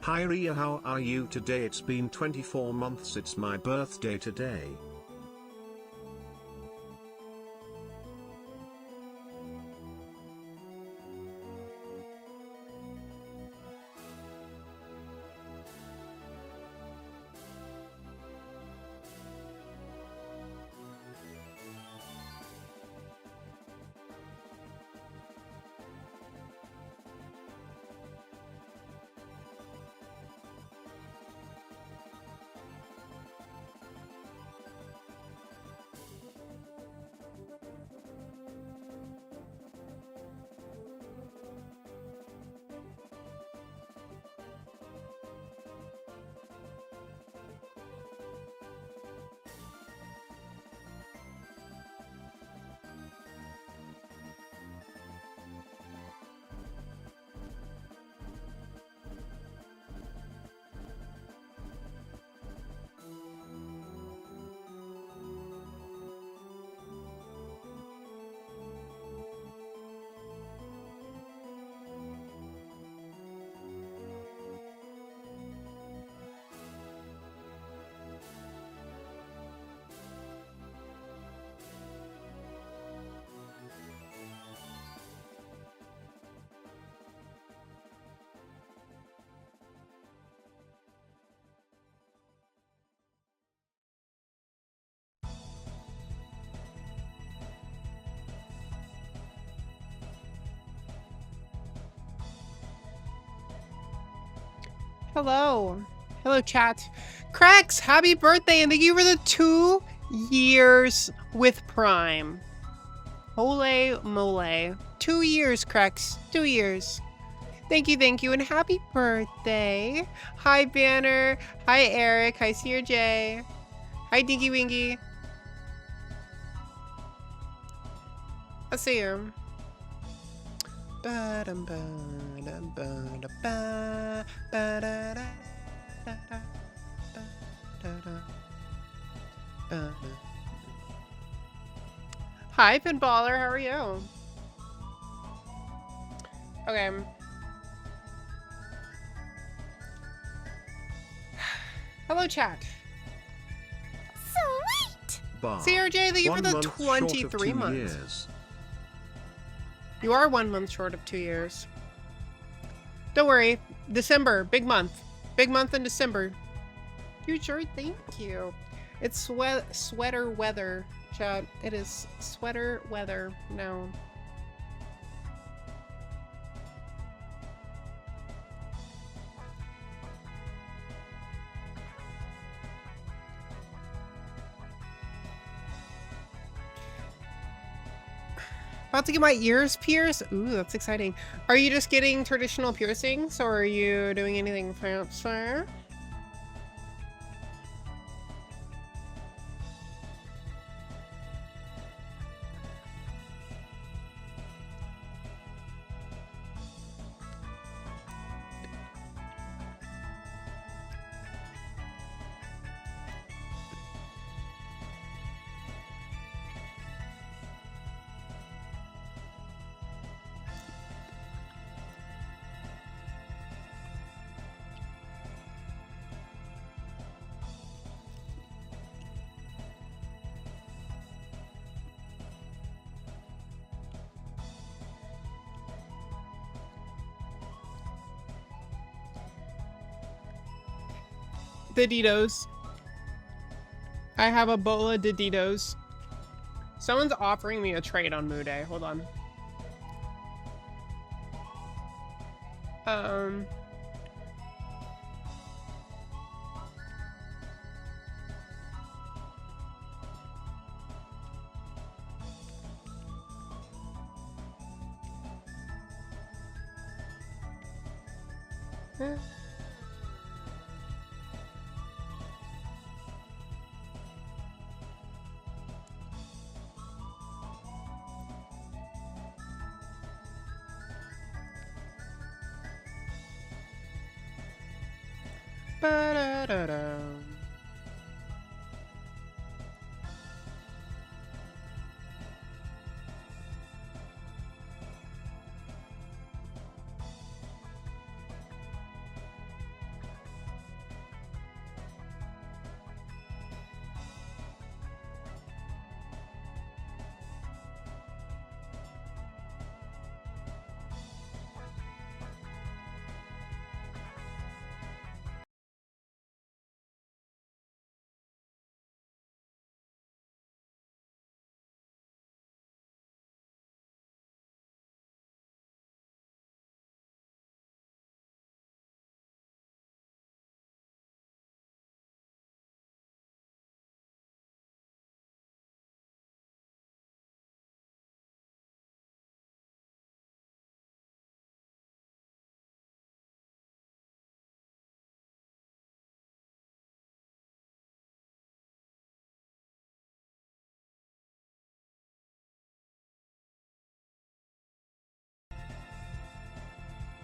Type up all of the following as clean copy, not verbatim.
Hi Ria, how are you today? It's been 24 months, it's my birthday today. Hello. Hello, chat. Cracks, happy birthday, and thank you for the 2 years with Prime. Holy moly. 2 years, Cracks. 2 years. Thank you, and happy birthday. Hi, Banner. Hi, Eric. Hi, Sierra J. Hi, Dinky Winky. I see you. Hi, Pinballer. How are you? Okay. Hello, chat. Sweet! CRJ, thank you for the 23 months. Years. You are 1 month short of 2 years. Don't worry. December, big month. Big month in December. You sure? Thank you. It's sweater weather, chat. It is sweater weather now. About to get my ears pierced? Ooh, that's exciting. Are you just getting traditional piercings, or are you doing anything fancy? Diditos. I have a bowl of Diditos. Someone's offering me a trade on Moo Day. Hold on. Ba-da-da-da.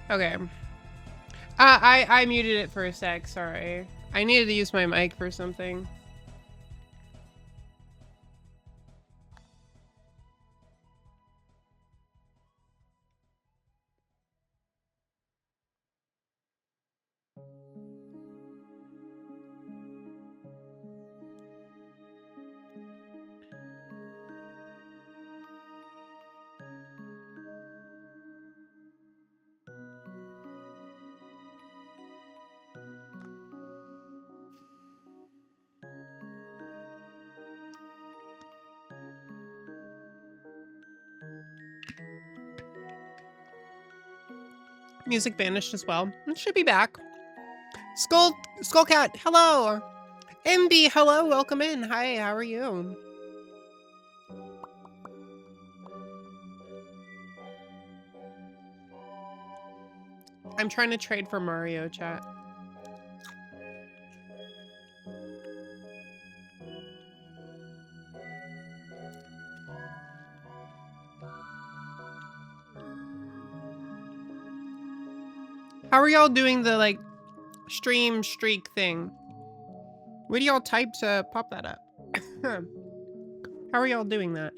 Okay. I muted it for a sec, sorry. I needed to use my mic for something. Music vanished as well. It should be back. Skullcat, hello. MB, hello, welcome in. Hi, how are you? I'm trying to trade for Mario, chat. How are y'all doing the, like, stream streak thing? What do y'all type to pop that up? How are y'all doing that?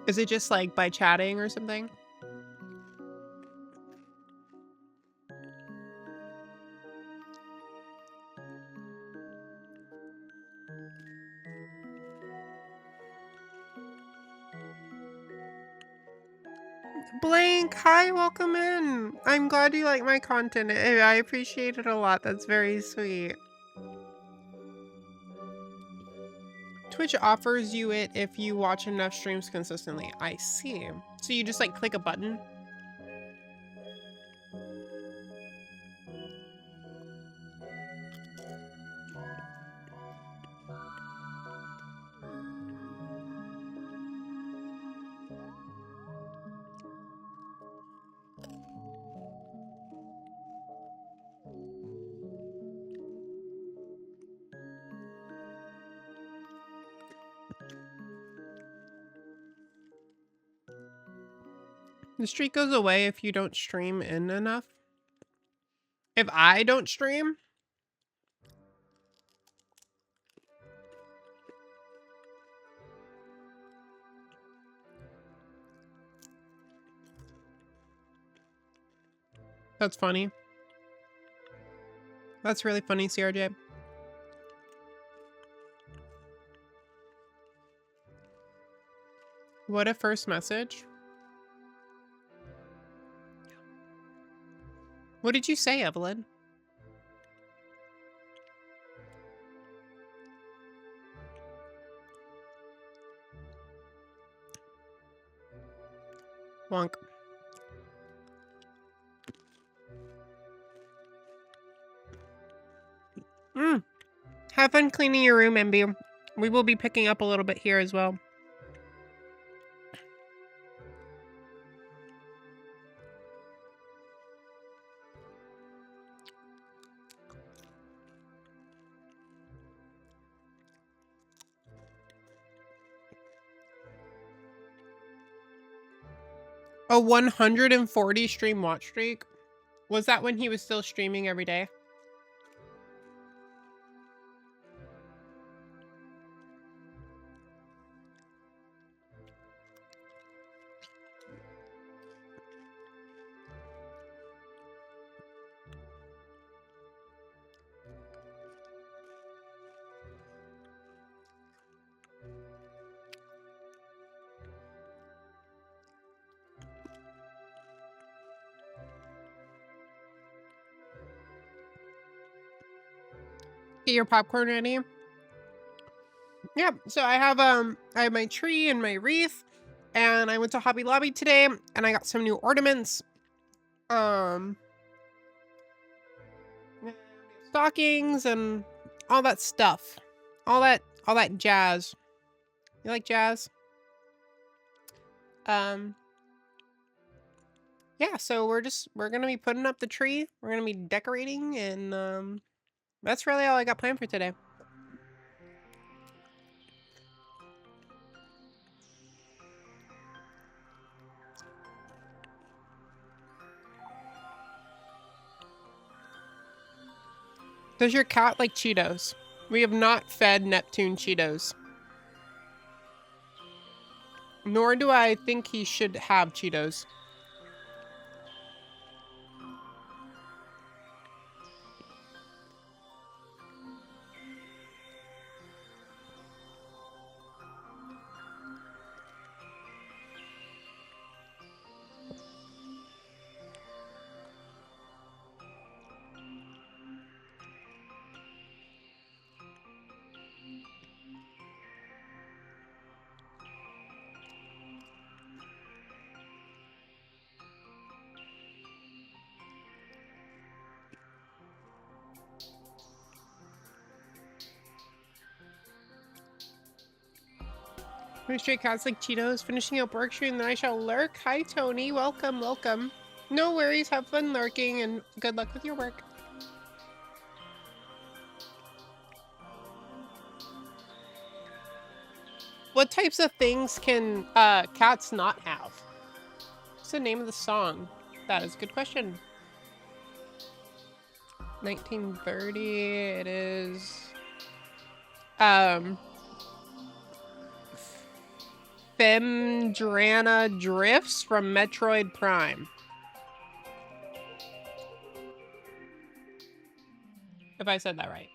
Is it just, like, by chatting or something? Blank, hi, welcome in. I'm glad you like my content. I appreciate it a lot. That's very sweet. Twitch offers you it if you watch enough streams consistently. I see. So you just like click a button? The streak goes away if you don't stream in enough. If I don't stream? That's funny. That's really funny, CRJ. What a first message. What did you say, Evelyn? Wonk. Have fun cleaning your room, MB. We will be picking up a little bit here as well. A 140 stream watch streak? Was that when he was still streaming every day? Get your popcorn ready. Yeah, so I have my tree and my wreath, and I went to Hobby Lobby today and I got some new ornaments. Stockings and all that stuff. All that jazz. You like jazz? Yeah, so we're gonna be putting up the tree. We're gonna be decorating, and that's really all I got planned for today. Does your cat like Cheetos? We have not fed Neptune Cheetos. Nor do I think he should have Cheetos. My stray cats like Cheetos. Finishing up work stream, then I shall lurk. Hi, Tony. Welcome, welcome. No worries. Have fun lurking, and good luck with your work. What types of things can cats not have? What's the name of the song? That is a good question. 1930. It is. Femdrana Drifts from Metroid Prime. If I said that right.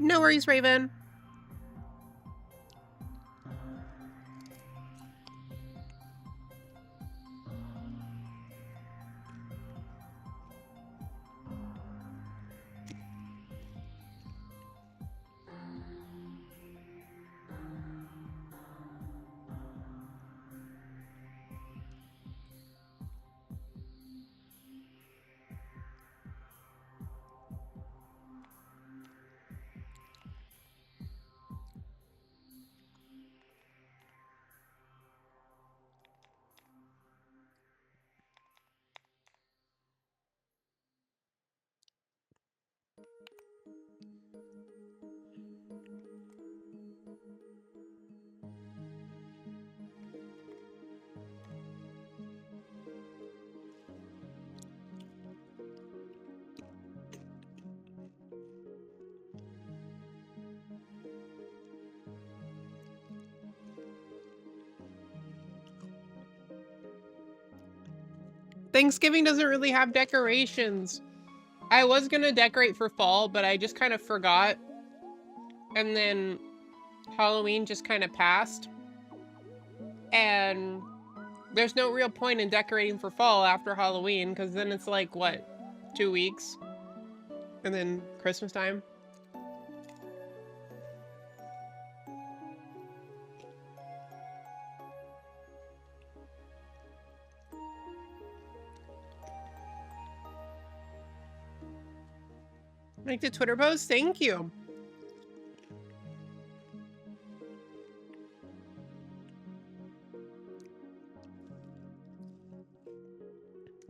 No worries, Raven. Thanksgiving doesn't really have decorations. I was gonna decorate for fall, but I just kind of forgot. And then Halloween just kind of passed. And there's no real point in decorating for fall after Halloween, because then it's like, what, 2 weeks? And then Christmas time? Like the Twitter post? Thank you.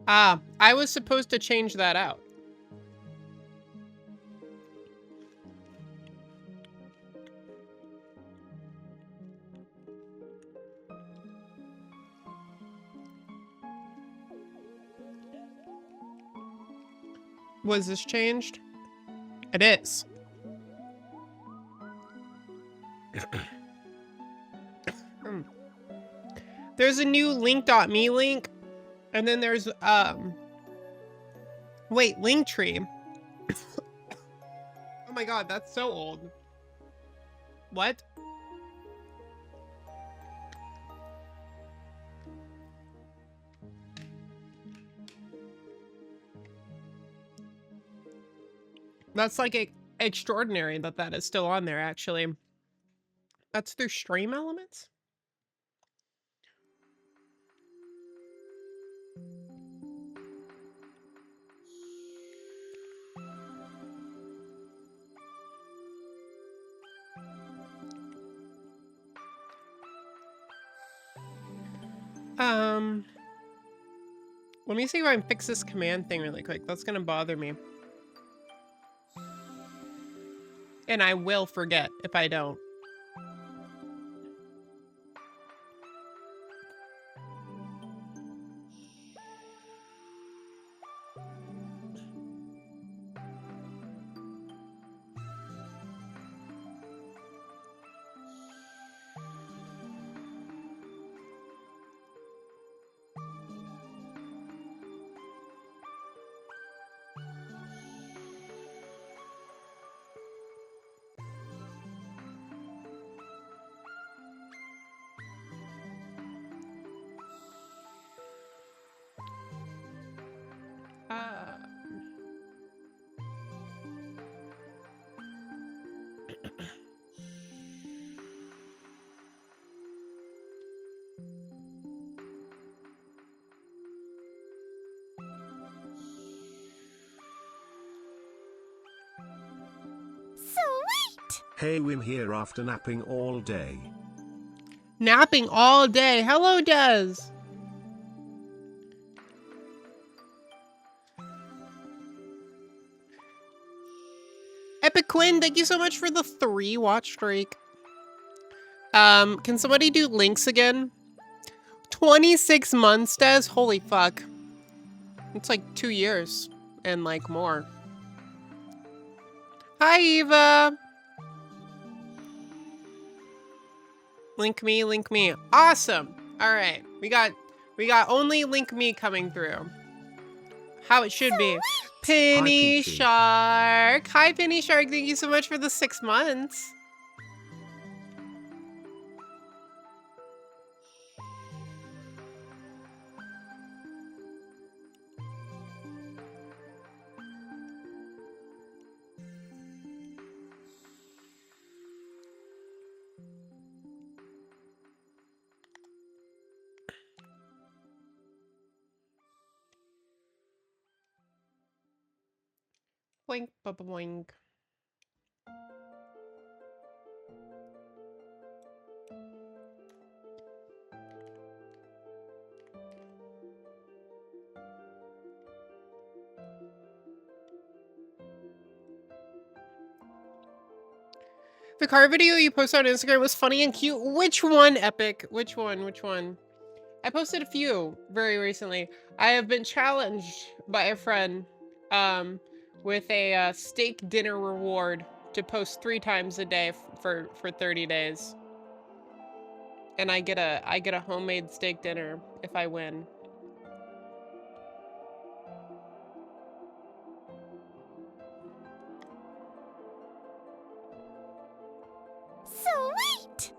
Ah, I was supposed to change that out. Was this changed? It is. There's a new link.me link, and then there's wait, Linktree. Oh my god, that's so old. What? That's like extraordinary that that is still on there, actually. That's through Stream Elements? Let me see if I can fix this command thing really quick. That's gonna bother me. And I will forget if I don't. Hey, Wim here after napping all day. Napping all day. Hello, Des. Epic Quinn, thank you so much for the 3 watch streak. Can somebody do links again? 26 months, Des? Holy fuck. It's like 2 years and like more. Hi, Eva. Link me, link me. Awesome. All right. We got only link me coming through. How it should be. Penny Shark. Hi, Penny Shark. Thank you so much for the 6 months. Boink, ba boink. The car video you posted on Instagram was funny and cute. Which one, Epic? Which one? Which one? I posted a few very recently. I have been challenged by a friend with a steak dinner reward to post 3 times a day for 30 days. And I get a homemade steak dinner if I win. Sweet!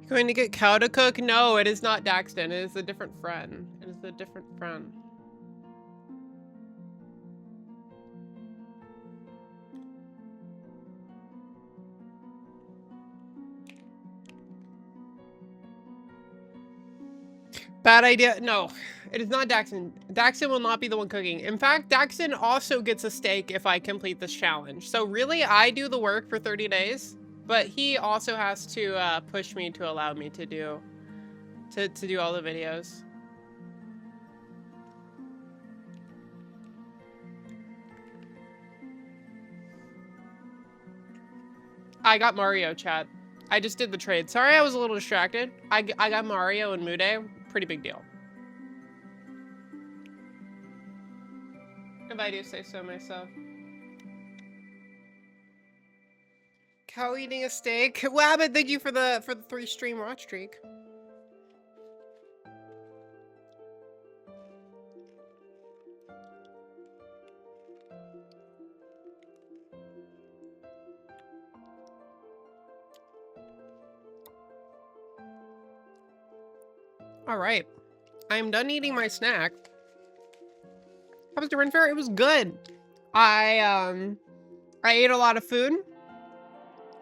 Going to get cow to cook? No, it is not Daxton. It is a different friend. It is a different friend. Bad idea. No, it is not Daxton. Daxton will not be the one cooking. In fact, Daxton also gets a steak if I complete this challenge. So really, I do the work for 30 days, but he also has to push me to allow me to do all the videos. I got Mario, chat. I just did the trade. Sorry, I was a little distracted. I got Mario and Mude. Pretty big deal. If I do say so myself. Cow eating a steak. Wabbit, thank you for the 3 stream watch streak. All right, I'm done eating my snack. How was the Ren Fair? It was good. I ate a lot of food,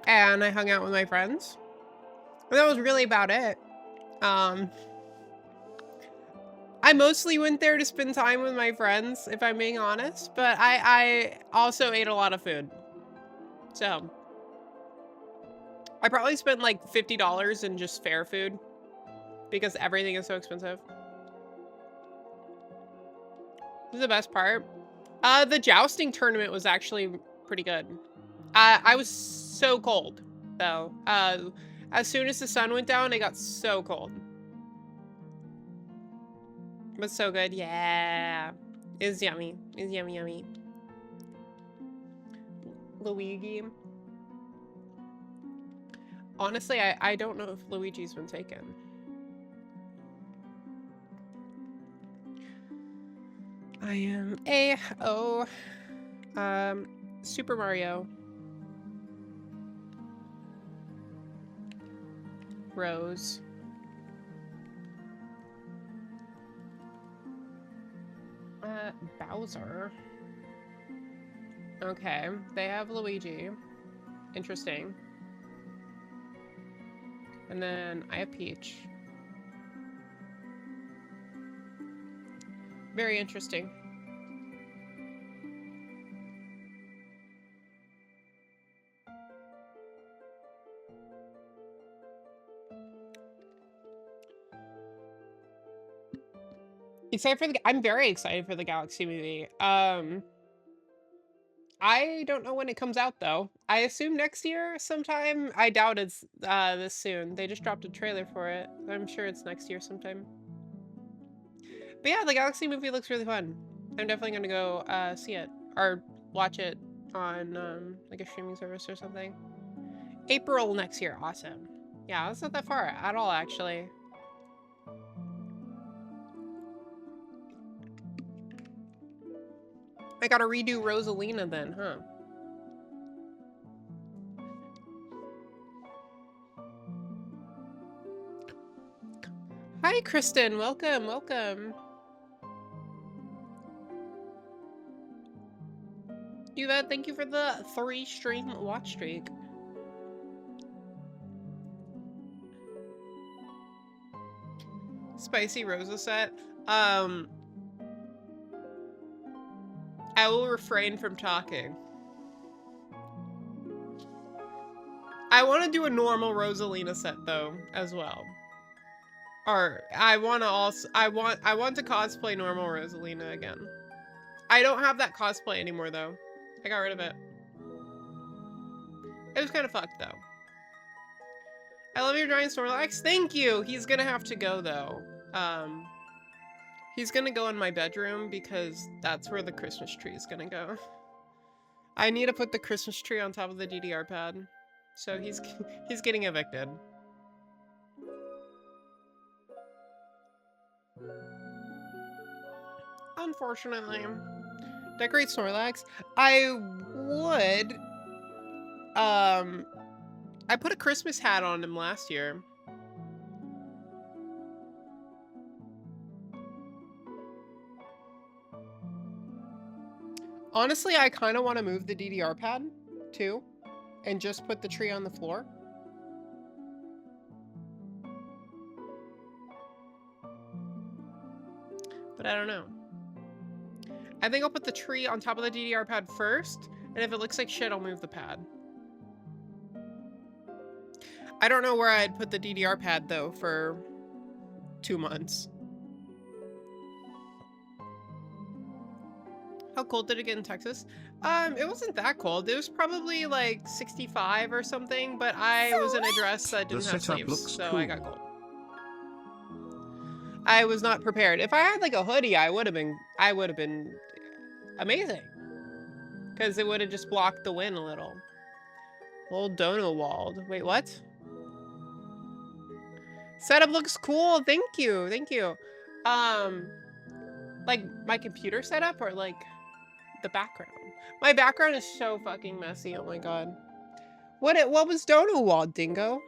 and I hung out with my friends. And that was really about it. I mostly went there to spend time with my friends, if I'm being honest, but I also ate a lot of food. So I probably spent like $50 in just fair food because everything is so expensive. This is the best part. The jousting tournament was actually pretty good. I was so cold though. As soon as the sun went down, it got so cold. It was so good. Yeah. It was yummy. It was yummy, yummy. Luigi. Honestly, I don't know if Luigi's been taken. I am A-O. Super Mario. Rose. Bowser. Okay, they have Luigi. Interesting. And then I have Peach. Very interesting. Excited for I'm very excited for the Galaxy movie. I don't know when it comes out though. I assume next year sometime. I doubt it's this soon. They just dropped a trailer for it. I'm sure it's next year sometime. But yeah, the Galaxy movie looks really fun. I'm definitely gonna go see it or watch it on like a streaming service or something. April next year. Awesome. Yeah, that's not that far at all actually. I gotta redo Rosalina then, huh? Hi, Kristen. Welcome, welcome. Yvette, thank you for the 3 stream watch streak. Spicy Rosa set. I will refrain from talking. I want to do a normal Rosalina set though, as well. Or I want to also I want to cosplay normal Rosalina again. I don't have that cosplay anymore though. I got rid of it. It was kind of fucked though. I love your drawing, Snorlax. Thank you. He's gonna have to go though. He's gonna go in my bedroom because that's where the Christmas tree is gonna go. I need to put the Christmas tree on top of the DDR pad. So he's getting evicted. Unfortunately. Decorate Snorlax. I would. I put a Christmas hat on him last year. Honestly, I kind of want to move the DDR pad, too, and just put the tree on the floor. But I don't know. I think I'll put the tree on top of the DDR pad first, and if it looks like shit, I'll move the pad. I don't know where I'd put the DDR pad, though, for 2 months. How cold did it get in Texas? It wasn't that cold. It was probably like 65 or something, but I was in a dress that didn't have sleeves, so I got cold. I was not prepared. If I had like a hoodie, I would have been amazing. Because it would have just blocked the win a little. Old Dono walled. Wait, what? Setup looks cool. Thank you. Thank you. Like my computer setup or like the background? My background is so fucking messy. Oh my god. What was Dono walled, Dingo?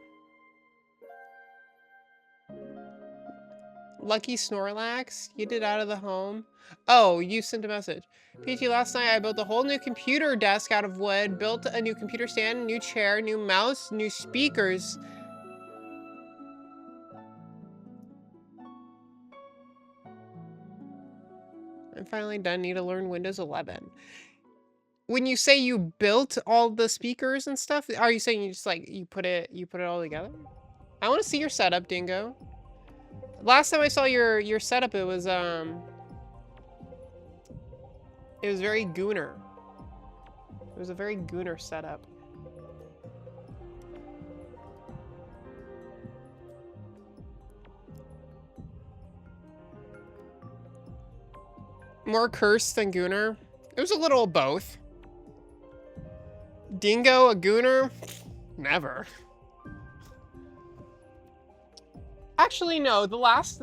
Lucky Snorlax? You did out of the home? Oh, you sent a message. Peachy, last night I built a whole new computer desk out of wood, built a new computer stand, new chair, new mouse, new speakers. I'm finally done. Need to learn Windows 11. When you say you built all the speakers and stuff, are you saying you just like you put it all together? I want to see your setup, Dingo. Last time I saw your setup, it was very Gooner. It was a very Gooner setup. More cursed than Gooner. It was a little of both. Dingo, a Gooner? Never. Actually, no. The last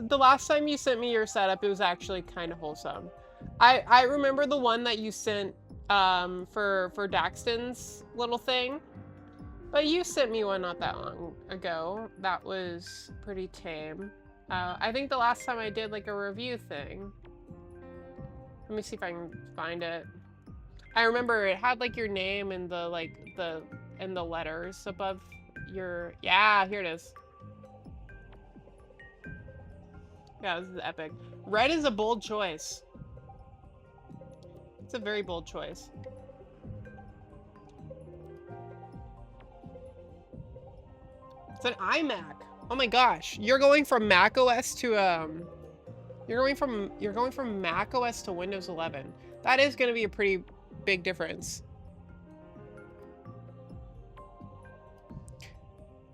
time you sent me your setup, it was actually kind of wholesome. I remember the one that you sent for Daxton's little thing. But you sent me one not that long ago. That was pretty tame. I think the last time I did like a review thing. Let me see if I can find it. I remember it had like your name and the letters above your, yeah, here it is. Yeah, this is epic. Red is a bold choice. It's a very bold choice. It's an iMac. Oh my gosh. You're going from Mac OS to you're going from Mac OS to Windows 11. That is going to be a pretty big difference.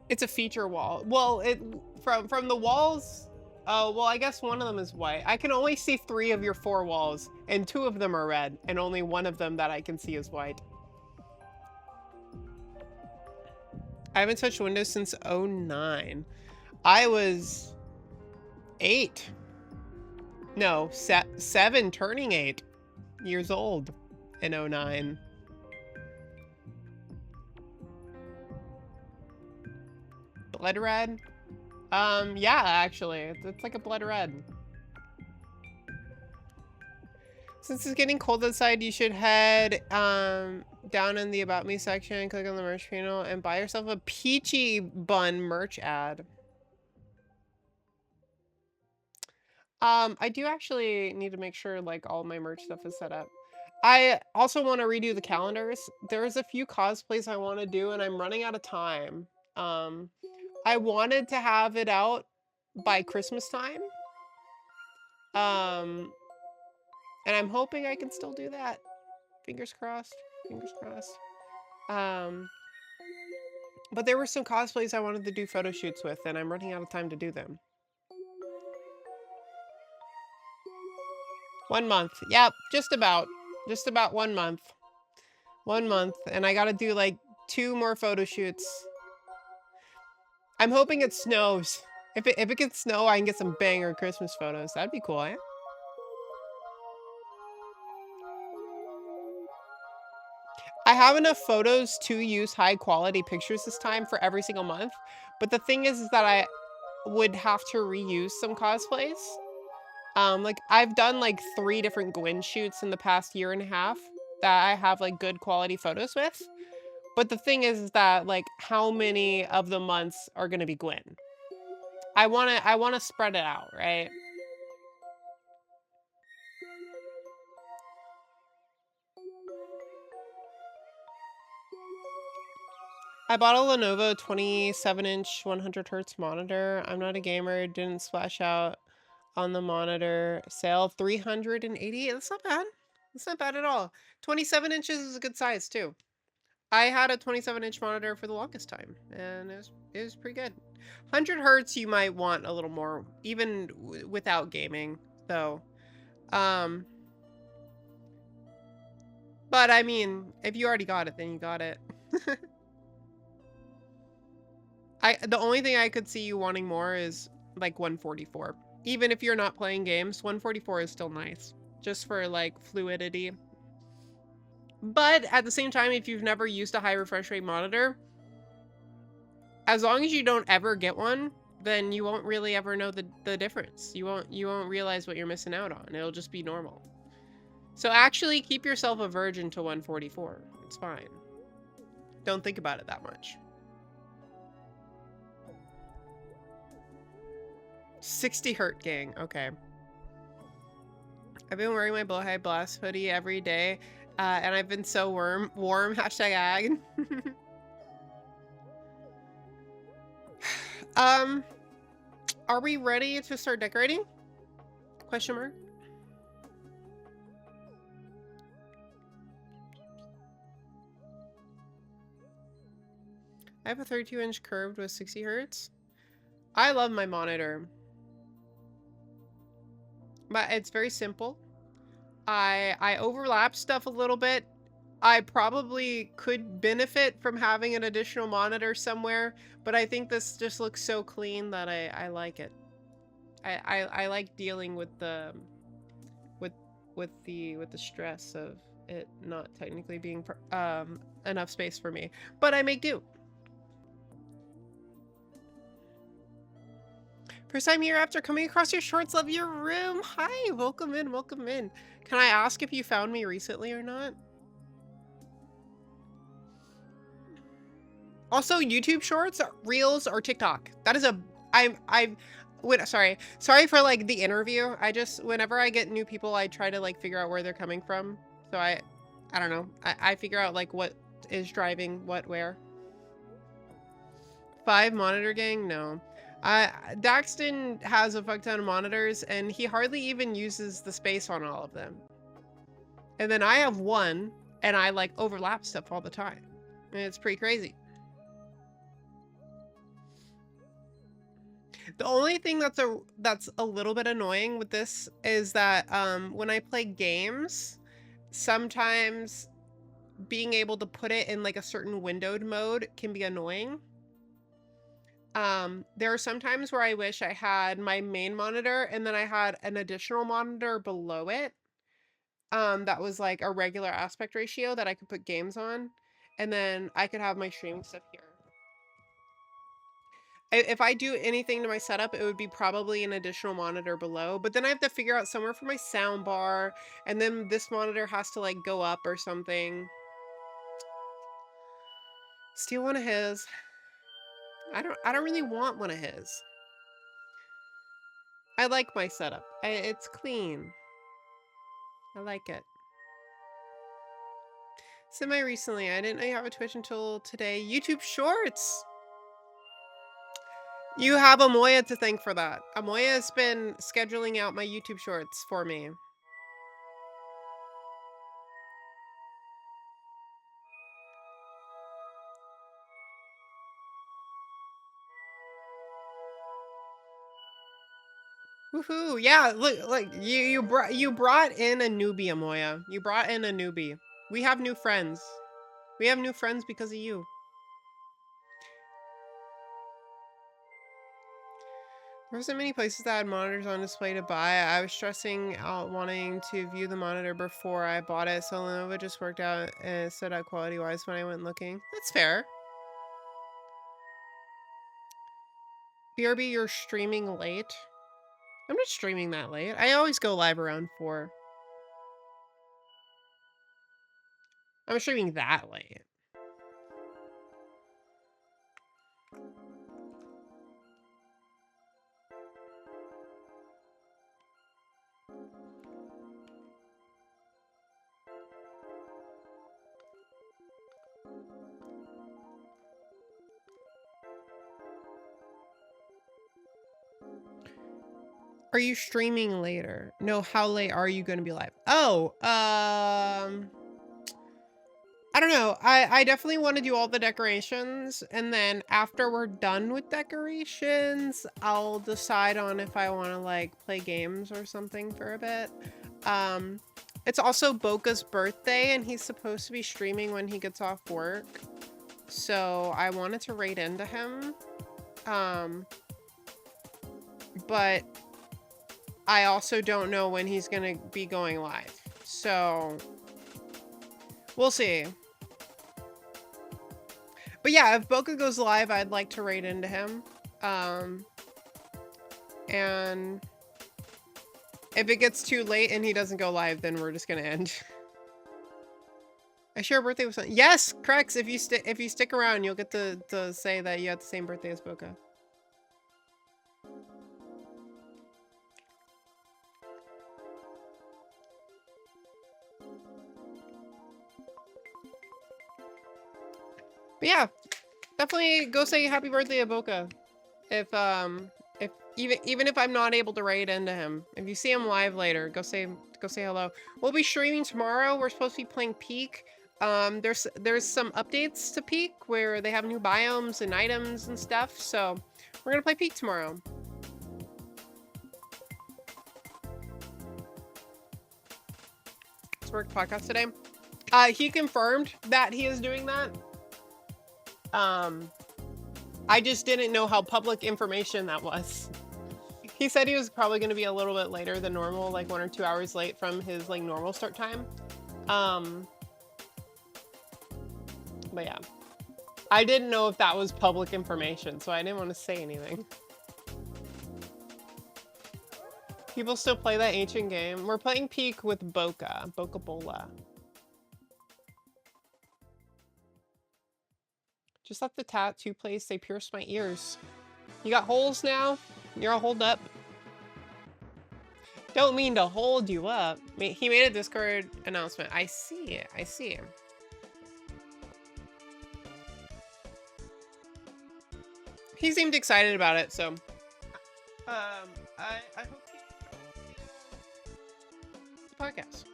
It's a feature wall. Well, from the walls, well, I guess one of them is white. I can only see 3 of your 4 walls, and 2 of them are red, and only one of them that I can see is white. I haven't touched Windows since 09. I was 8. No, 7 turning 8 years old in 09. Blood red? Yeah, actually. It's like a blood red. Since it's getting cold outside, you should head down in the About Me section, click on the merch panel, and buy yourself a Peachybunnn merch ad. I do actually need to make sure like all my merch stuff is set up. I also want to redo the calendars. There's a few cosplays I want to do, and I'm running out of time. I wanted to have it out by Christmas time. And I'm hoping I can still do that. Fingers crossed. Fingers crossed. But there were some cosplays I wanted to do photo shoots with, and I'm running out of time to do them. 1 month. Yep, just about 1 month. 1 month, and I gotta do like 2 more photo shoots. I'm hoping it snows. If it can snow, I can get some banger Christmas photos. That'd be cool, eh? I have enough photos to use high quality pictures this time for every single month. But the thing is that I would have to reuse some cosplays. Like I've done like 3 different Gwen shoots in the past year and a half that I have like good quality photos with. But the thing is that like how many of the months are gonna be Gwen? I wanna spread it out, right? I bought a Lenovo 27-inch 100 hertz monitor. I'm not a gamer. It didn't splash out on the monitor. Sale 380. That's not bad. That's not bad at all. 27 inches is a good size too. I had a 27-inch monitor for the longest time, and it was pretty good. 100 hertz you might want a little more, even without gaming, though. But I mean, if you already got it, then you got it. The only thing I could see you wanting more is like 144. Even if you're not playing games, 144 is still nice. Just for like fluidity. But at the same time, if you've never used a high refresh rate monitor, as long as you don't ever get one, then you won't really ever know the difference. You won't realize what you're missing out on. It'll just be normal. So actually keep yourself a virgin to 144. It's fine. Don't think about it that much. 60 Hz gang. Okay. I've been wearing my Blowhigh Blast hoodie every day, and I've been so warm. Hashtag ag. Are we ready to start decorating? Question mark. I have a 32-inch curved with 60 Hz. I love my monitor. But it's very simple. I overlap stuff a little bit. I probably could benefit from having an additional monitor somewhere, but I think this just looks so clean that I like it. I like dealing with the stress of it not technically being enough space for me, but I make do. First time here after coming across your shorts. Love your room. Hi, welcome in, welcome in. Can I ask if you found me recently or not? Also, YouTube shorts, reels, or TikTok. That is a sorry for like the interview. Whenever I get new people, I try to like figure out where they're coming from. So I don't know. I figure out like what is driving what where. 5 monitor gang? No. Daxton has a fuck ton of monitors, and he hardly even uses the space on all of them. And then I have one, and I like overlap stuff all the time. And it's pretty crazy. The only thing that's a little bit annoying with this is that when I play games, sometimes being able to put it in like a certain windowed mode can be annoying. There are some times where I wish I had my main monitor and then I had an additional monitor below it. That was like a regular aspect ratio that I could put games on, and then I could have my streaming stuff here. If I do anything to my setup, it would be probably an additional monitor below, but then I have to figure out somewhere for my sound bar, and then this monitor has to like go up or something. Steal one of his. I don't really want one of his. I like my setup. It's clean. I like it. Semi-recently, I didn't know you have a Twitch until today. YouTube Shorts! You have Amoya to thank for that. Amoya has been scheduling out my YouTube Shorts for me. Woohoo! Yeah, look, you brought in a newbie, Amoya. You brought in a newbie. We have new friends. We have new friends because of you. There were so many places that had monitors on display to buy. I was stressing out wanting to view the monitor before I bought it, so Lenovo just worked out and stood out quality-wise when I went looking. That's fair. BRB, you're streaming late? I'm not streaming that late. I always go live around 4. I'm streaming that late. Are you streaming later? No, how late are you going to be live? Oh, I don't know. I definitely want to do all the decorations, and then after we're done with decorations, I'll decide on if I want to like play games or something for a bit. It's also Boca's birthday, and he's supposed to be streaming when he gets off work. So I wanted to raid into him. But I also don't know when he's gonna be going live. So we'll see. But yeah, if Boca goes live, I'd like to raid into him. And if it gets too late and he doesn't go live, then we're just gonna end. I share a birthday with someone. Yes, Crex, if you stick around, you'll get to say that you had the same birthday as Boca. But yeah, definitely go say happy birthday to Boca. If even if I'm not able to raid into him, if you see him live later, go say hello. We'll be streaming tomorrow. We're supposed to be playing Peak. There's some updates to Peak where they have new biomes and items and stuff. So we're gonna play Peak tomorrow. Let's work podcast today. He confirmed that he is doing that. I just didn't know how public information that was. He said he was probably going to be a little bit later than normal, like 1 or 2 hours late from his like normal start time. But yeah, I didn't know if that was public information, so I didn't want to say anything. People still play that ancient game. We're playing Peak with Boca Bola. Just let the tattoo place say pierce my ears. You got holes now? You're all holed up. Don't mean to hold you up. He made a Discord announcement. I see it. I see him. He seemed excited about it, so I hope he the podcast.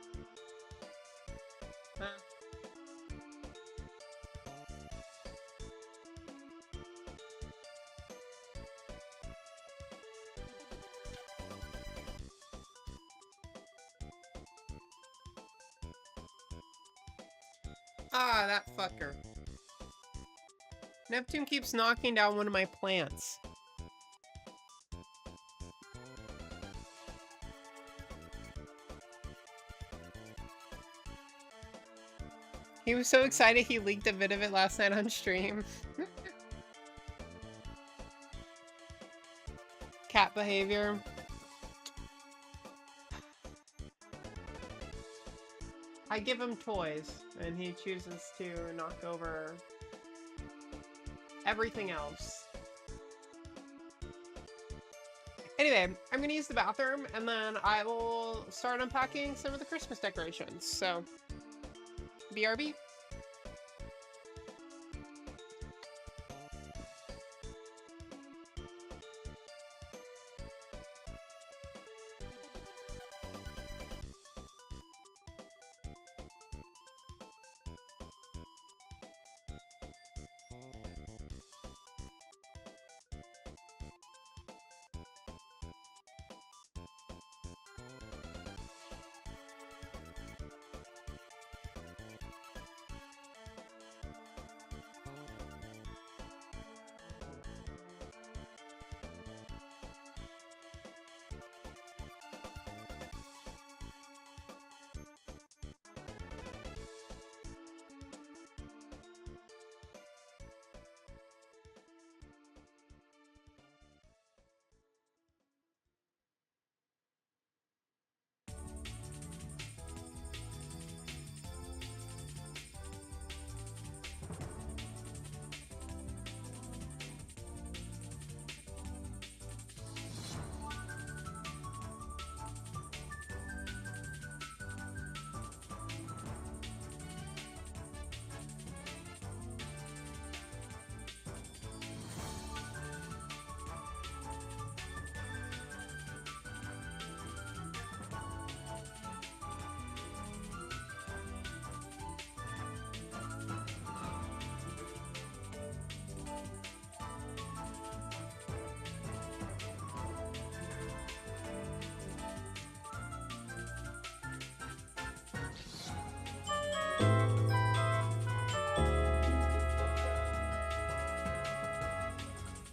Ah, that fucker. Neptune keeps knocking down one of my plants. He was so excited he leaked a bit of it last night on stream. Cat behavior. I give him toys, and he chooses to knock over everything else. Anyway, I'm gonna use the bathroom, and then I will start unpacking some of the Christmas decorations, so BRB.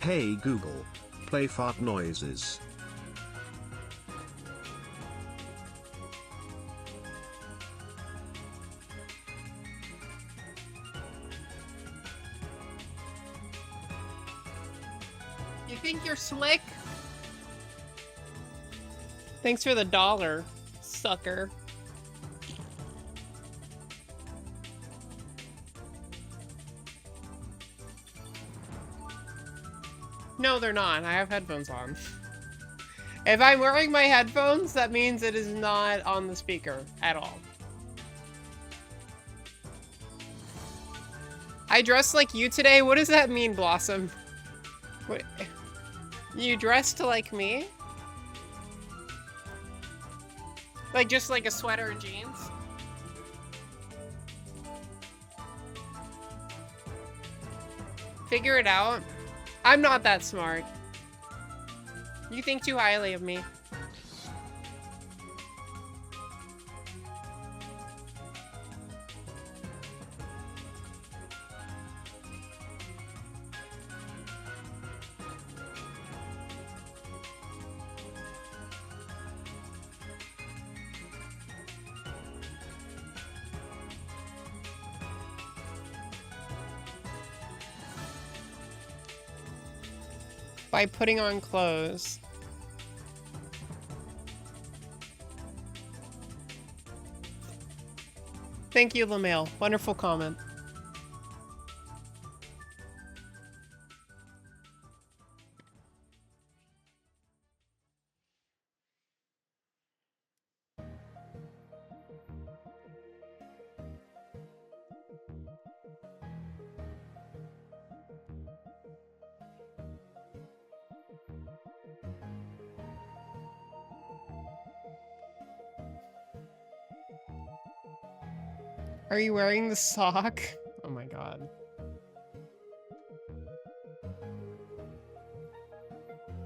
Hey Google, play fart noises. You think you're slick? Thanks for the $1, sucker. No, they're not. I have headphones on. If I'm wearing my headphones, that means it is not on the speaker at all. I dressed like you today? What does that mean, Blossom? What? You dressed like me? Like, just like a sweater and jeans? Figure it out. I'm not that smart. You think too highly of me. By putting on clothes. Thank you, LaMail. Wonderful comment. Are you wearing the sock? Oh my god.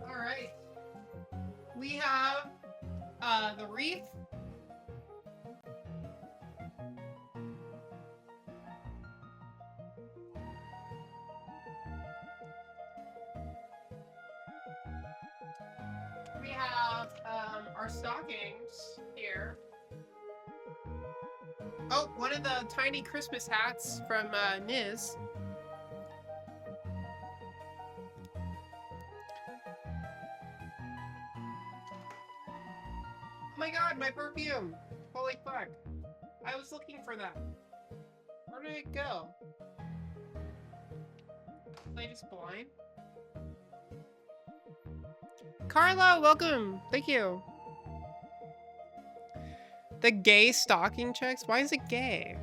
Alright. We have the wreath. We have our stockings here. Oh, one of the tiny Christmas hats from Niz. Oh my god, my perfume! Holy fuck. I was looking for that. Where did it go? Was I just blind? Carlo, welcome! Thank you. The gay stocking checks? Why is it gay?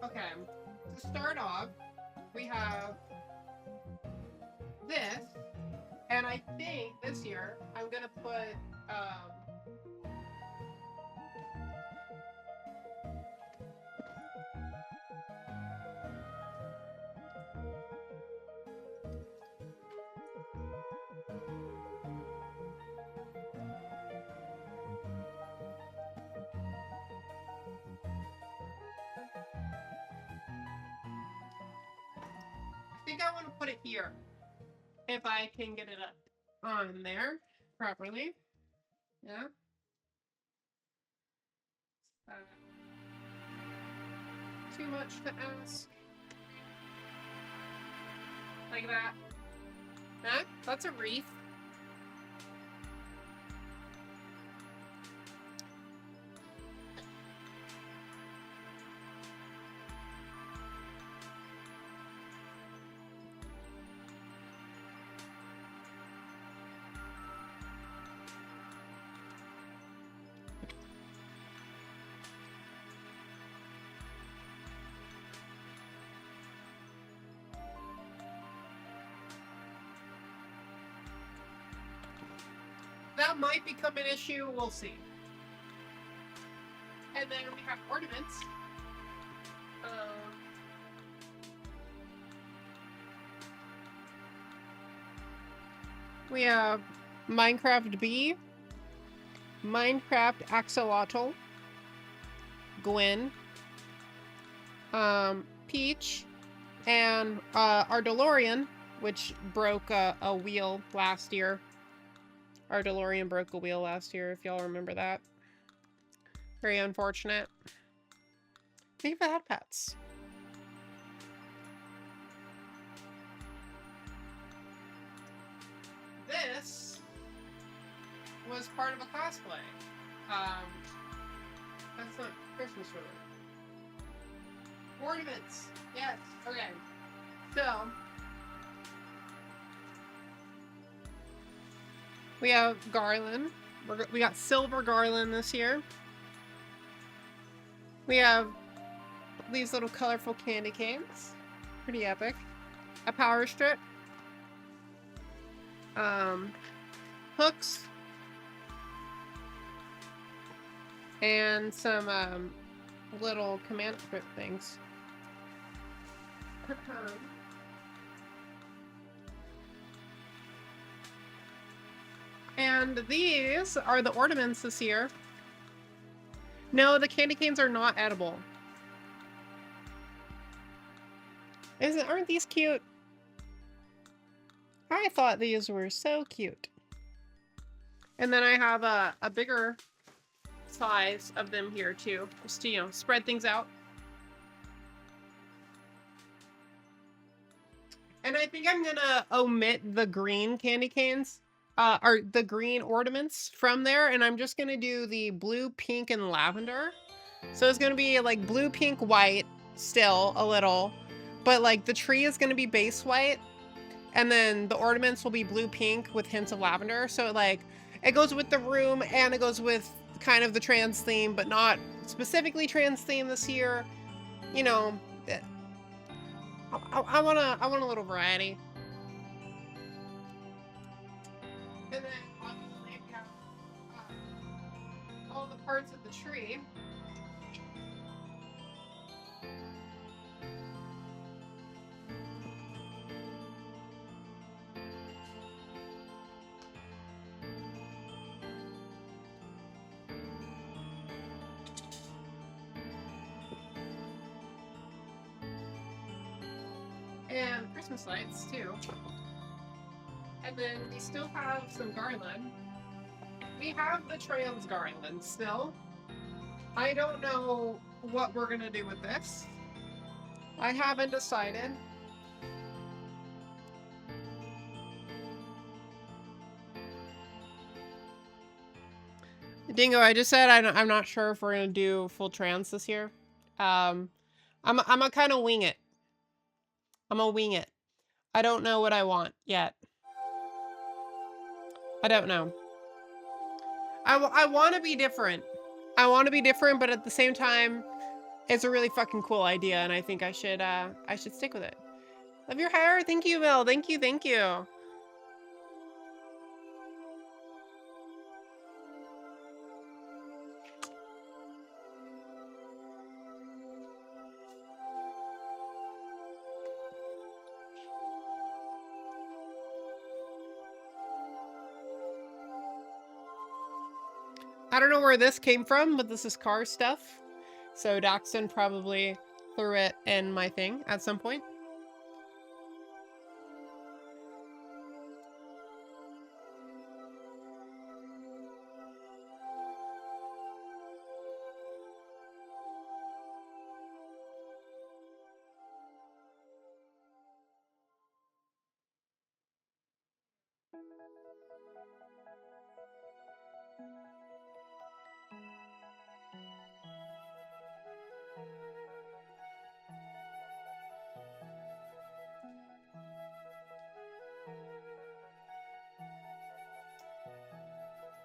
Okay. To start off, we have this, and I think this year I'm gonna put, I think I want to put it here, if I can get it up on there properly. Yeah. Too much to ask. Like that. Huh? That's a wreath. That might become an issue, we'll see. And then we have ornaments. We have Minecraft Bee, Minecraft Axolotl, Gwen, Peach, and our DeLorean, which broke a wheel last year. Our DeLorean broke a wheel last year, if y'all remember that. Very unfortunate. We've had pets. This was part of a cosplay. That's not Christmas related. Ornaments. Yes. Okay. So we have garland. We got silver garland this year. We have these little colorful candy canes. Pretty epic. A power strip. Hooks. And some little command strip things. And these are the ornaments this year. No, the candy canes are not edible. Aren't these cute? I thought these were so cute. And then I have a bigger size of them here too, just to, you know, spread things out. And I think I'm gonna omit the green candy canes, or the green ornaments from there, and I'm just gonna do the blue, pink, and lavender. So it's gonna be like blue, pink, white, still a little, but like the tree is gonna be base white, and then the ornaments will be blue, pink with hints of lavender. So like it goes with the room and it goes with kind of the trans theme, but not specifically trans theme this year. You know, I want a little variety. And then obviously we have all the parts of the tree. And Christmas lights too. And then we still have some garland. We have the trans garland still. I don't know what we're gonna do with this. I haven't decided. Dingo, I just said I'm not sure if we're gonna do full trans this year. I'm gonna kind of wing it. I'm gonna wing it. I don't know what I want yet. I don't know. I want to be different. I want to be different, but at the same time, it's a really fucking cool idea, and I think I should stick with it. Love your hair. Thank you, Bill. Thank you. Thank you. I don't know where this came from, but this is car stuff. So Daxton probably threw it in my thing at some point.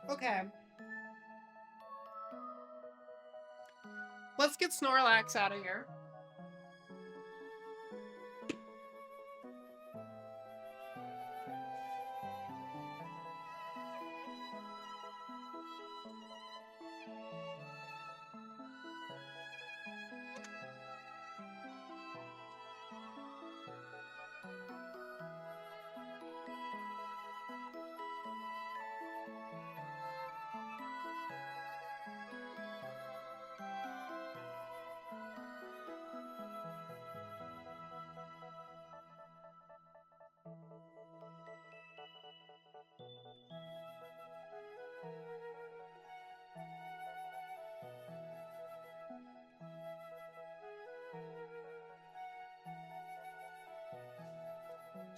Okay. Let's get Snorlax out of here.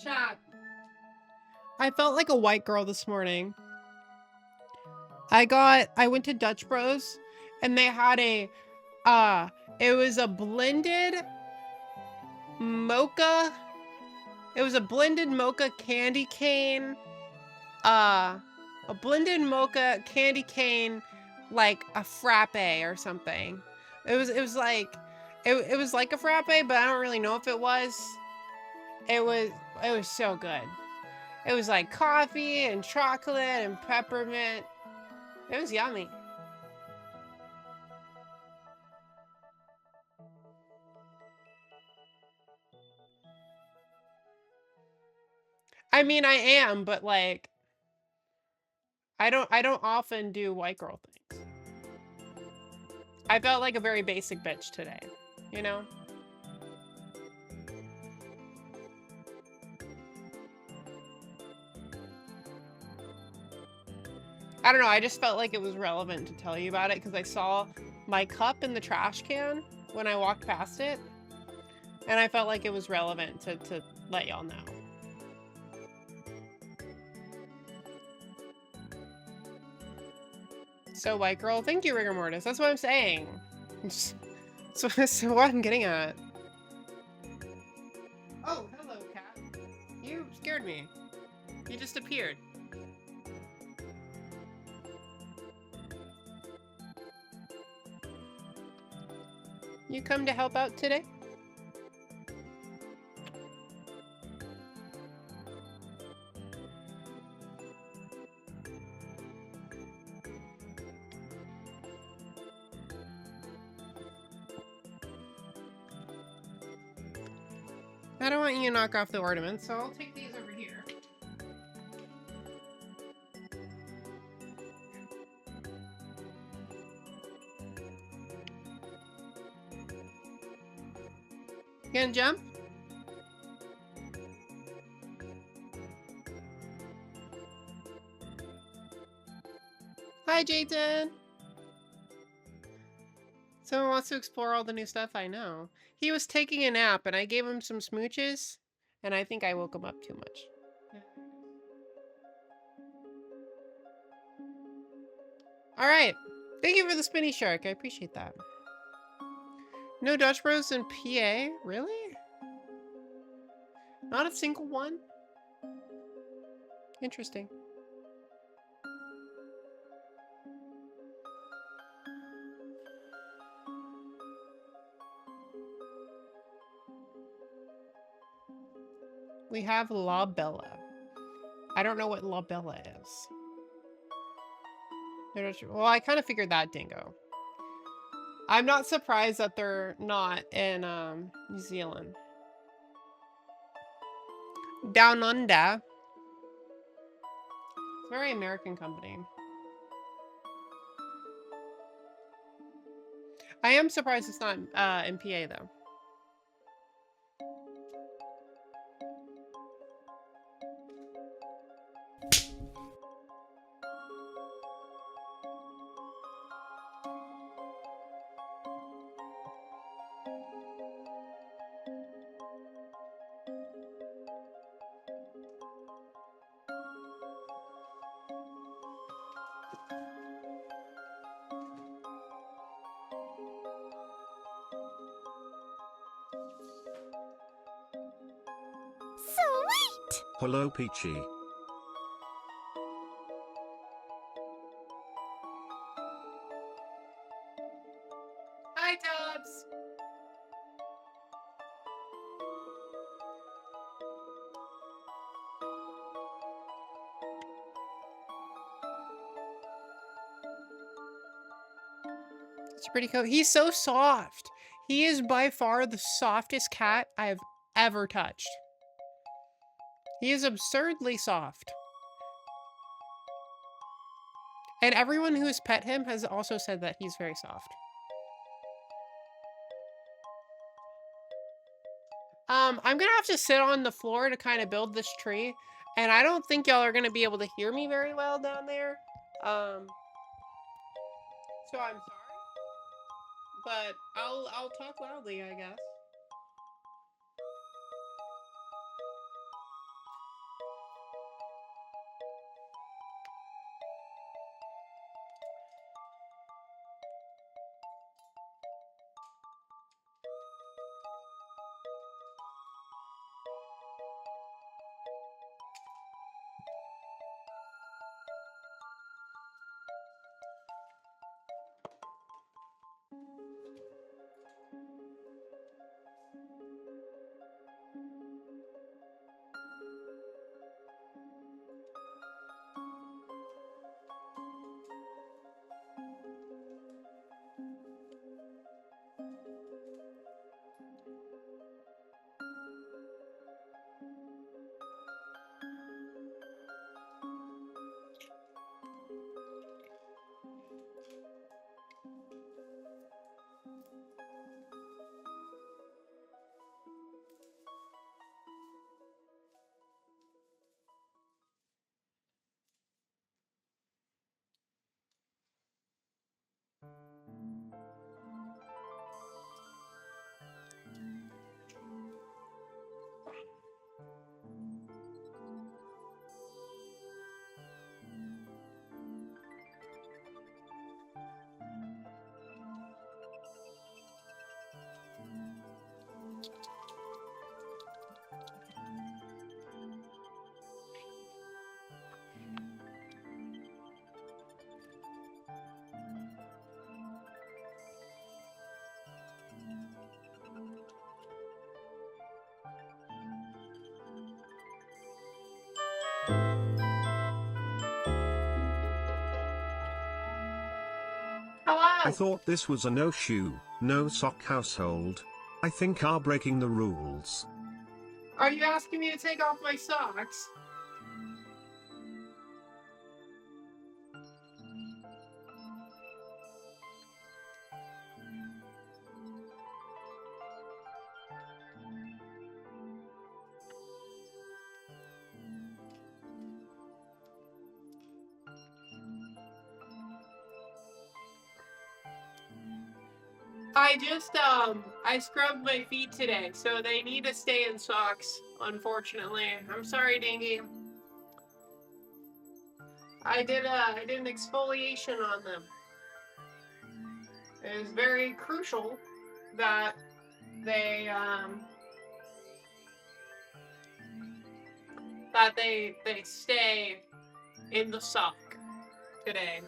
Chat. I felt like a white girl this morning. I went to Dutch Bros and they had a, it was a blended mocha. It was a blended mocha candy cane. A blended mocha candy cane, like a frappe or something. It was like, it was like a frappe, but I don't really know if it was. It was so good. It was like coffee and chocolate and peppermint. It was yummy. I mean, I am, but like, I don't often do white girl things. I felt like a very basic bitch today, you know? I don't know, I just felt like it was relevant to tell you about it because I saw my cup in the trash can when I walked past it. And I felt like it was relevant to let y'all know. So white girl, thank you, Rigor Mortis. That's what I'm saying. That's what I'm getting at. Oh, hello, cat. You scared me. You just appeared. You come to help out today? I don't want you to knock off the ornaments, so I'll take these over here. You gonna jump? Hi, Jayden! Someone wants to explore all the new stuff. I know. He was taking a nap, and I gave him some smooches, and I think I woke him up too much. Alright. Thank you for the spinny shark. I appreciate that. No Dutch Bros in PA? Really? Not a single one? Interesting. We have La Bella. I don't know what La Bella is. Well, I kind of figured that, Dingo. I'm not surprised that they're not in New Zealand. Down Under. It's a very American company. I am surprised it's not in PA though. Sweet! Hello, Peachy. Hi, Tubbs. It's pretty cool. He's so soft. He is by far the softest cat I have ever touched. He is absurdly soft. And everyone who has pet him has also said that he's very soft. I'm gonna have to sit on the floor to kind of build this tree. And I don't think y'all are gonna be able to hear me very well down there. So I'm sorry. But I'll talk loudly, I guess. I thought this was a no shoe, no sock household. I think are breaking the rules. Are you asking me to take off my socks? I scrubbed my feet today, so they need to stay in socks, unfortunately. I'm sorry, Dingy. I did an exfoliation on them. It is very crucial that they, they stay in the sock today.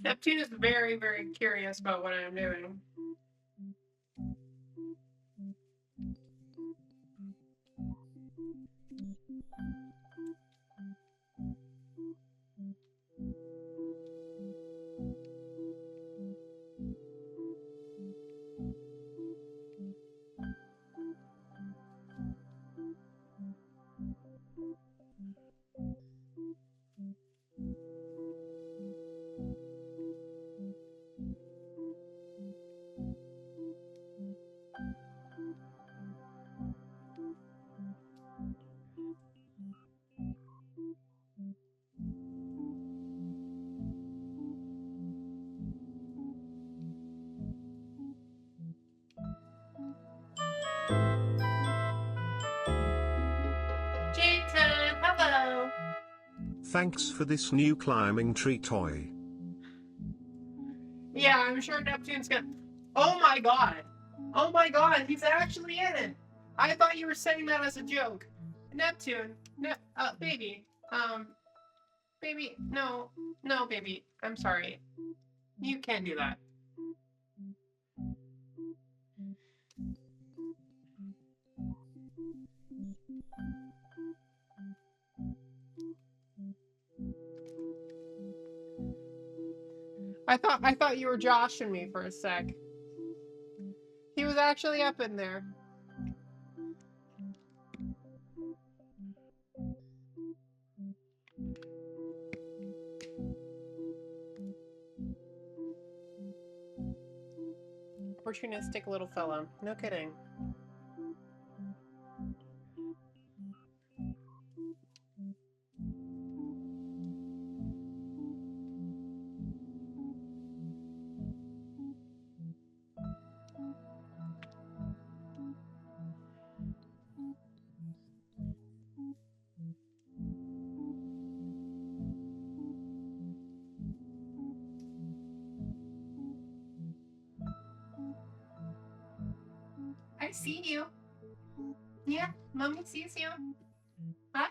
Neptune is very, very curious about what I'm doing. Jason, hello. Thanks for this new climbing tree toy. Yeah, I'm sure Neptune's gonna. Oh my god! Oh my god, he's actually in it! I thought you were saying that as a joke. Neptune, baby, baby, no, baby, I'm sorry. You can't do that. I thought you were joshing me for a sec. He was actually up in there. Opportunistic little fellow. No kidding. I see you. Yeah, mommy sees you. Hi.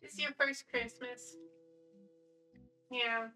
This is your first Christmas. Yeah.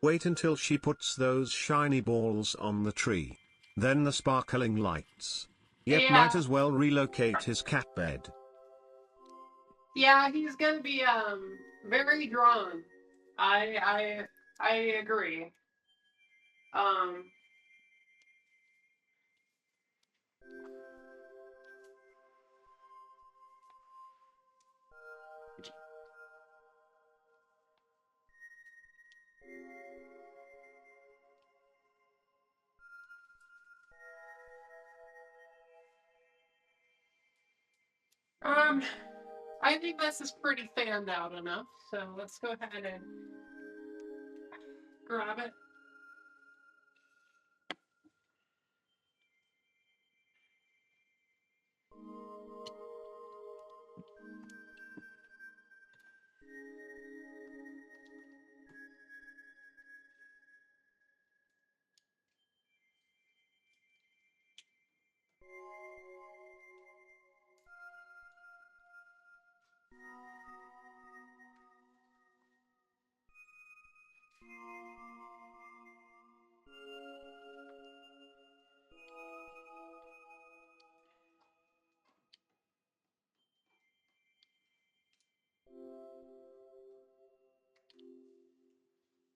Wait until she puts those shiny balls on the tree. Then the sparkling lights. Yep, Yeah. might as well relocate his cat bed. Yeah, he's gonna be very drawn. I agree. Um I think this is pretty fanned out enough, so let's go ahead and grab it.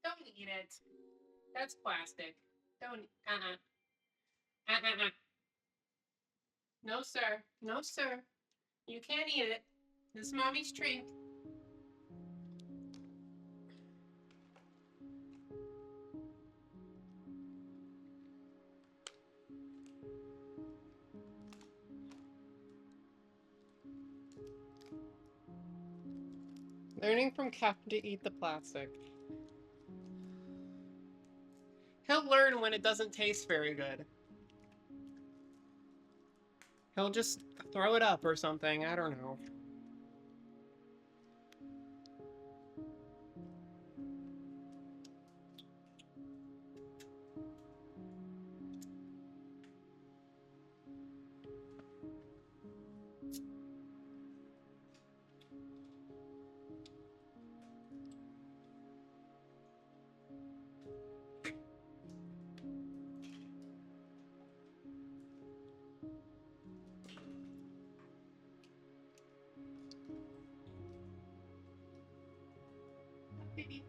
Don't eat it. That's plastic. Don't. No, sir. No, sir. You can't eat it. This is mommy's treat. Learning from Captain to eat the plastic. He'll learn when it doesn't taste very good. He'll just throw it up or something. I don't know. Baby.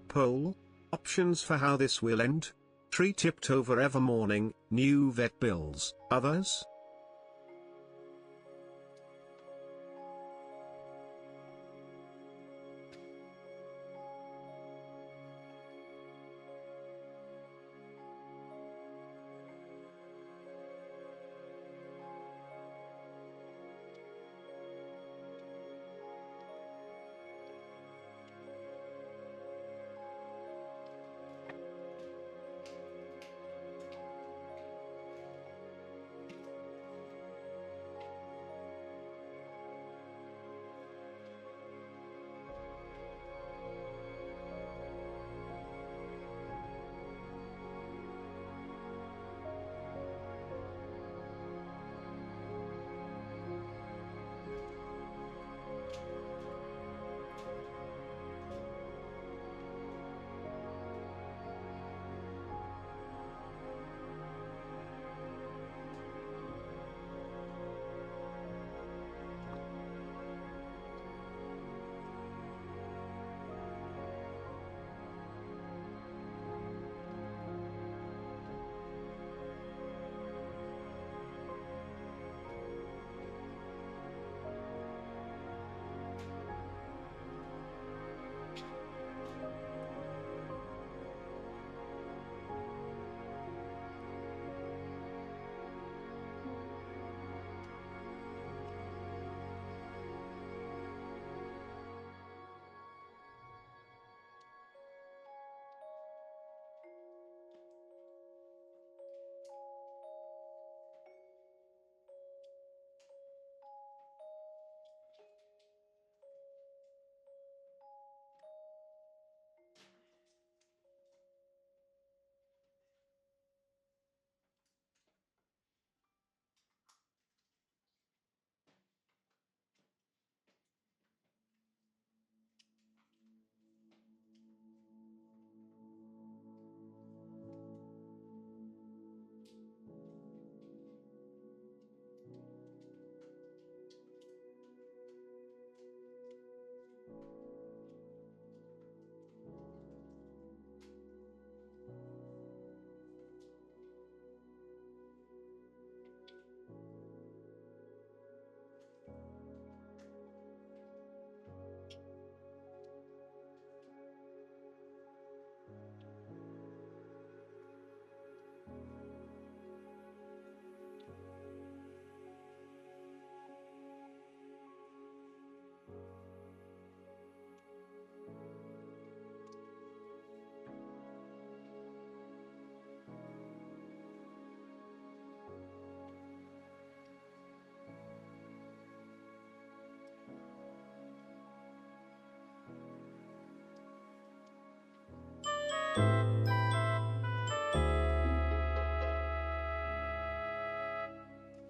Poll. Options for how this will end. Tree tipped over ever morning, new vet bills. Others?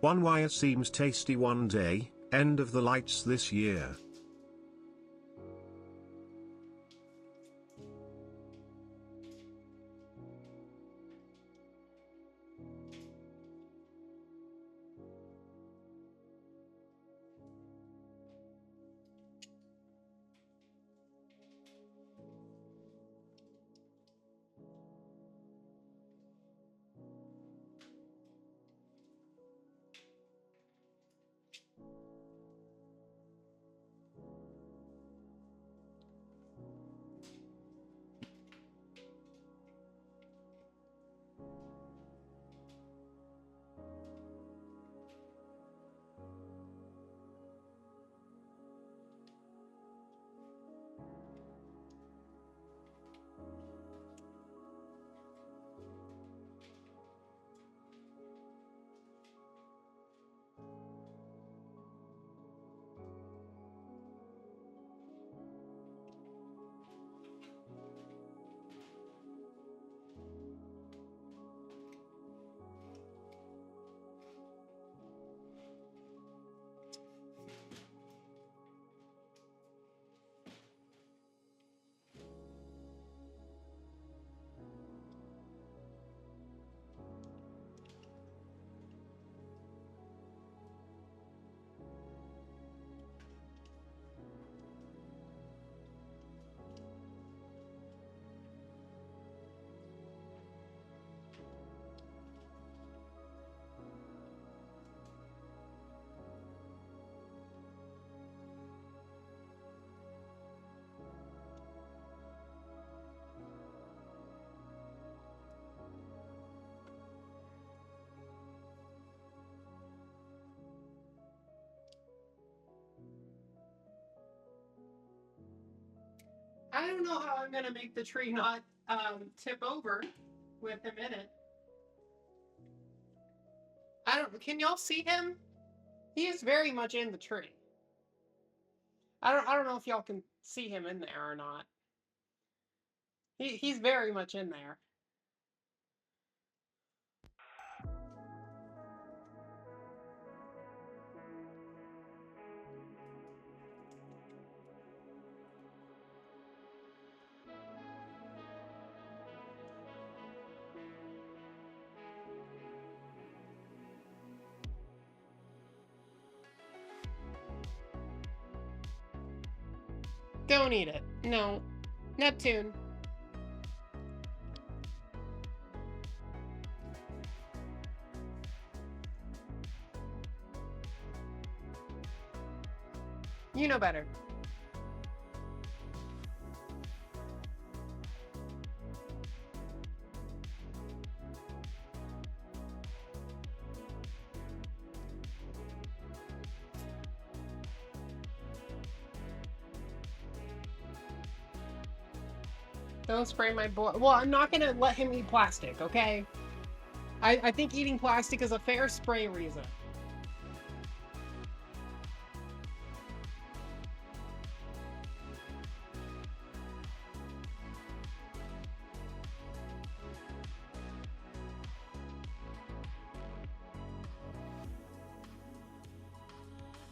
One wire seems tasty one day, end of the lights this year. don't know how I'm gonna make the tree not tip over with him in it. Can y'all see him? He is very much in the tree. I don't know if y'all can see him in there or not. He's very much in there. Don't eat it. No. Neptune. You know better. Don't spray my boy. Well, I'm not gonna let him eat plastic, okay? I think eating plastic is a fair spray reason.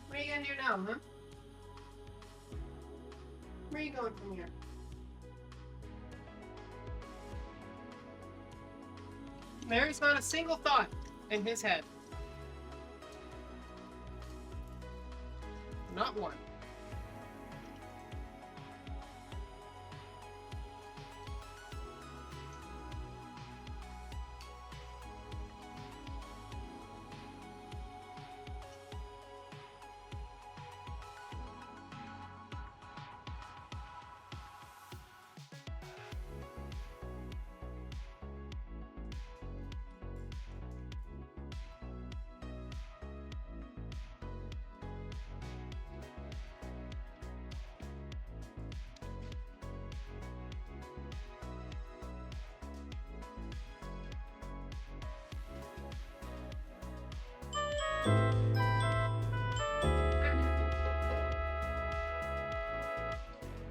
What are you gonna do now, huh? Where are you going from here? There's not a single thought in his head. Not one.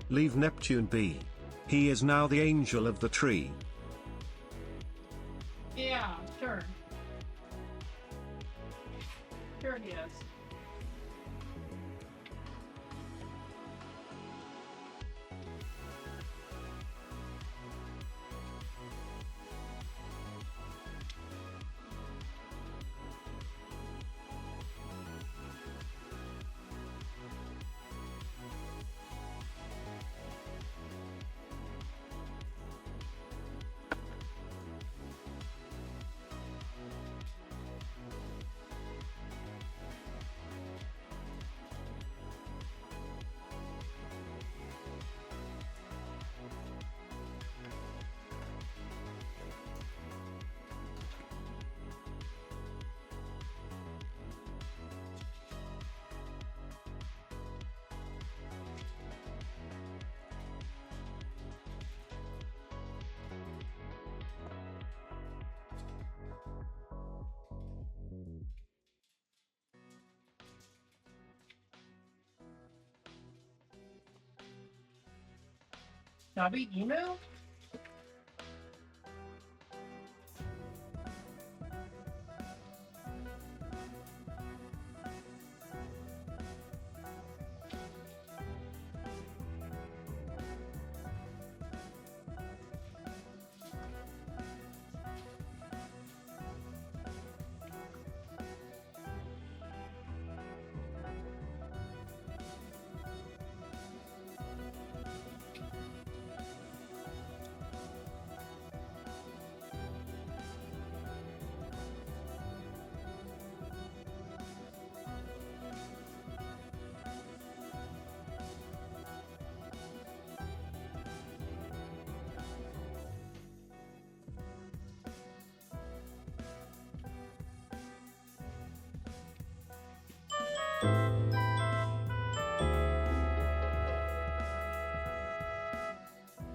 Leave Neptune be. He is now the angel of the tree. Yeah, sure. Sure he is. Nobby email?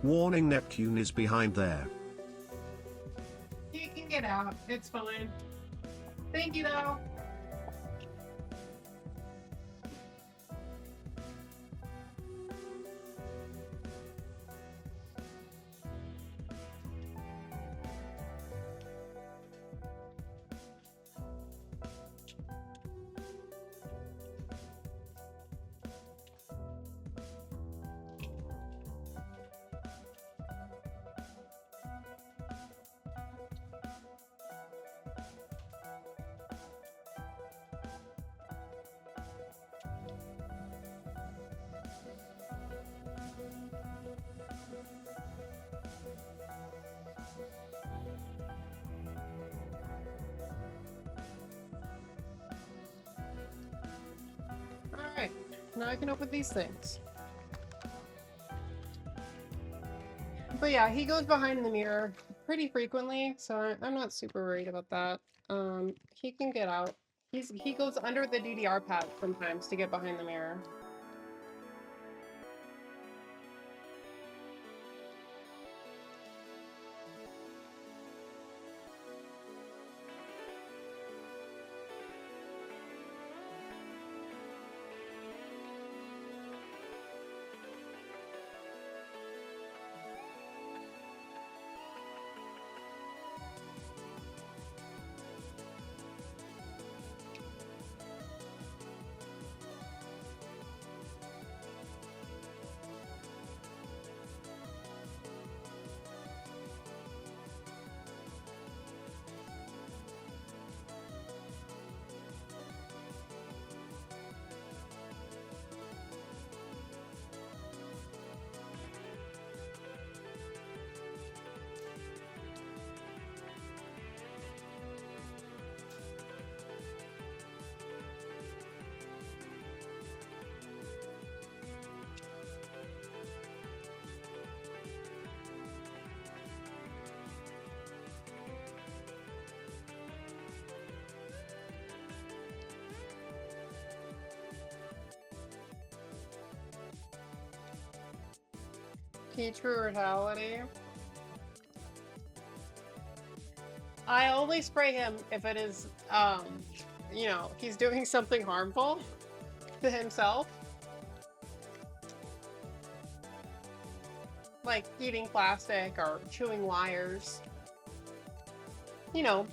Warning, Neptune is behind there. You can get out. It's fine. Thank you, though. Alright, now I can open these things. But yeah, he goes behind the mirror pretty frequently, so I'm not super worried about that. He can get out. He goes under the DDR pad sometimes to get behind the mirror. True reality. I only spray him if it is, you know, he's doing something harmful to himself. Like eating plastic or chewing wires. You know,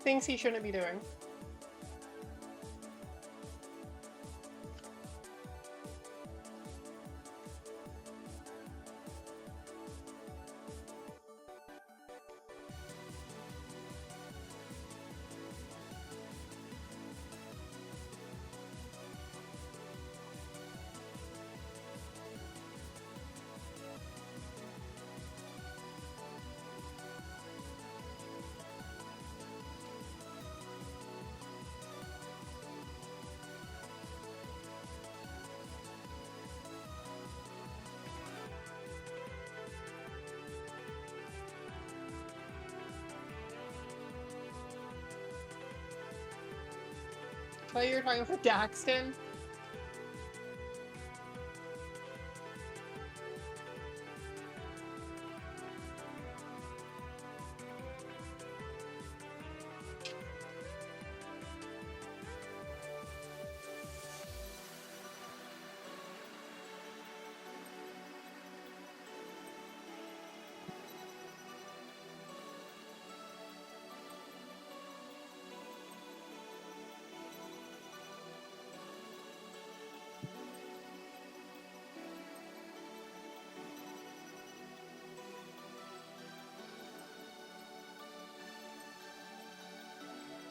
things he shouldn't be doing. I thought you were talking about Daxton.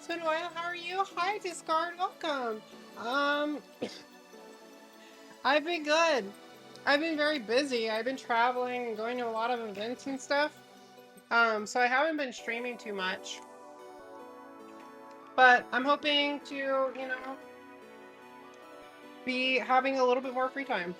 So do I. How are you? Hi, Discard. Welcome. I've been good. I've been very busy. I've been traveling and going to a lot of events and stuff. So I haven't been streaming too much. But I'm hoping to, you know, be having a little bit more free time.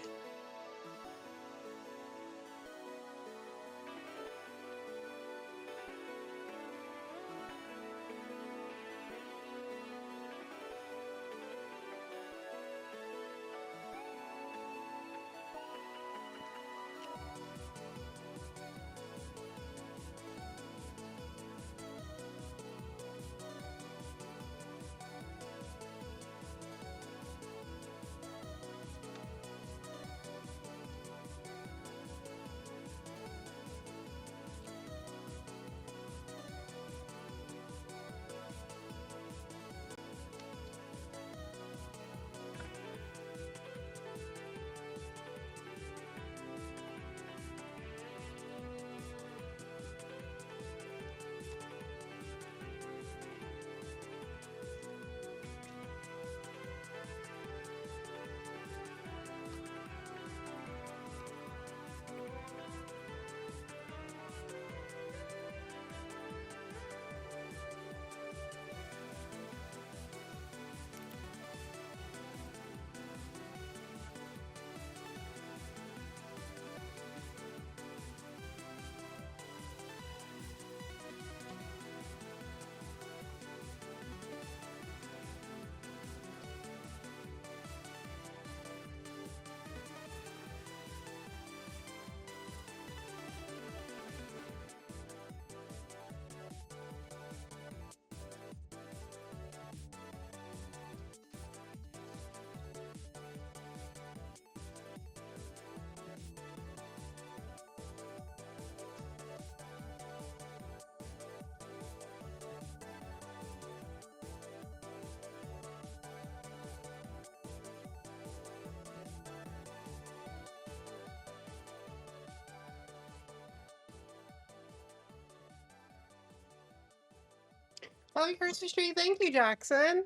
Happy Christmas tree. Thank you, Jackson.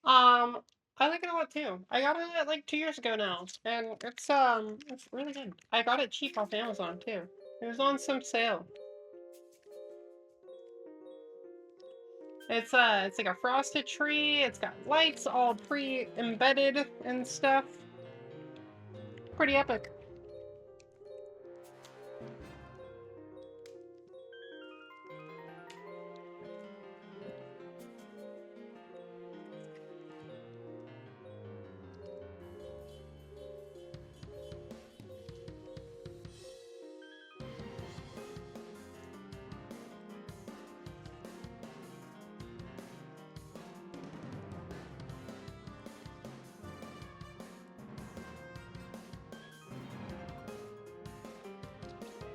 I like it a lot too. I got it like 2 years ago now, and it's really good. I got it cheap off Amazon too. It was on some sale. It's like a frosted tree. It's got lights all pre-embedded and stuff. Pretty epic.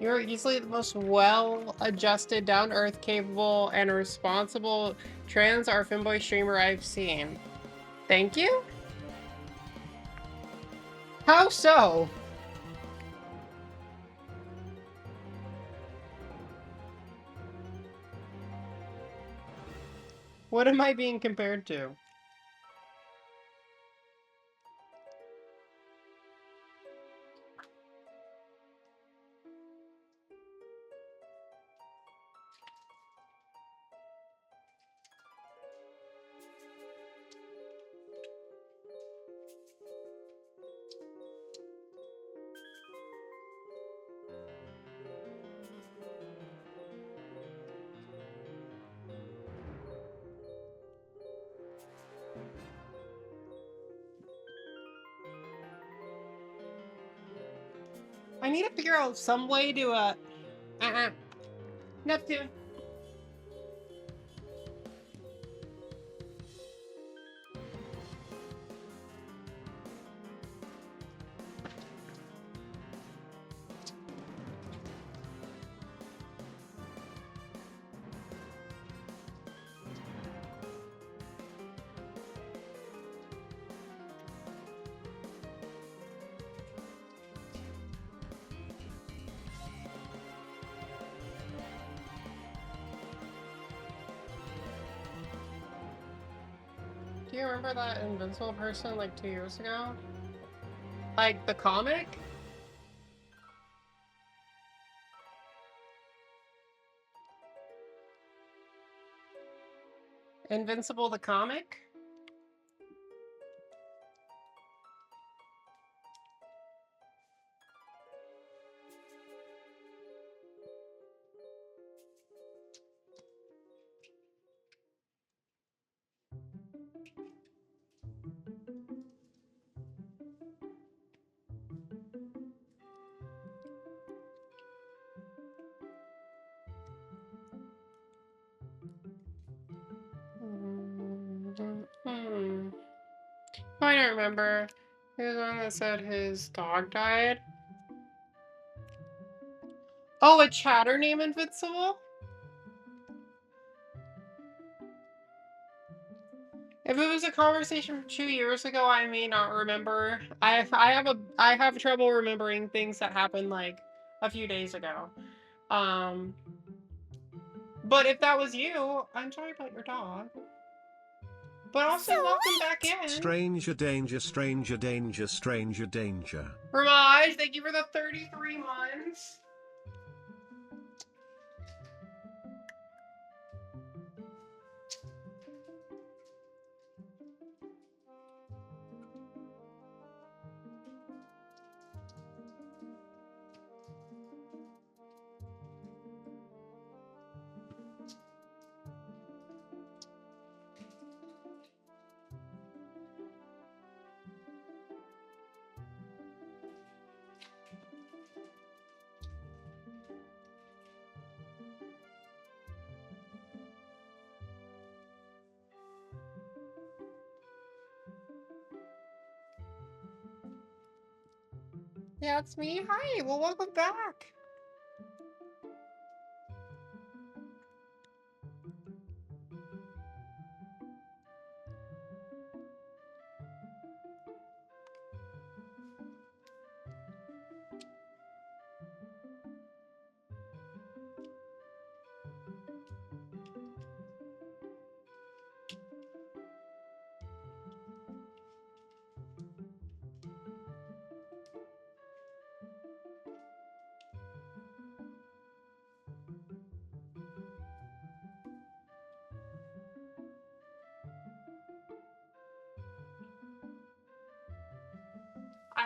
You're easily the most well-adjusted, down-to-earth, capable, and responsible trans or femboy streamer I've seen. Thank you? How so? What am I being compared to? I need to figure out some way to, Neptune. Do you remember that invincible person like 2 years ago? Like the comic? Invincible the comic? I don't remember. He was the one that said his dog died. Oh, a chatter name Invincible? If it was a conversation from 2 years ago, I may not remember. I have trouble remembering things that happened like a few days ago. But if that was you, I'm sorry about your dog. But also, welcome back in. Stranger danger, stranger danger, stranger danger. Ramaj, thank you for the 33 months. Yeah, it's me. Hi, well, welcome back.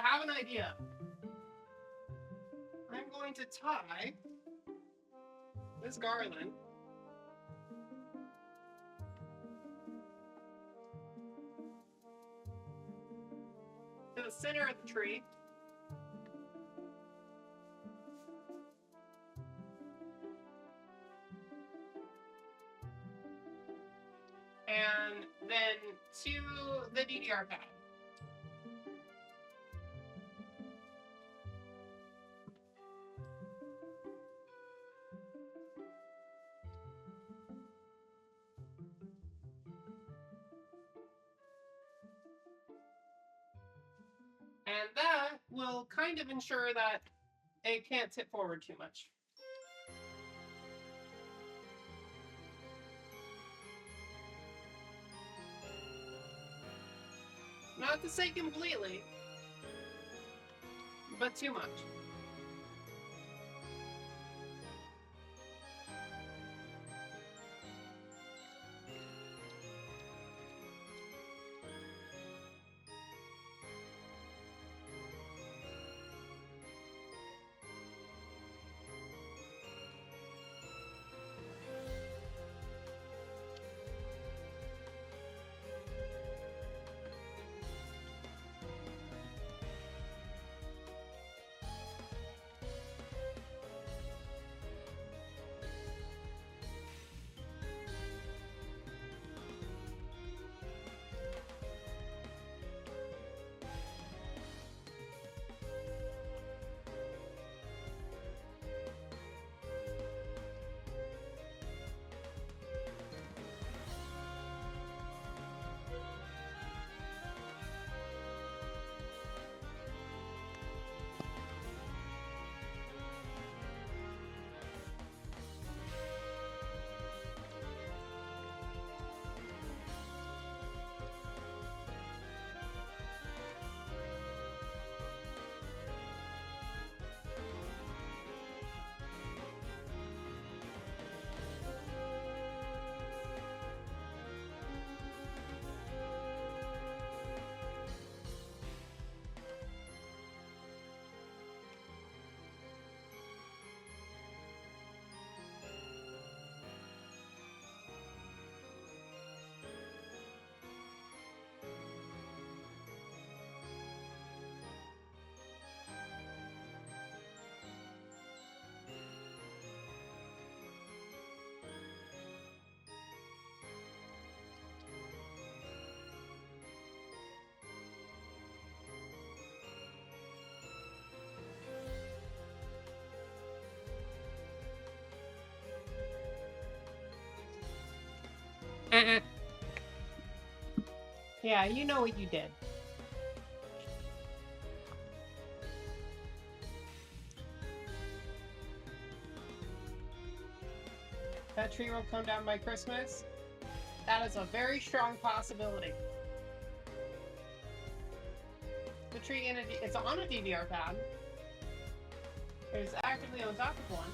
have an idea. I'm going to tie this garland to the center of the tree. And then to the DDR pad. And that will kind of ensure that it can't tip forward too much. Not to say completely, but too much. Yeah, you know what you did. That tree will come down by Christmas. That is a very strong possibility. The tree it's on a DDR pad. It's actively on top of one.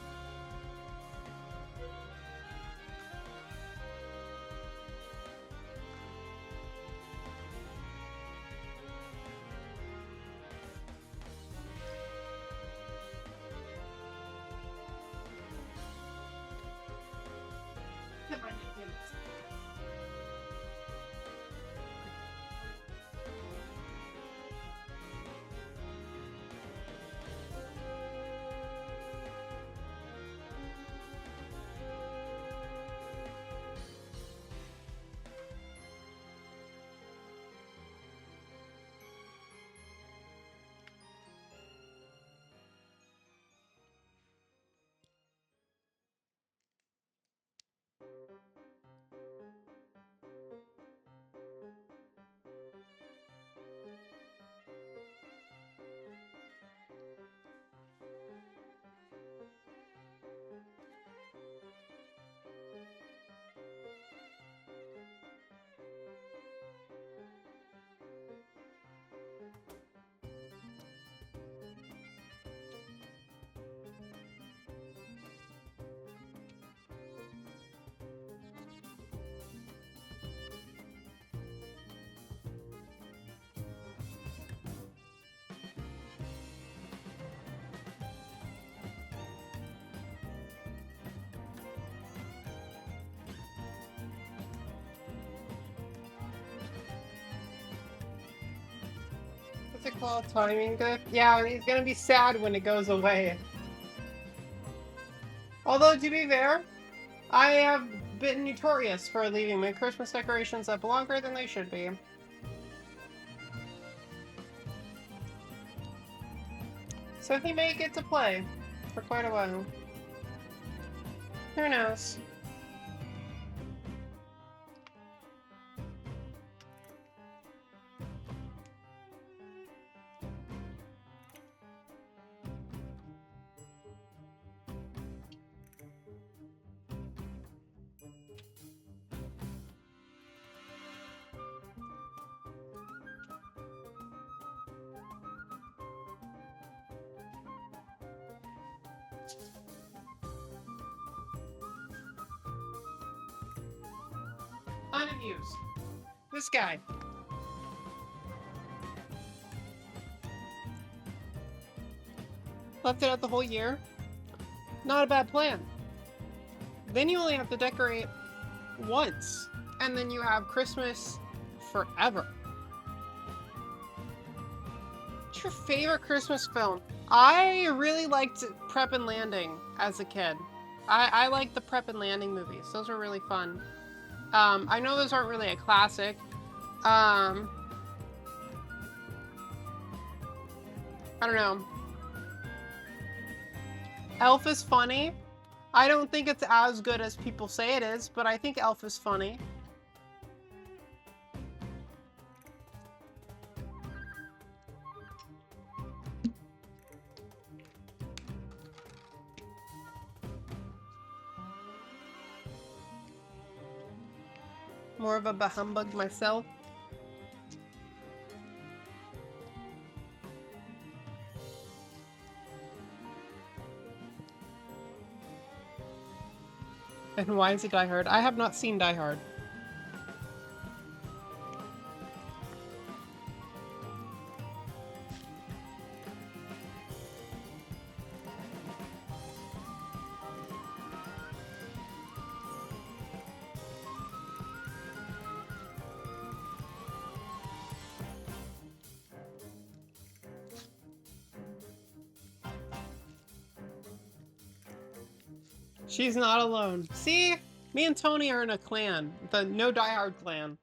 What's it called? Timing good? Yeah, he's gonna be sad when it goes away. Although, to be fair, I have been notorious for leaving my Christmas decorations up longer than they should be. So he may get to play for quite a while. Who knows? Unamused. This guy. Left it out the whole year. Not a bad plan. Then you only have to decorate once. And then you have Christmas forever. What's your favorite Christmas film? I really liked Prep and Landing as a kid. I liked the Prep and Landing movies. Those were really fun. I know those aren't really a classic. I don't know. Elf is funny. I don't think it's as good as people say it is, but I think Elf is funny. More of a bah-humbug myself. And why is it Die Hard? I have not seen Die Hard. She's not alone. See? Me and Tony are in a clan. The No Die Hard clan.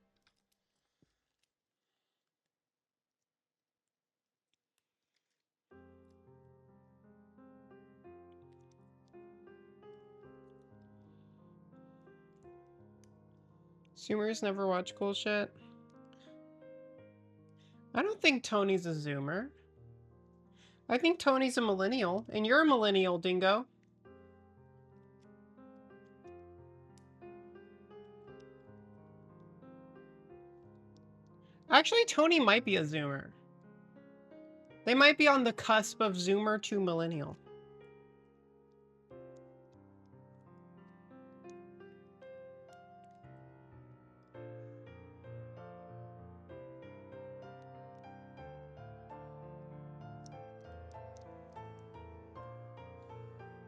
Zoomers never watch cool shit. I don't think Tony's a Zoomer. I think Tony's a millennial, and you're a millennial, Dingo. Actually, Tony might be a Zoomer. They might be on the cusp of Zoomer to millennial.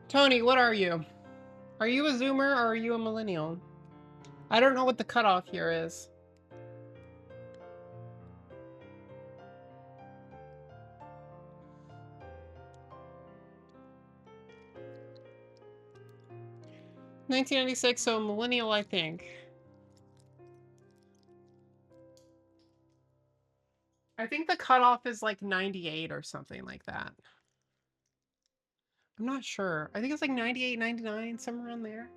Tony, what are you? Are you a Zoomer or are you a millennial? I don't know what the cutoff here is. $1996, so millennial, I think. I think the cutoff is like 98 or something like that. I'm not sure. I think it's like 98, 99, somewhere around there.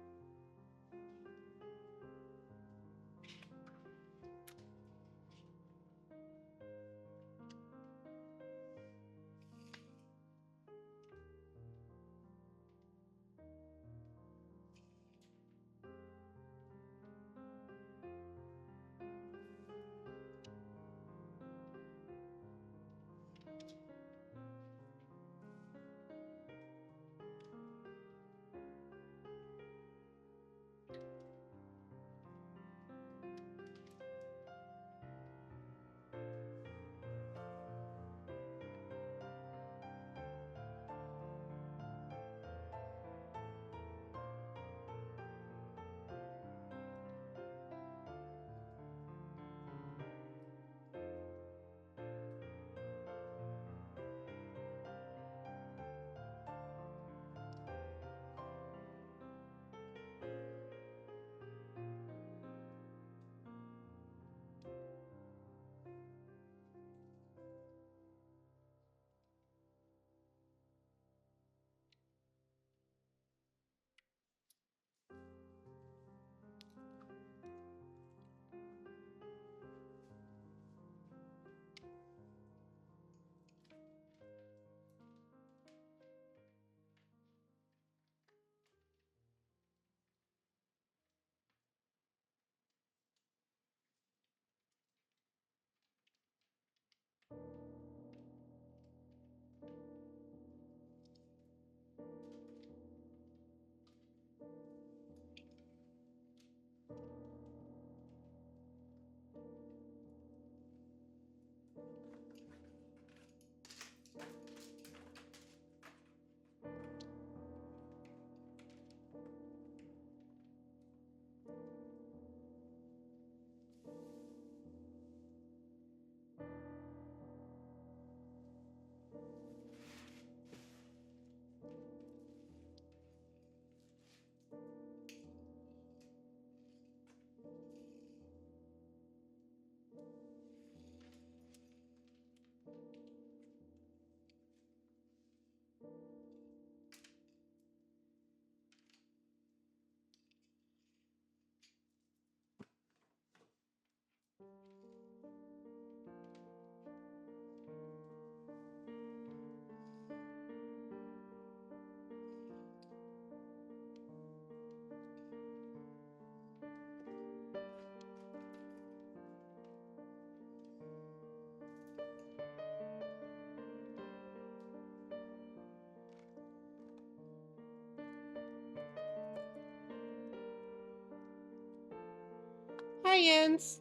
science!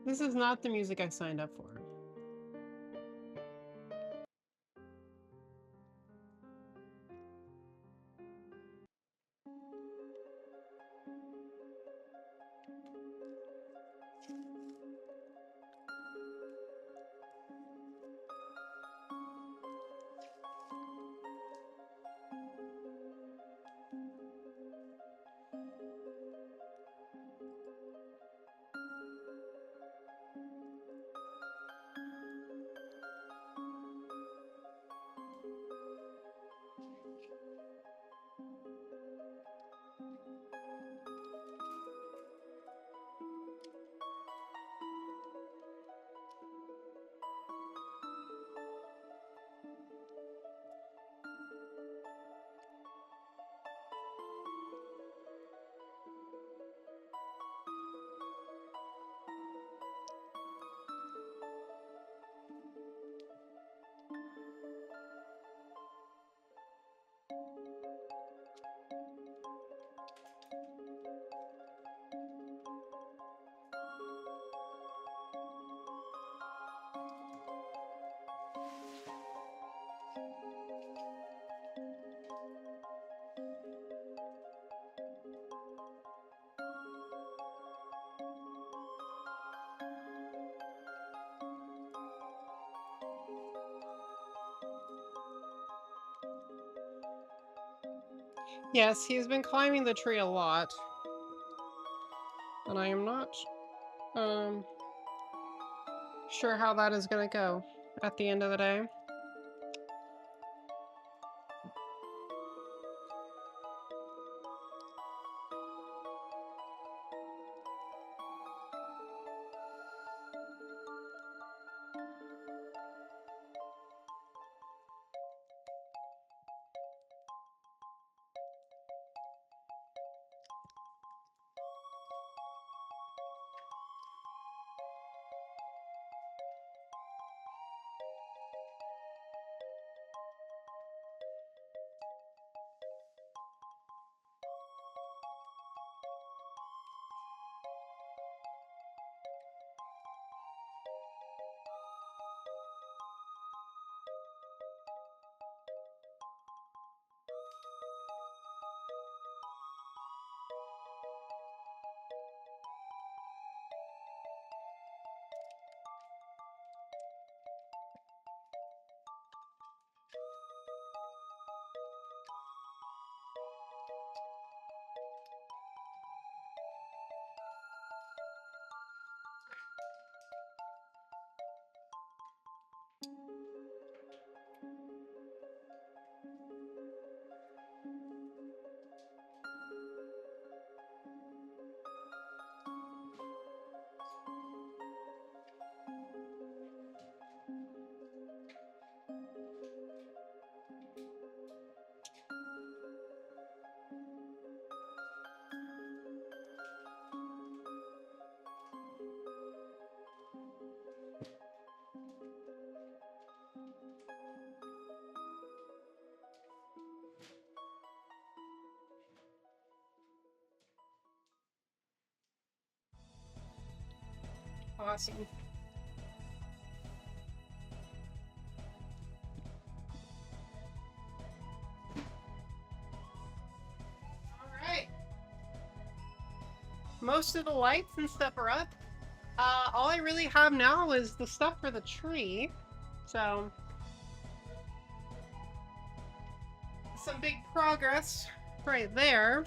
This is not the music I signed up for. Yes, he's been climbing the tree a lot. And I am not sure how that is gonna go at the end of the day. Awesome. Alright. Most of the lights and stuff are up. All I really have now is the stuff for the tree. So, some big progress right there.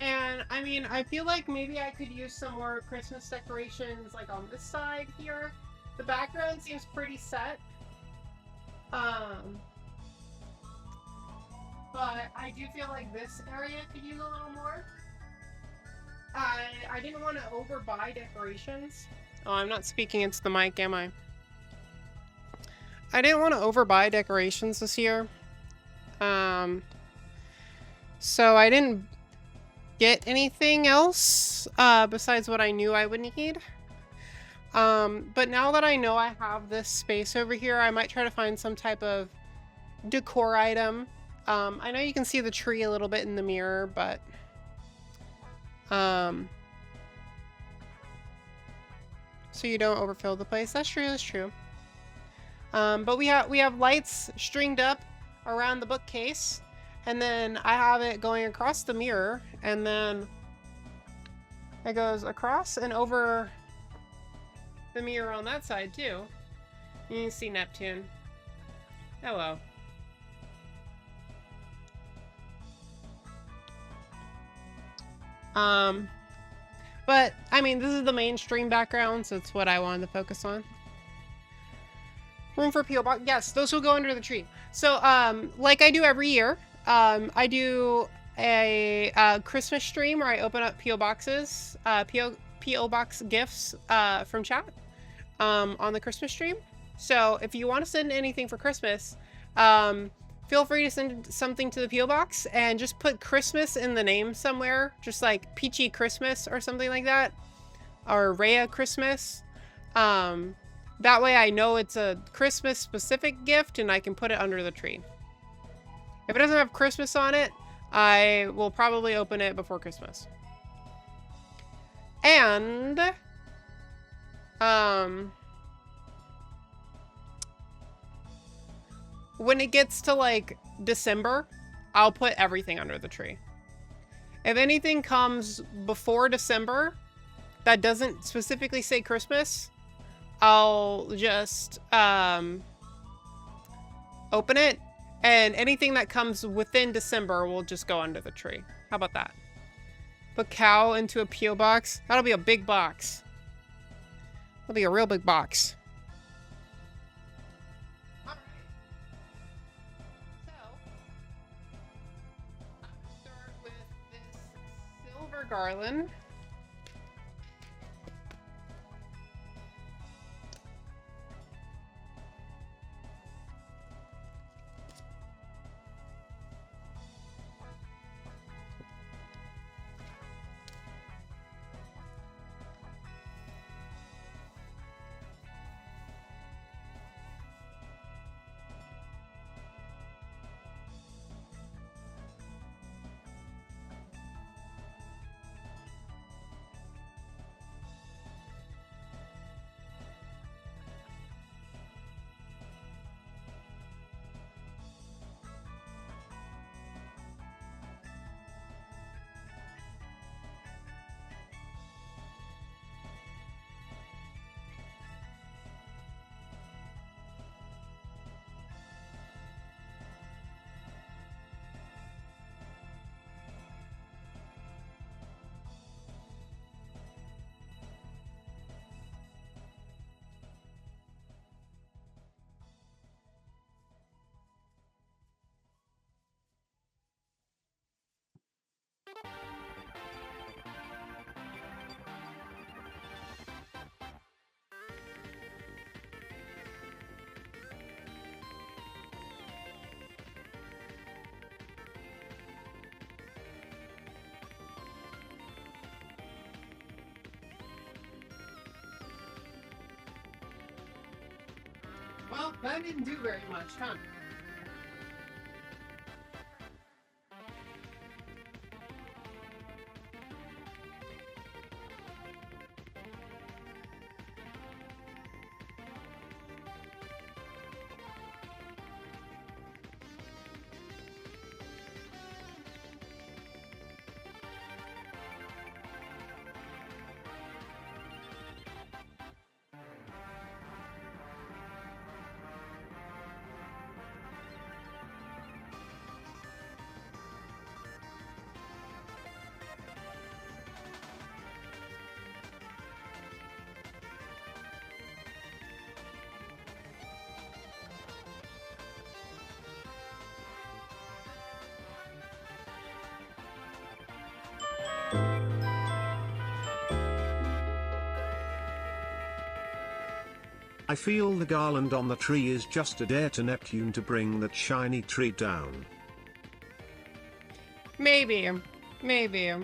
And I mean, I feel like maybe I could use some more Christmas decorations like on this side here. The background seems pretty set. But I do feel like this area could use a little more. I didn't want to overbuy decorations, Oh, I'm not speaking into the mic, am I? I didn't want to overbuy decorations this year. So I didn't get anything else besides what I knew I would need. But now that I know I have this space over here, I might try to find some type of decor item. I know you can see the tree a little bit in the mirror, but so you don't overfill the place. That's true, that's true. But we have lights stringed up around the bookcase, and then I have it going across the mirror, and then it goes across and over the mirror on that side too. You can see Neptune. Hello. But I mean, this is the mainstream background, so it's what I wanted to focus on. Room for P.O. box. Yes, those will go under the tree. So, like I do every year, I do a Christmas stream where I open up P.O. boxes, P.O. box gifts from chat on the Christmas stream. So if you want to send anything for Christmas, feel free to send something to the P.O. box and just put Christmas in the name somewhere, just like Peachy Christmas or something like that, or Rhea Christmas. That way I know it's a Christmas specific gift and I can put it under the tree. If it doesn't have Christmas on it, I will probably open it before Christmas. And when it gets to like December, I'll put everything under the tree. If anything comes before December that doesn't specifically say Christmas, I'll just open it, and anything that comes within December will just go under the tree. How about that? Put cow into a P.O. box. That'll be a big box. That'll be a real big box. All right. So, I'm gonna start with this silver garland. Well, that didn't do very much, huh? I feel the garland on the tree is just a dare to Neptune to bring that shiny tree down. Maybe. Maybe.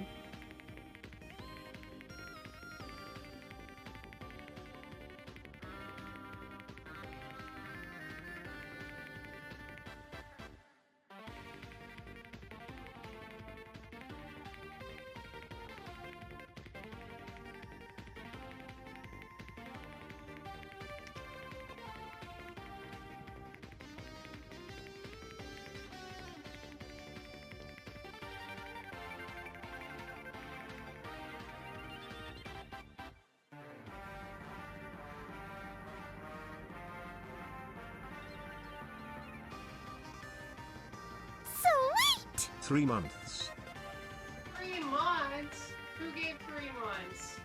Sweet! 3 months. 3 months? Who gave 3 months?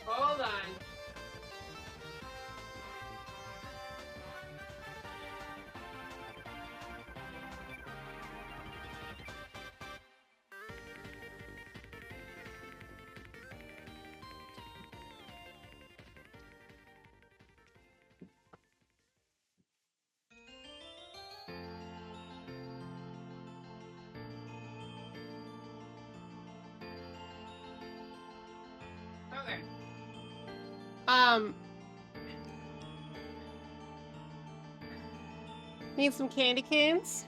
Hold on. Okay. Need some candy canes?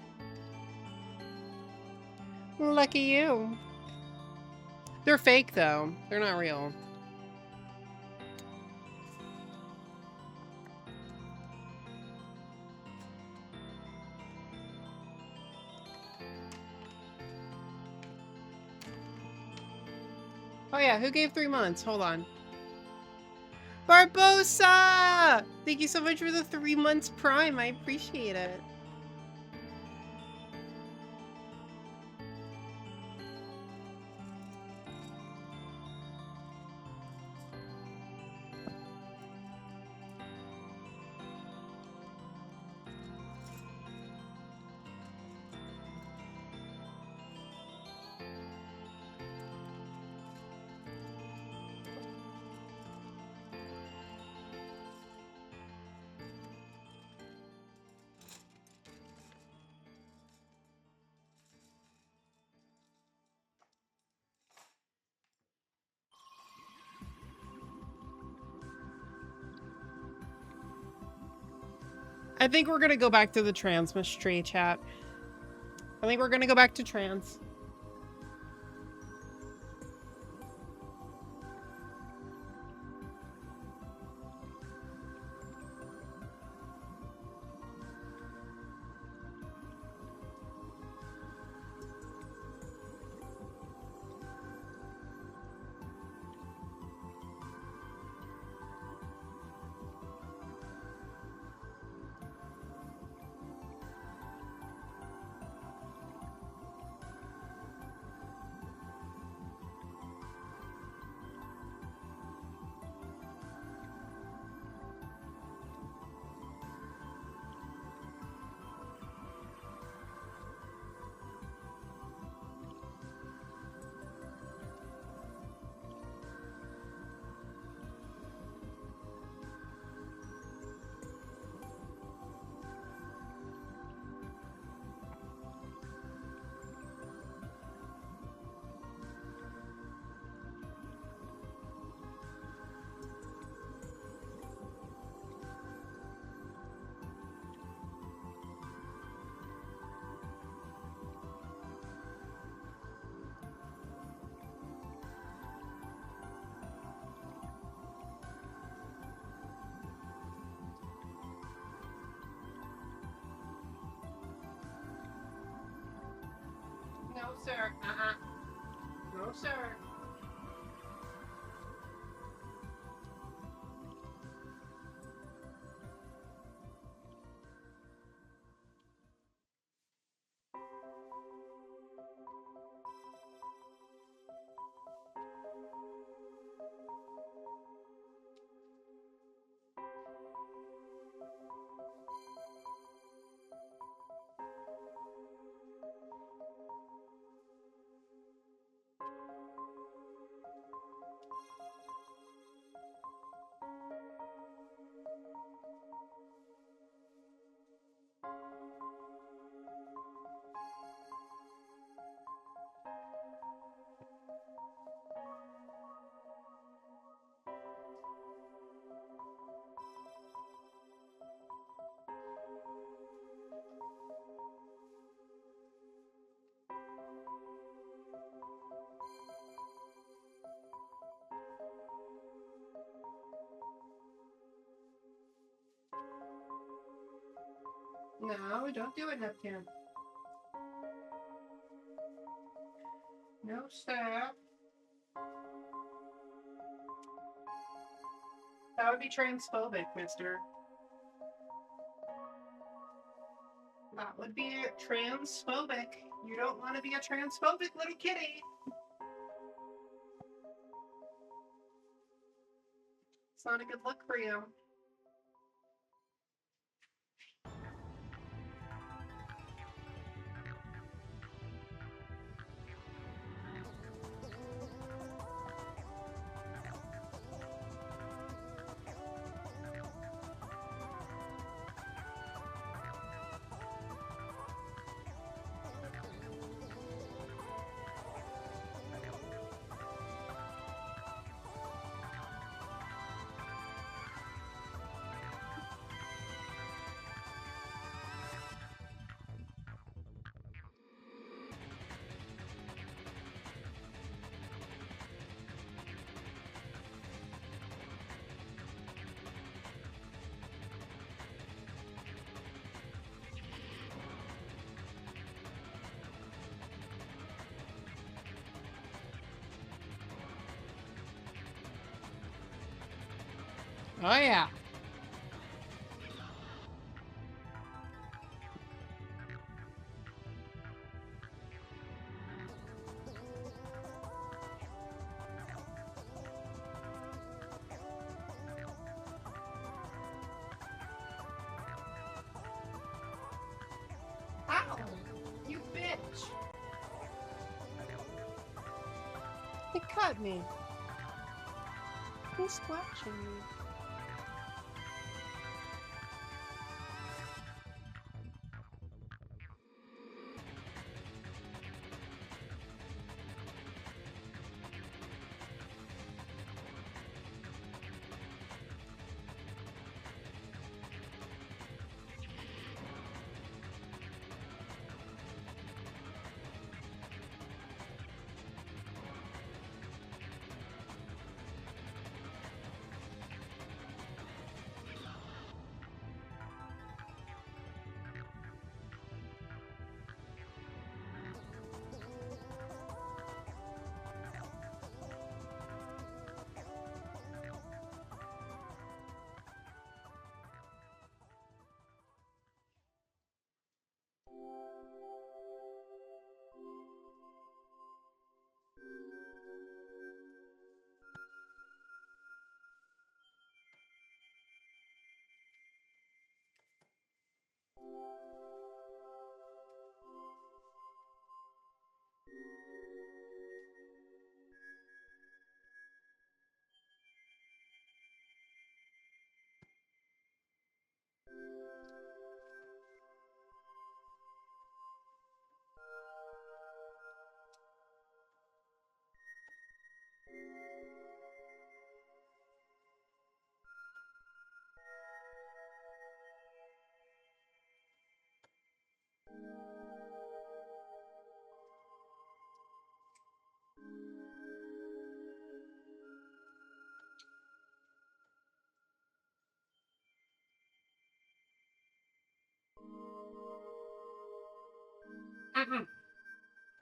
Lucky you. They're fake though. They're not real. Oh yeah, who gave 3 months? Hold on. Barbosa! Thank you so much for the 3 months Prime. I appreciate it. I think we're gonna go back to the Transmas tree, chat. I think we're gonna go back to trans. No, sir. No, sir. No, don't do it, Neptune. No, stop. That would be transphobic, mister. That would be transphobic. You don't want to be a transphobic little kitty. It's not a good look for you. Oh, yeah. Ow! You bitch! It cut me. Who's splashing me?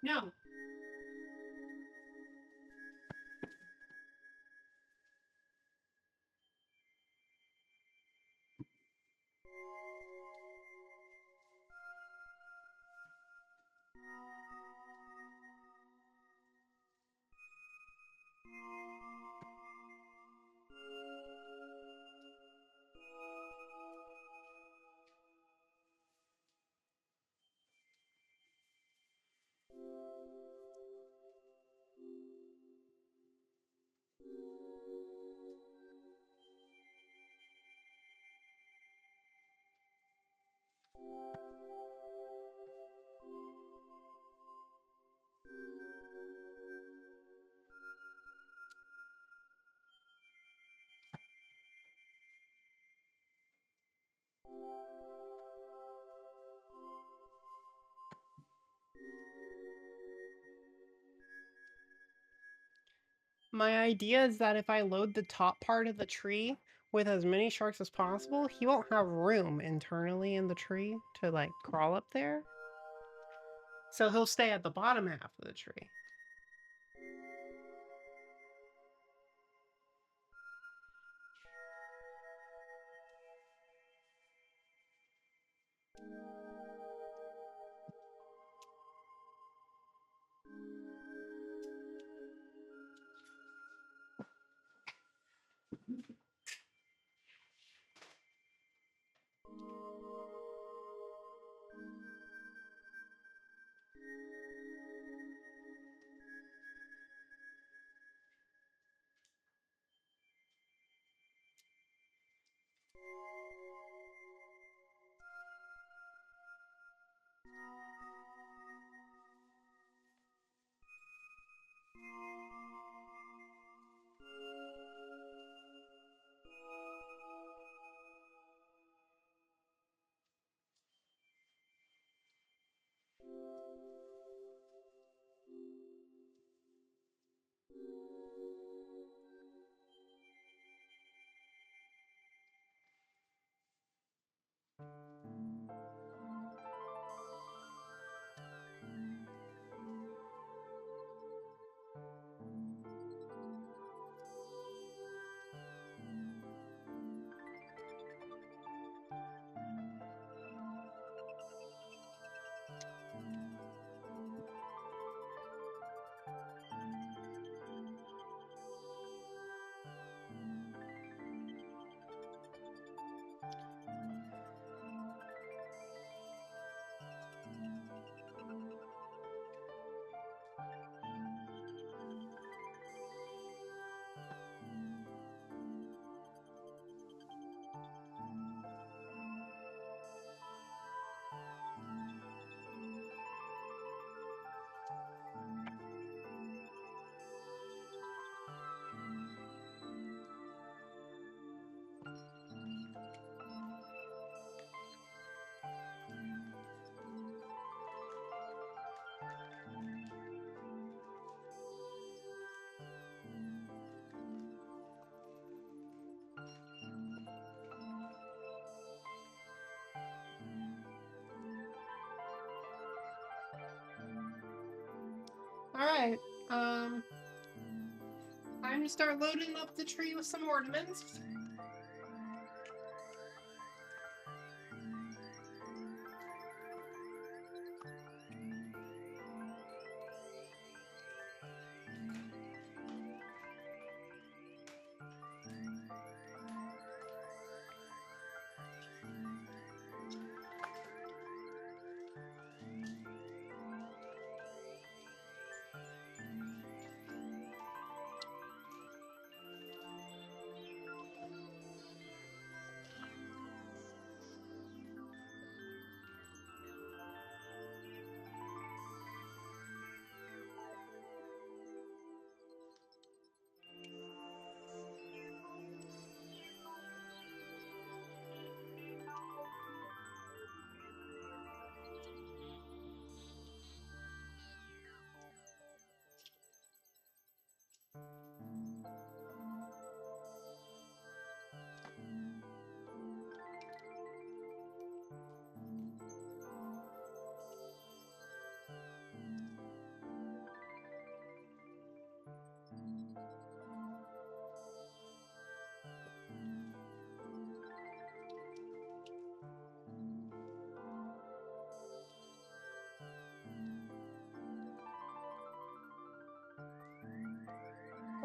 No. My idea is that if I load the top part of the tree with as many sharks as possible, he won't have room internally in the tree to like crawl up there. So he'll stay at the bottom half of the tree. Alright, time to start loading up the tree with some ornaments.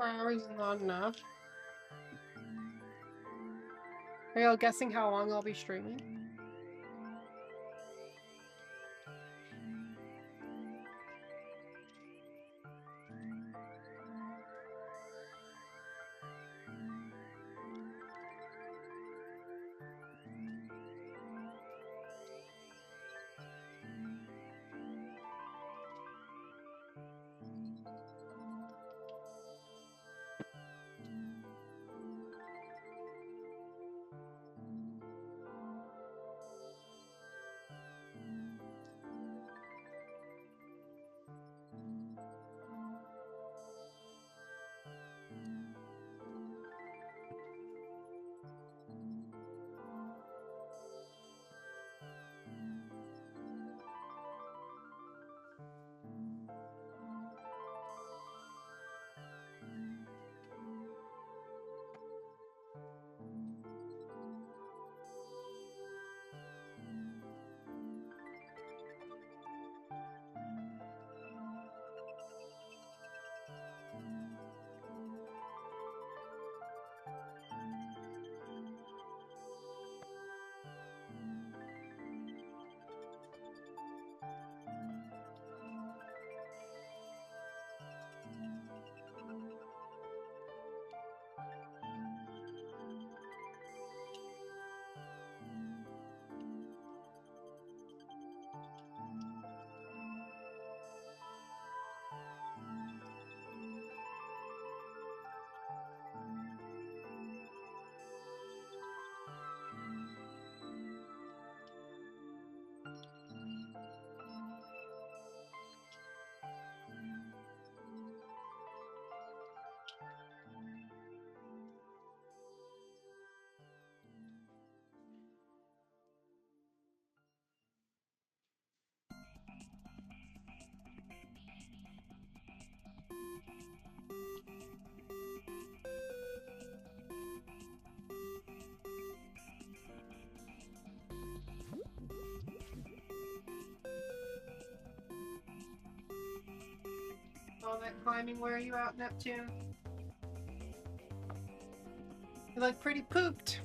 Hours is not enough. Are y'all guessing how long I'll be streaming? that climbing wear you out, Neptune? You look pretty pooped.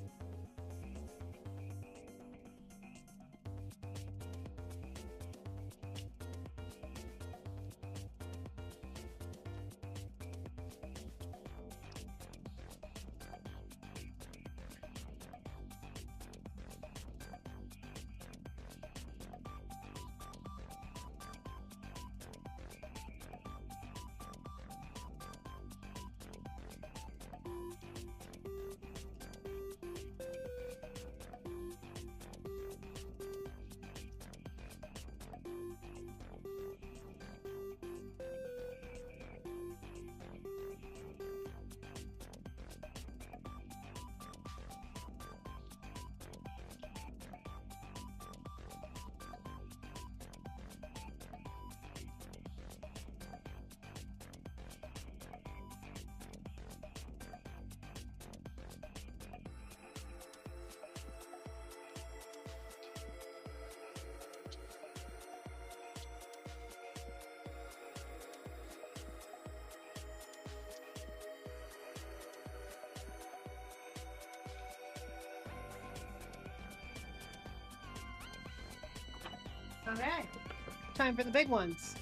Okay, time for the big ones.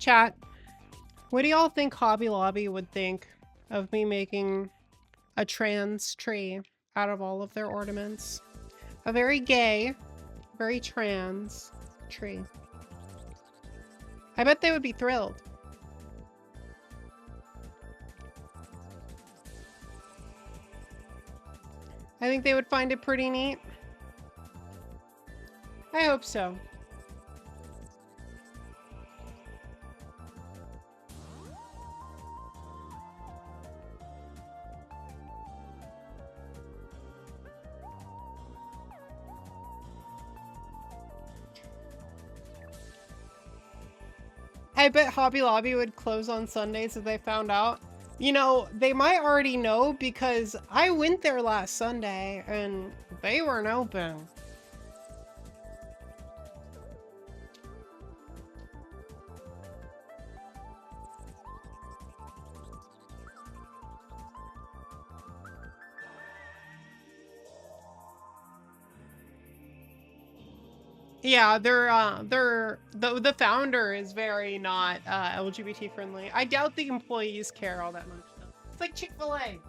Chat, what do y'all think Hobby Lobby would think of me making a trans tree out of all of their ornaments? A very gay, very trans tree. I bet they would be thrilled. I think they would find it pretty neat. I hope so. I bet Hobby Lobby would close on Sundays if they found out. You know, they might already know because I went there last Sunday and they weren't open. Yeah, the founder is very not LGBT friendly. I doubt the employees care all that much though. It's like Chick-fil-A.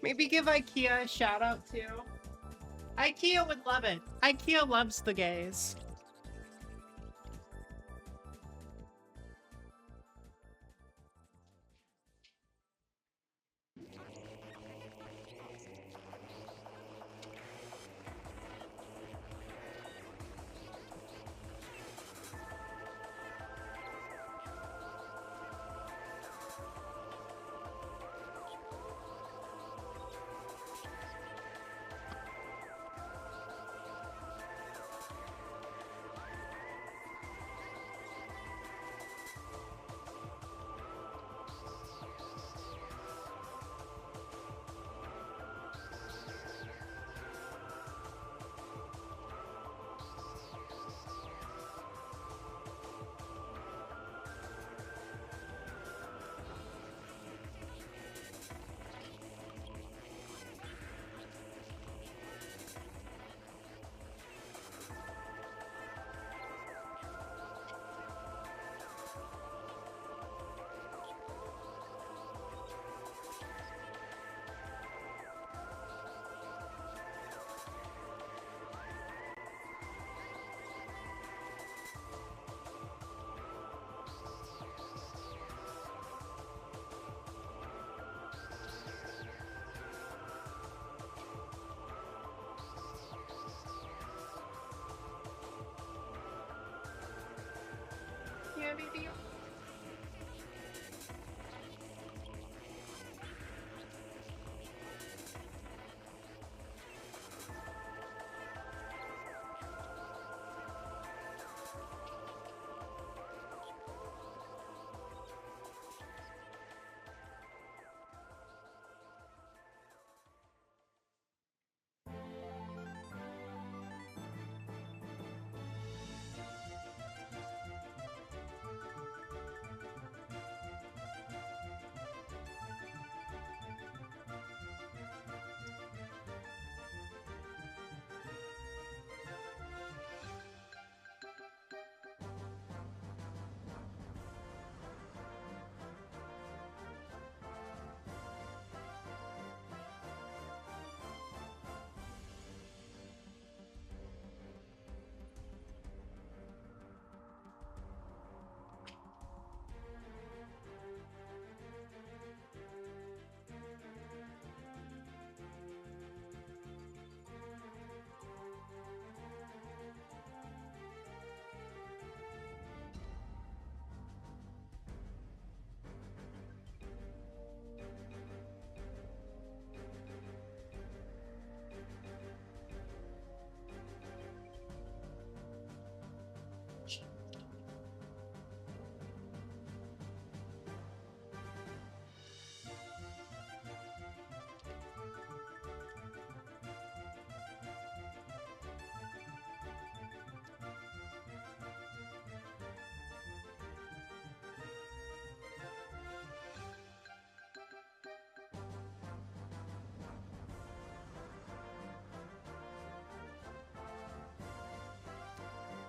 Maybe give IKEA a shout out too. IKEA would love it. IKEA loves the gays. Yeah, baby.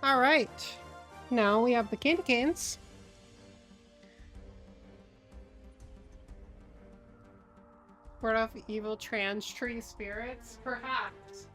All right. Now we have the candy canes. Ward off evil trans tree spirits? Perhaps.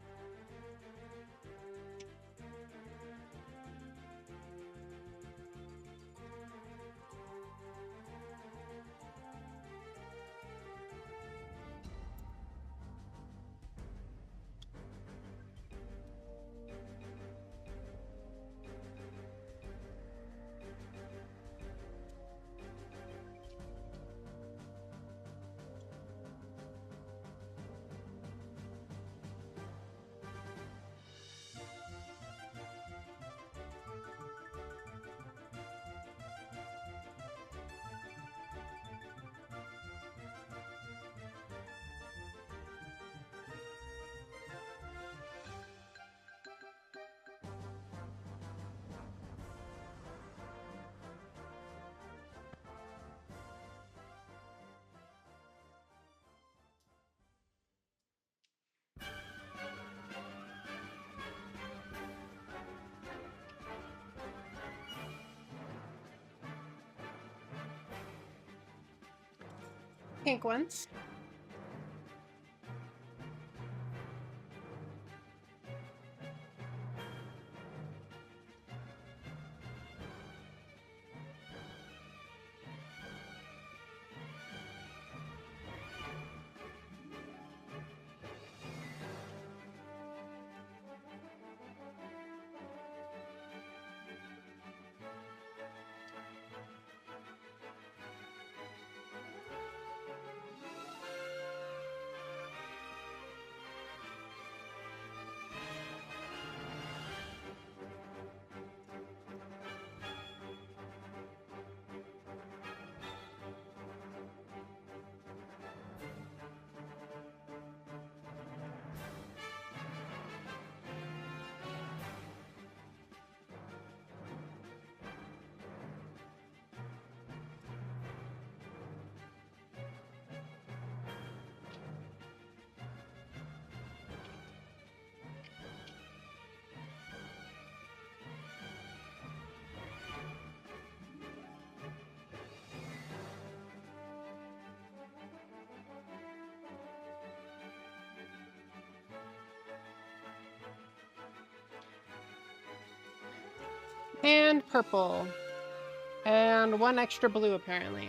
Pink ones. And purple. And one extra blue, apparently.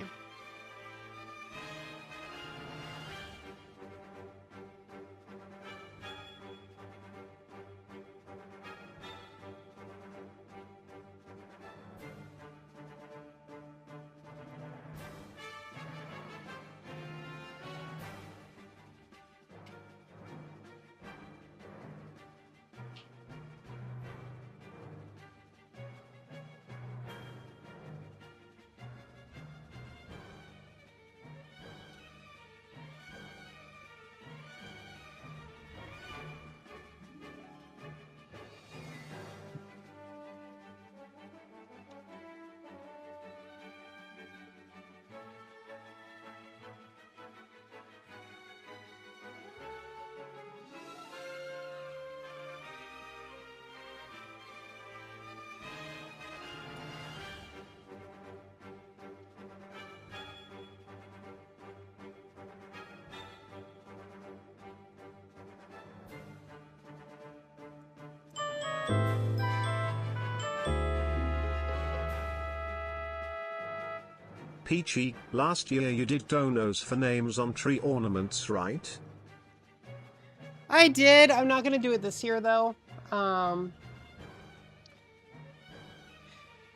Peachy, last year you did donos for names on tree ornaments, right? I did. I'm not going to do it this year, though. I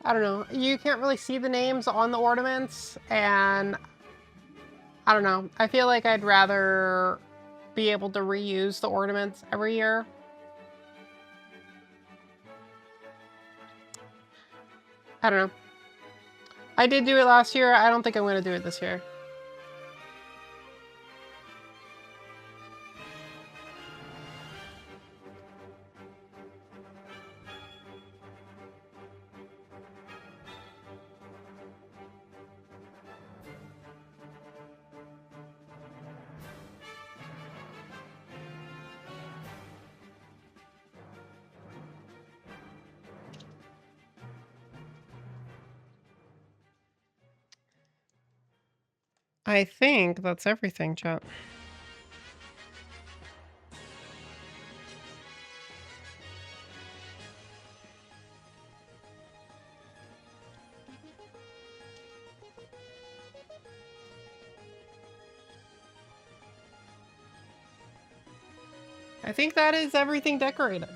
don't know. You can't really see the names on the ornaments, and I don't know. I feel like I'd rather be able to reuse the ornaments every year. I don't know. I did do it last year. I don't think I'm going to do it this year. I think that's everything, chat. I think that is everything decorated.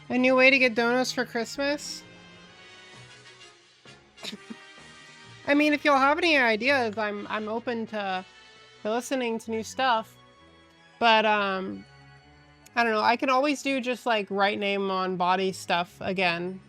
A new way to get donuts for Christmas? I mean, if y'all have any ideas, I'm open to listening to new stuff. But I don't know. I can always do just like right name on body stuff again.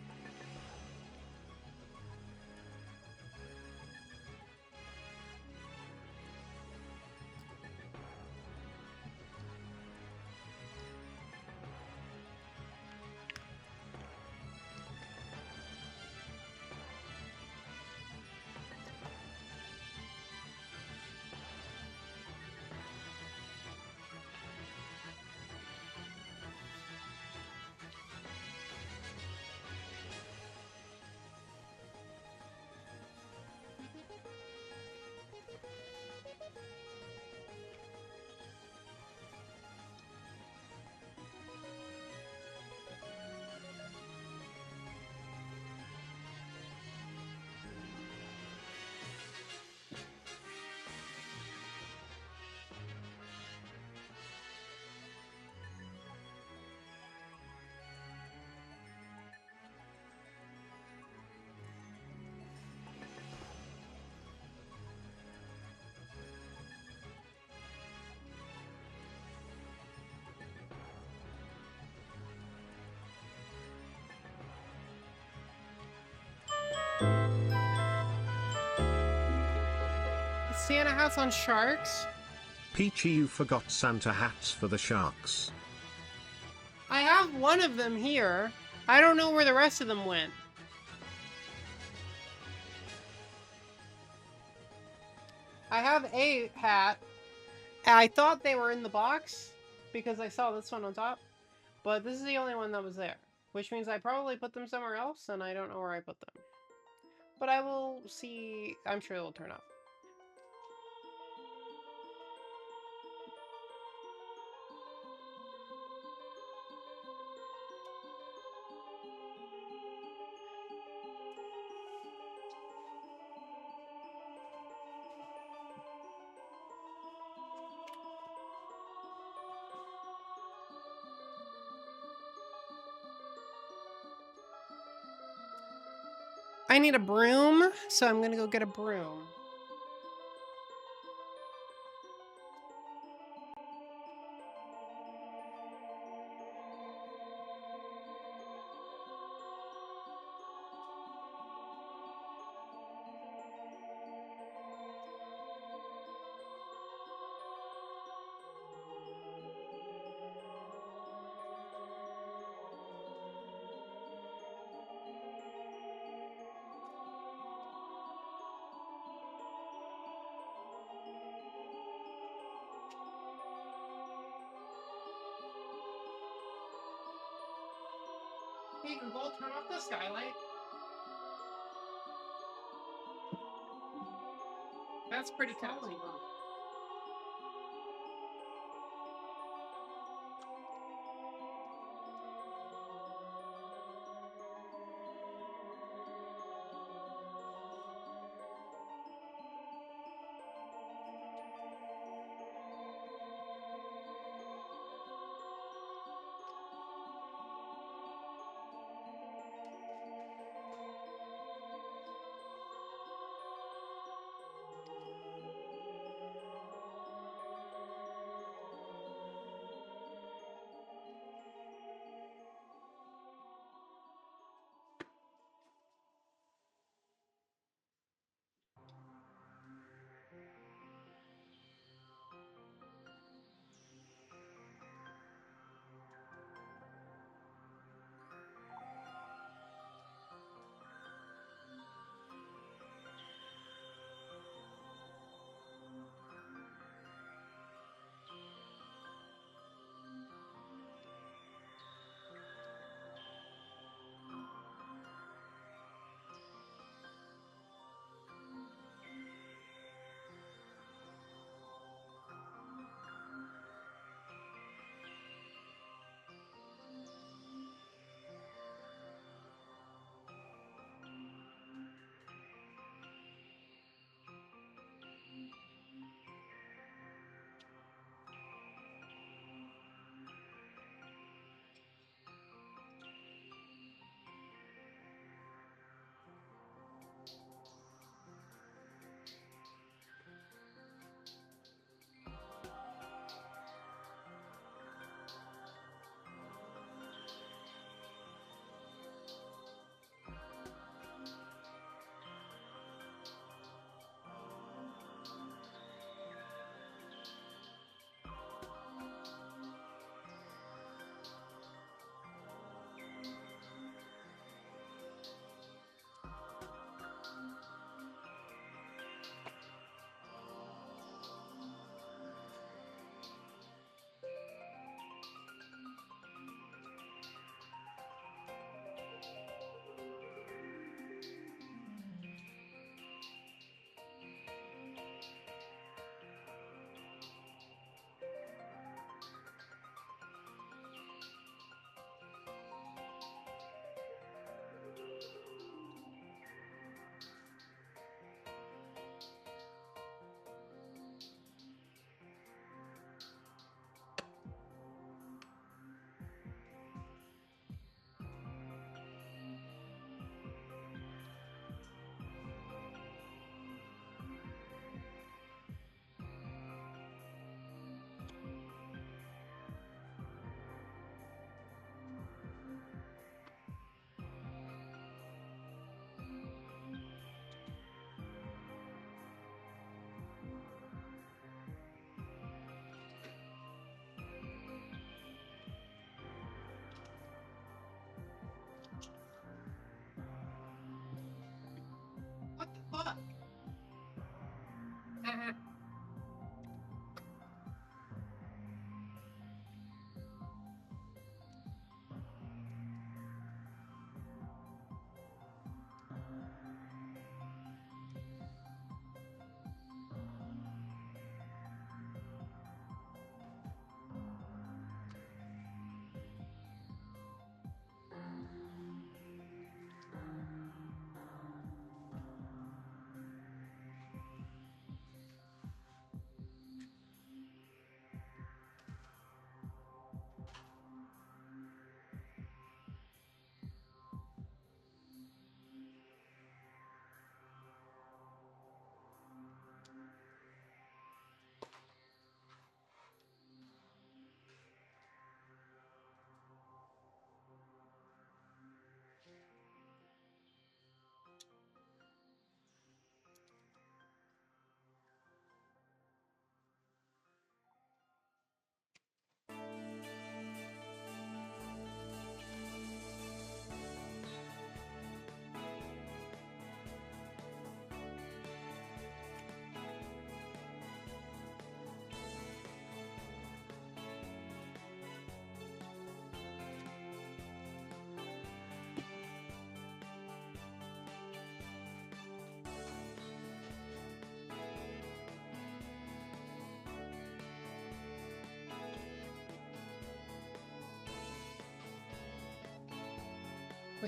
Santa hats on sharks? Peachy, you forgot Santa hats for the sharks. I have one of them here. I don't know where the rest of them went. I have a hat. I thought they were in the box because I saw this one on top, but this is the only one that was there, which means I probably put them somewhere else and I don't know where I put them. But I will see. I'm sure it'll turn up. I need a broom, so I'm gonna go get a broom. Hey Google, turn off the skylight. That's pretty cozy.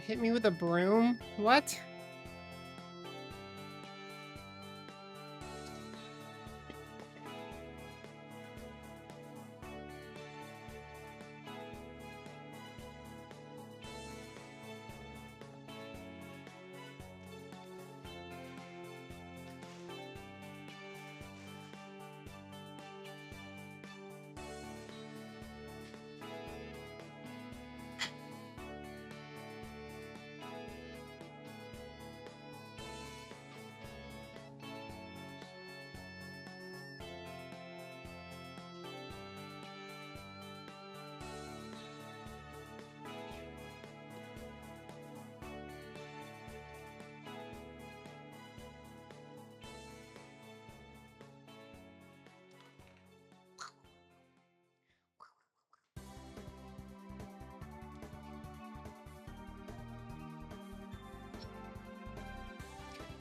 Hit me with a broom? What?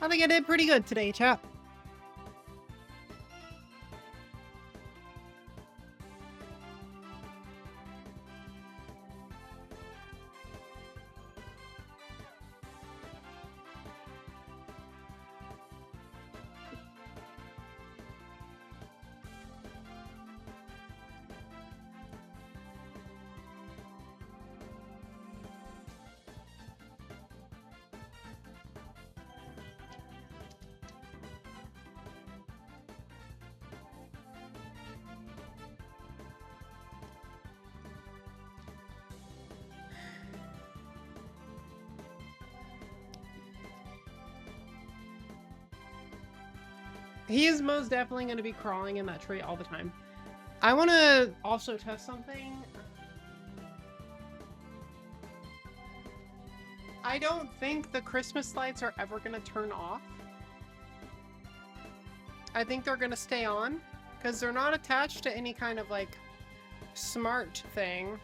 I think I did pretty good today, chat. He is most definitely going to be crawling in that tree all the time. I want to also test something. I don't think the Christmas lights are ever going to turn off. I think they're going to stay on because they're not attached to any kind of like smart thing.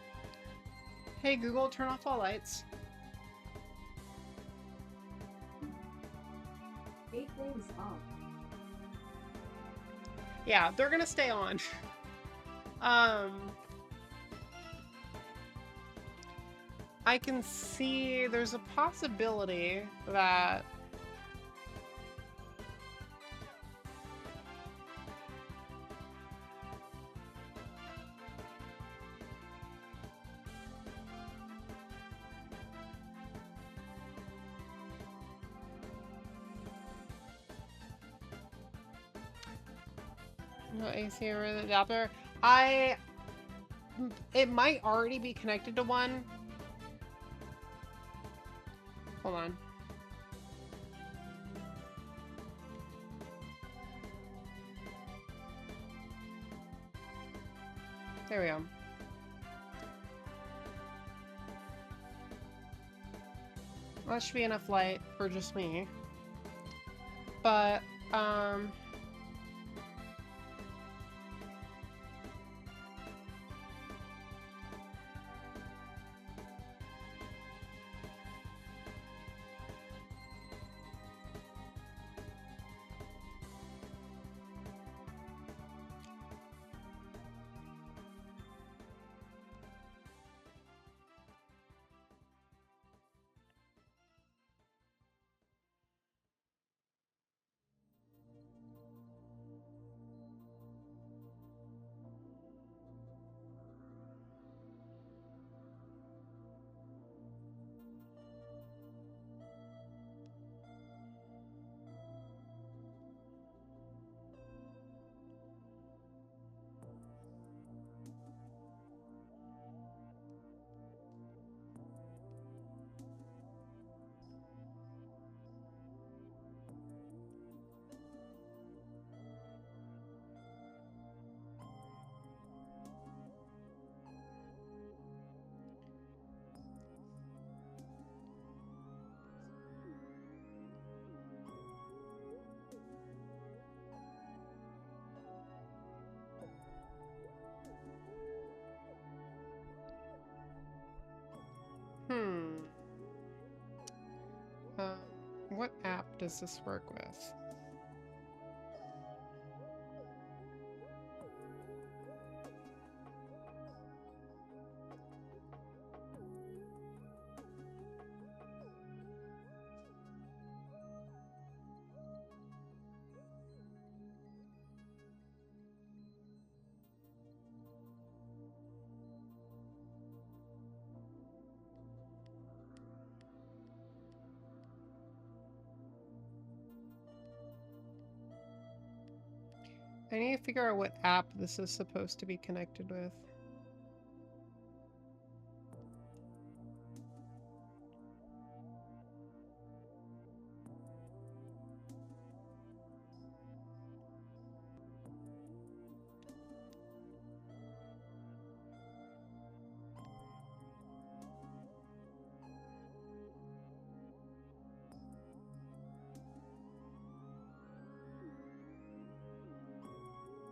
Hey Google, turn off all lights. 8 things off. Yeah, they're gonna stay on. I can see there's a possibility that no AC or the adapter. It might already be connected to one. Hold on. There we go. That should be enough light for just me. But, what app does this work with? I need to figure out what app this is supposed to be connected with.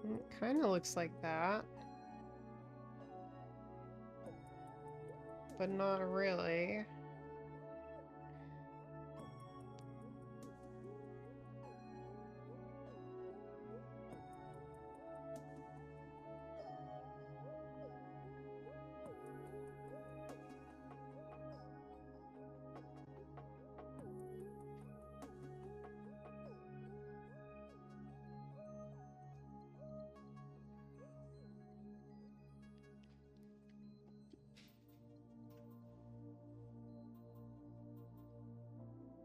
It kind of looks like that. But not really.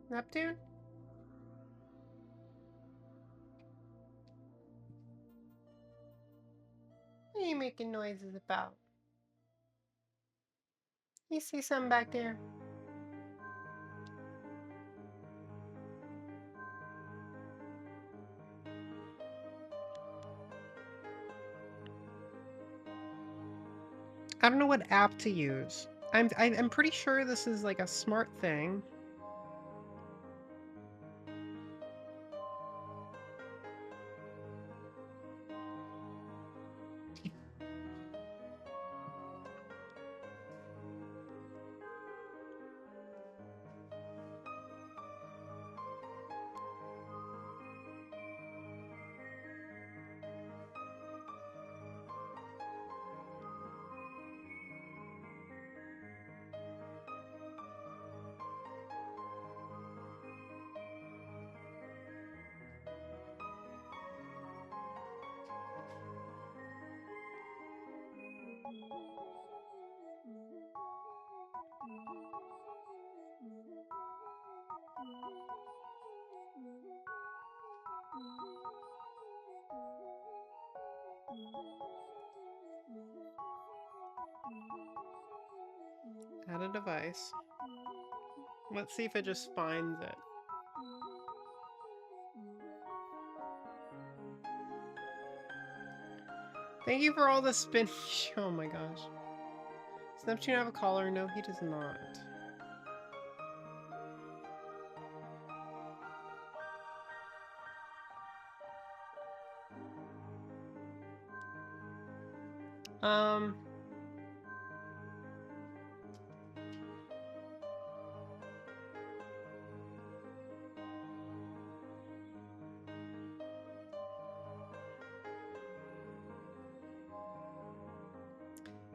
Neptune? What are you making noises about? You see something back there? I don't know what app to use. I'm pretty sure this is like a smart thing. Add a device. Let's see if it just finds it. Thank you for all the spin. Oh my gosh. Does Neptune have a collar? No, he does not.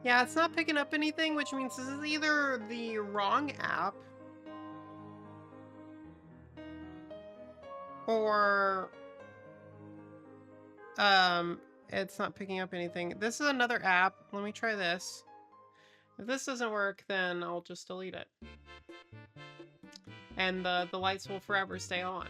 Yeah, it's not picking up anything, which means this is either the wrong app or it's not picking up anything. This is another app. Let me try this. If this doesn't work, then I'll just delete it. And the lights will forever stay on.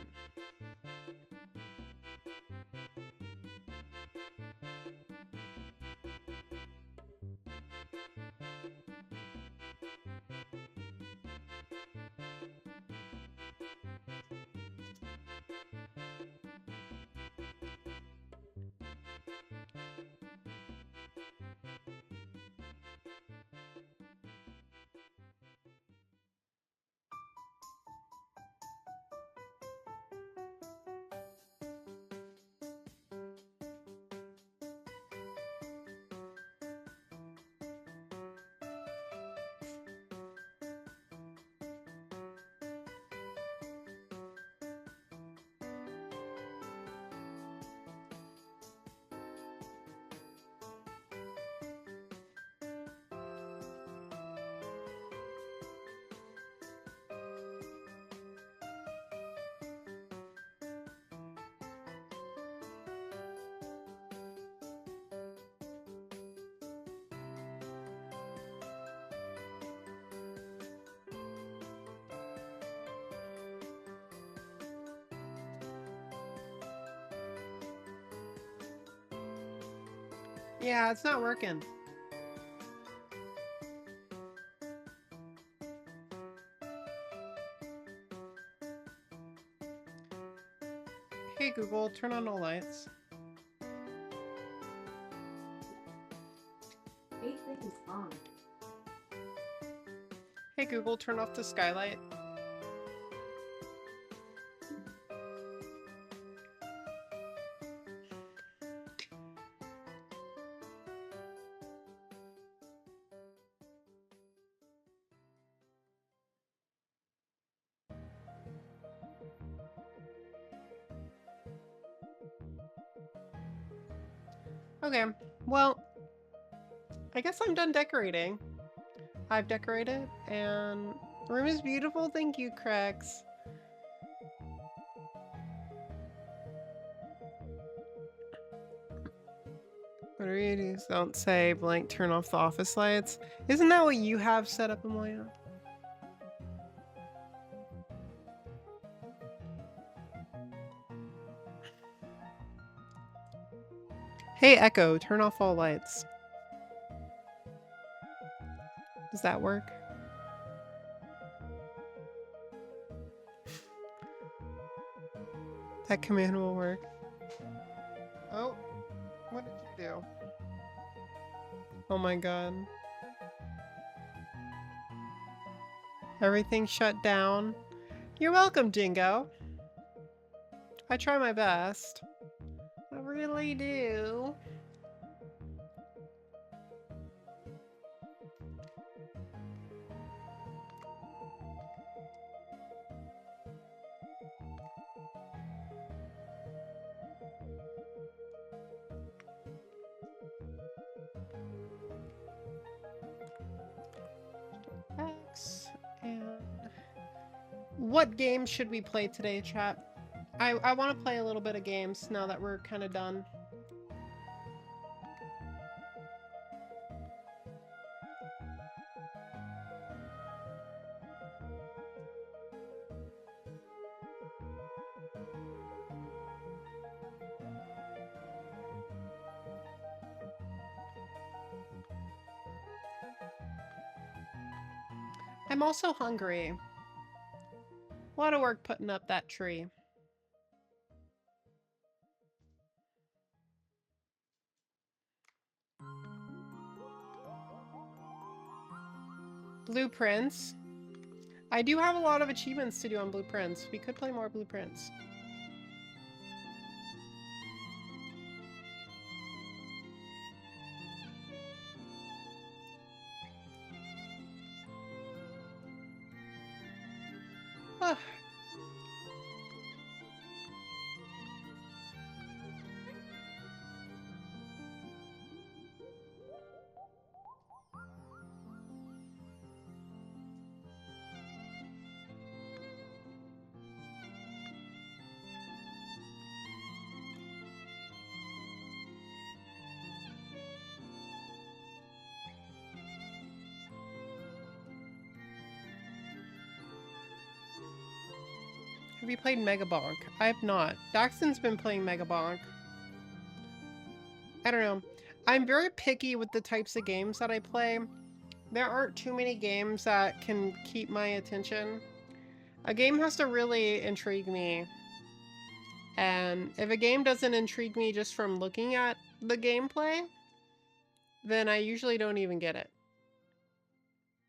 Yeah, it's not working. Hey Google, turn on all lights. Everything is on. Hey Google, turn off the skylight. Okay, well, I guess I'm done decorating. I've decorated, and the room is beautiful. Thank you, Crex. What are you doing? Don't say blank turn off the office lights. Isn't that what you have set up, Amelia? Hey Echo, turn off all lights. Does that work? That command will work. Oh, what did you do? Oh my god. Everything shut down. You're welcome, Jingo. I try my best. I really do. X and what game should we play today, chat? I want to play a little bit of games now that we're kind of done. I'm also hungry. A lot of work putting up that tree. Blueprints. I do have a lot of achievements to do on blueprints. We could play more blueprints. Ah. Have you played Megabonk? I have not. Daxton's been playing Megabonk. I don't know. I'm very picky with the types of games that I play. There aren't too many games that can keep my attention. A game has to really intrigue me. And if a game doesn't intrigue me just from looking at the gameplay, then I usually don't even get it.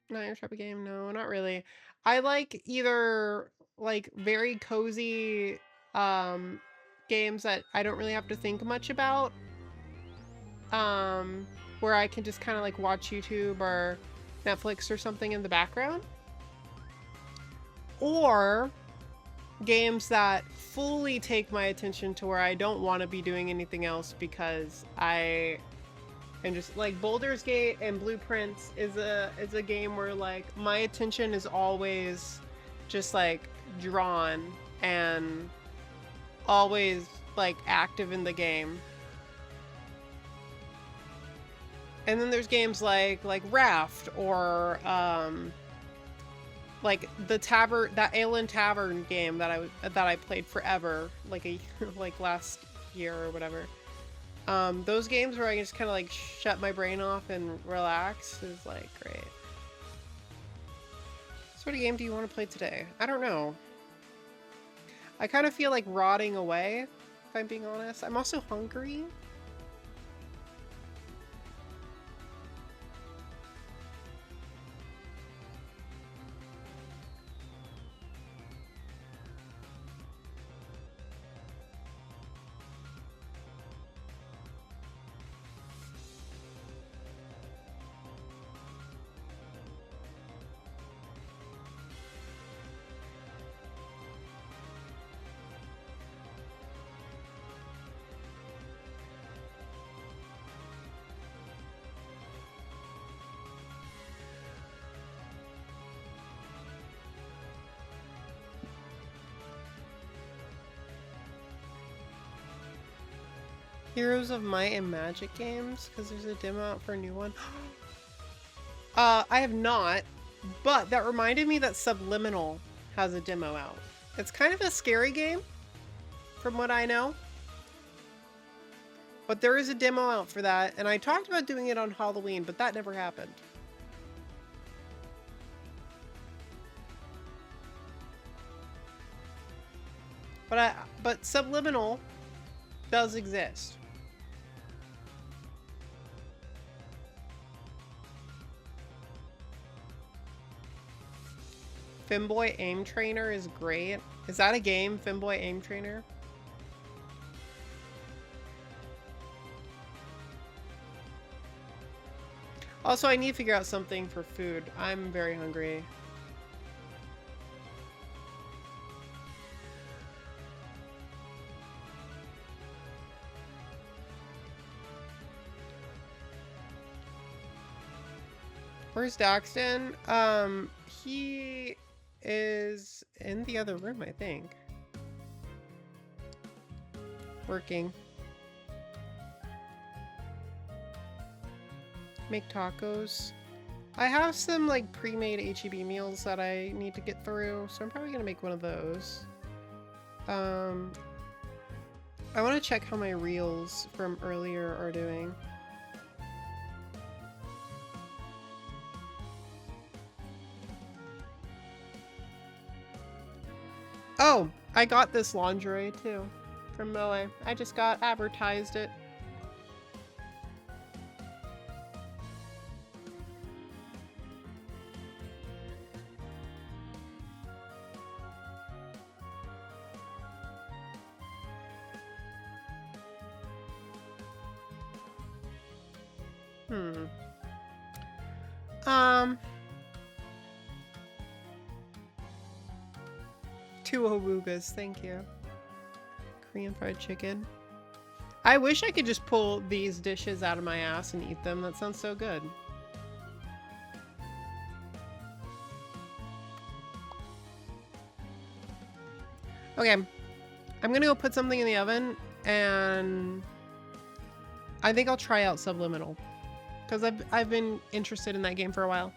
Not your type of game? No, not really. I like either like very cozy games that I don't really have to think much about. Where I can just kind of like watch YouTube or Netflix or something in the background. Or games that fully take my attention to where I don't want to be doing anything else because I am just like Baldur's Gate and Blueprints is a game where like my attention is always just like drawn and always like active in the game. And then there's games like Raft or like the Tavern, that Aelin Tavern game that I played forever, like like last year or whatever. Those games where I can just kind of like shut my brain off and relax is like great. What sort of game do you want to play today? I don't know. I kind of feel like rotting away, if I'm being honest. I'm also hungry. Heroes of Might and Magic games, because there's a demo out for a new one. I have not, but that reminded me that Subliminal has a demo out. It's kind of a scary game, from what I know. But there is a demo out for that, and I talked about doing it on Halloween, but that never happened. But Subliminal does exist. Femboy Aim Trainer is great. Is that a game, Femboy Aim Trainer? Also, I need to figure out something for food. I'm very hungry. Where's Daxton? He is in the other room, I think. Working. Make tacos. I have some like pre-made HEB meals that I need to get through, so I'm probably gonna make one of those. I want to check how my reels from earlier are doing. Oh, I got this lingerie too from Moe. I just got advertised it. Two awoogas, thank you. Korean fried chicken. I wish I could just pull these dishes out of my ass and eat them. That sounds so good. Okay, I'm gonna go put something in the oven, and I think I'll try out Subliminal, because I've been interested in that game for a while.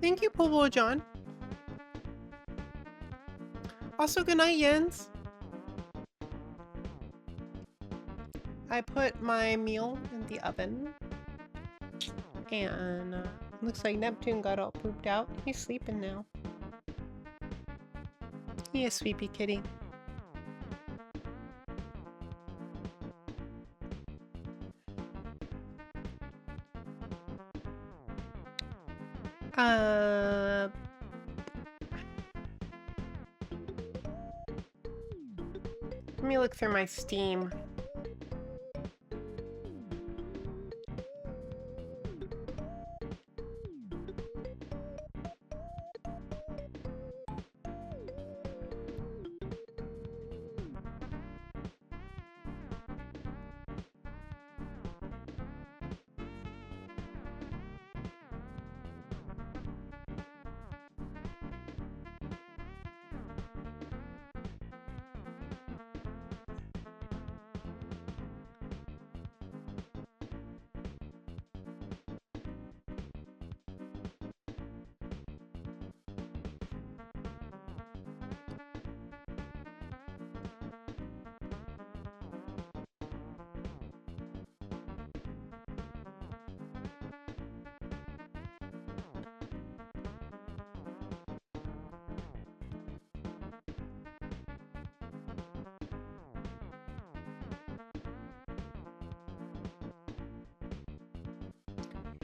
Thank you, Pobo John. Also, good night, Jens. I put my meal in the oven. And looks like Neptune got all pooped out. He's sleeping now. He is sleepy kitty. Let me look through my Steam.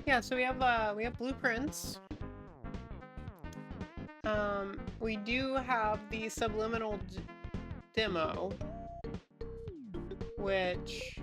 Yeah, so we have blueprints. We do have the subliminal demo, which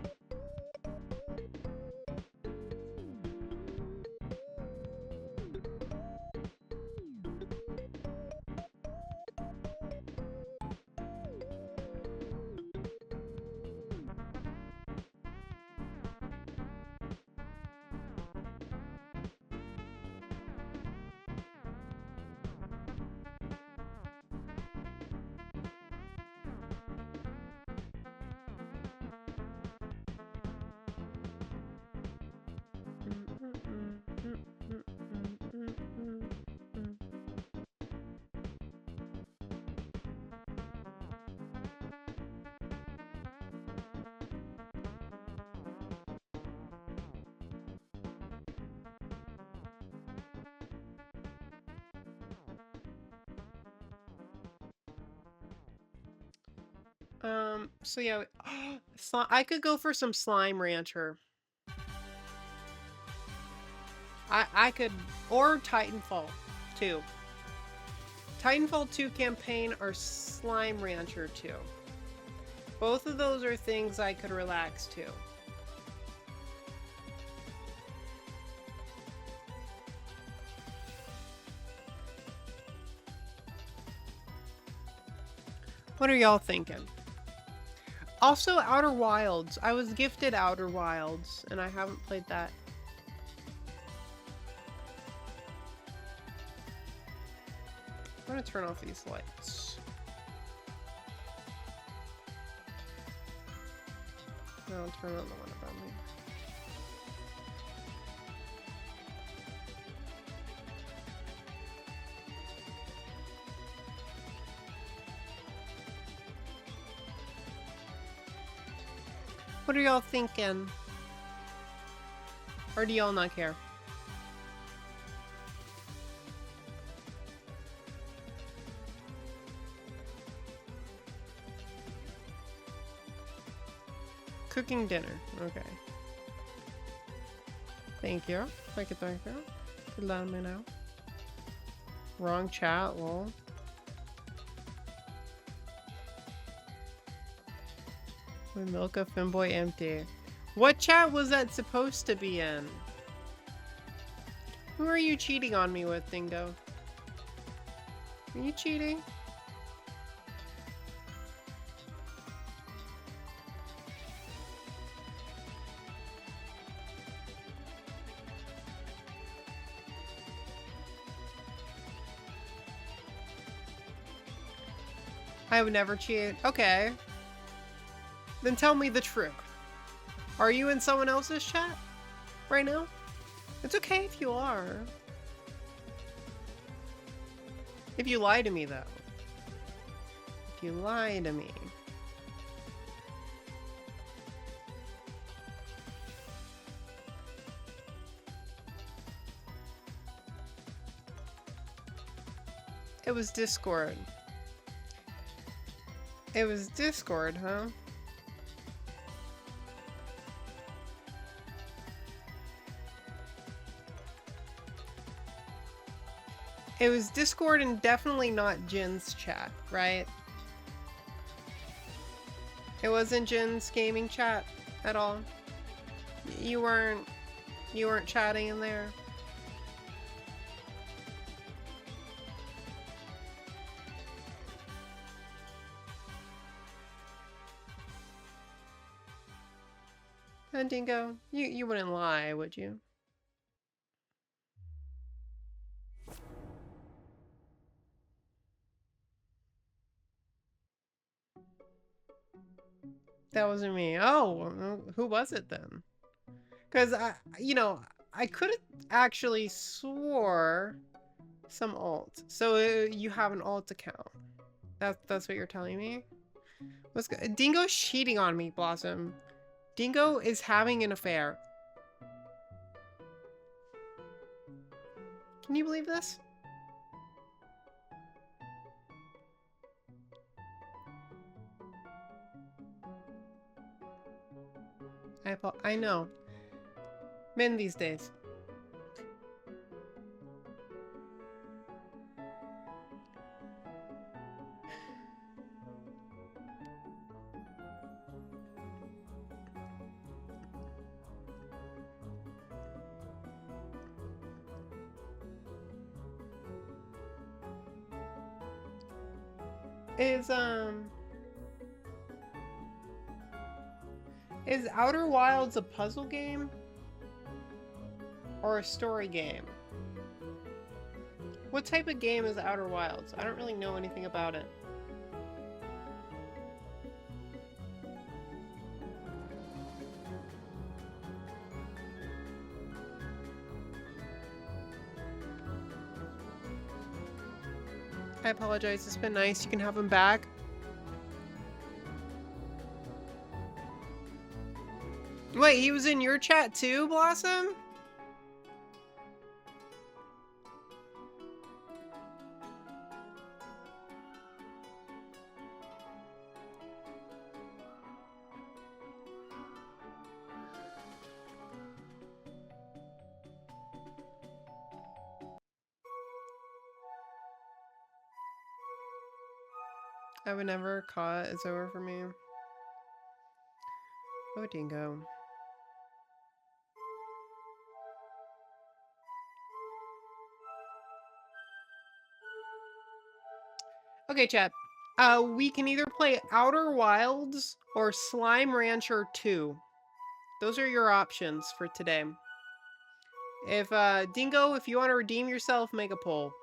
so yeah, I could go for some Slime Rancher. I could, or Titanfall 2. Titanfall 2 campaign or Slime Rancher 2. Both of those are things I could relax to. What are y'all thinking? Also, Outer Wilds. I was gifted Outer Wilds, and I haven't played that. I'm gonna turn off these lights. No, I'll turn on the one above me. What are y'all thinking? Or do y'all not care? Cooking dinner. Okay. Thank you. Thank you. Let me know. Wrong chat, lol. With Milka Finboy empty. What chat was that supposed to be in? Who are you cheating on me with, Dingo? Are you cheating? I would never cheat. Okay. Then tell me the truth. Are you in someone else's chat right now? It's okay if you are. If you lie to me, though. If you lie to me. It was Discord. It was Discord, huh? It was Discord and definitely not Jin's chat, right? It wasn't Jin's gaming chat at all. You weren't chatting in there. And Dingo, you wouldn't lie, would you? That wasn't me. Oh, who was it then? Because I could have actually swore some alt. So you have an alt account. That's what you're telling me? What's good? Dingo's cheating on me, Blossom. Dingo is having an affair. Can you believe this? I know. Men these days. Is Outer Wilds a puzzle game? Or a story game? What type of game is Outer Wilds? I don't really know anything about it. I apologize, it's been nice. You can have him back. Wait, he was in your chat too, Blossom? I would never caught. It's over for me. Oh, Dingo. Okay, chat. We can either play Outer Wilds or Slime Rancher 2. Those are your options for today. If, Dingo, if you want to redeem yourself, make a poll.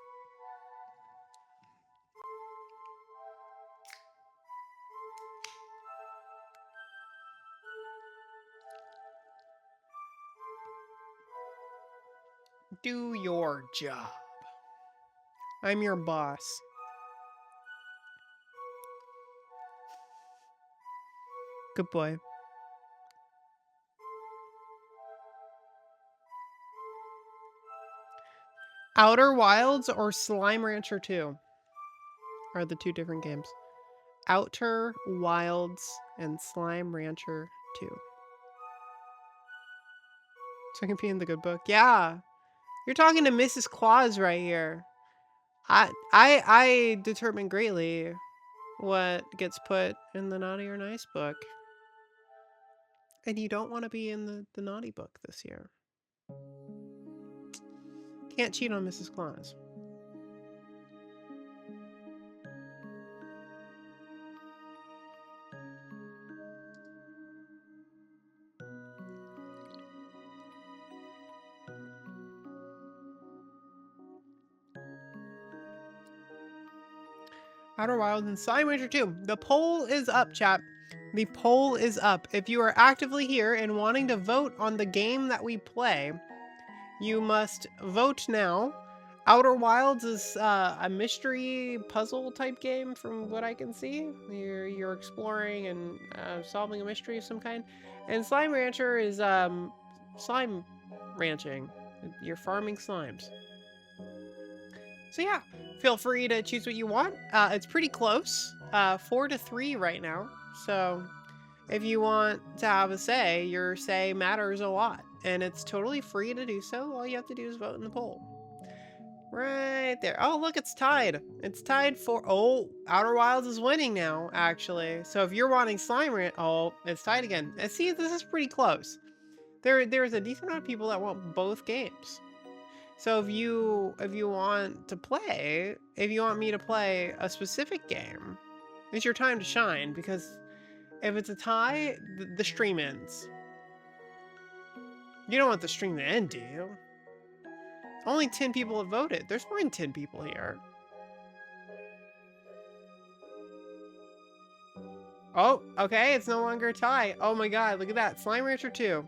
Do your job. I'm your boss. Good boy. Outer Wilds or Slime Rancher 2 are the two different games. Outer Wilds and Slime Rancher 2. So I can be in the good book. Yeah. You're talking to Mrs. Claus right here. I determine greatly what gets put in the naughty or nice book. And you don't want to be in the naughty book this year. Can't cheat on Mrs. Claus. Outer Wilds and Slime Rancher 2. The poll is up, chat. The poll is up. If you are actively here and wanting to vote on the game that we play, you must vote now. Outer Wilds is a mystery puzzle type game from what I can see. You're exploring and solving a mystery of some kind. And Slime Rancher is slime ranching. You're farming slimes. So yeah, feel free to choose what you want. It's pretty close, 4-3 right now. So if you want to have a say, your say matters a lot. And it's totally free to do so. All you have to do is vote in the poll. Right there. Oh, look, it's tied. It's tied for... Oh, Outer Wilds is winning now, actually. So if you're wanting Slime Ranch... Oh, it's tied again. And see, this is pretty close. There's a decent amount of people that want both games. So if you want to play, if you want me to play a specific game, it's your time to shine, because if it's a tie, the stream ends. You don't want the stream to end, do you? Only 10 people have voted. There's more than 10 people here. Oh, okay, it's no longer a tie. Oh my god, look at that. Slime Rancher 2.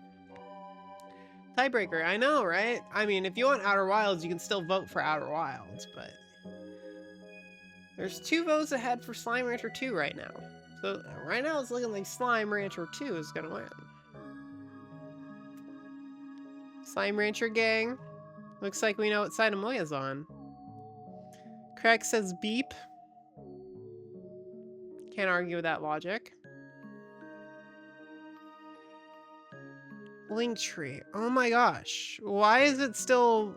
Tiebreaker, I know, right? I mean, if you want Outer Wilds, you can still vote for Outer Wilds, but... There's 2 votes ahead for Slime Rancher 2 right now. So, right now it's looking like Slime Rancher 2 is gonna win. Slime Rancher gang. Looks like we know what side Amoya's on. Craig says beep. Can't argue with that logic. Linktree. Oh my gosh. Why is it still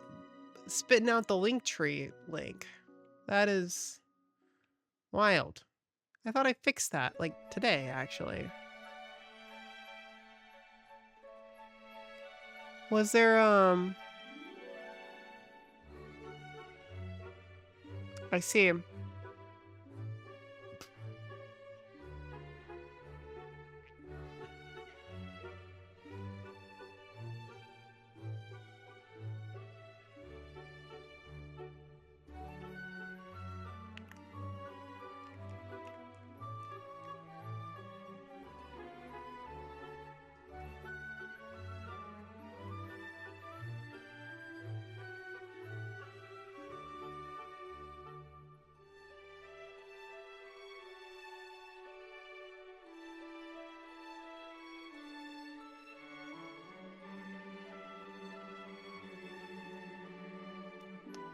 spitting out the Linktree link? That is wild. I thought I fixed that, like, today, actually. Was there, I see him.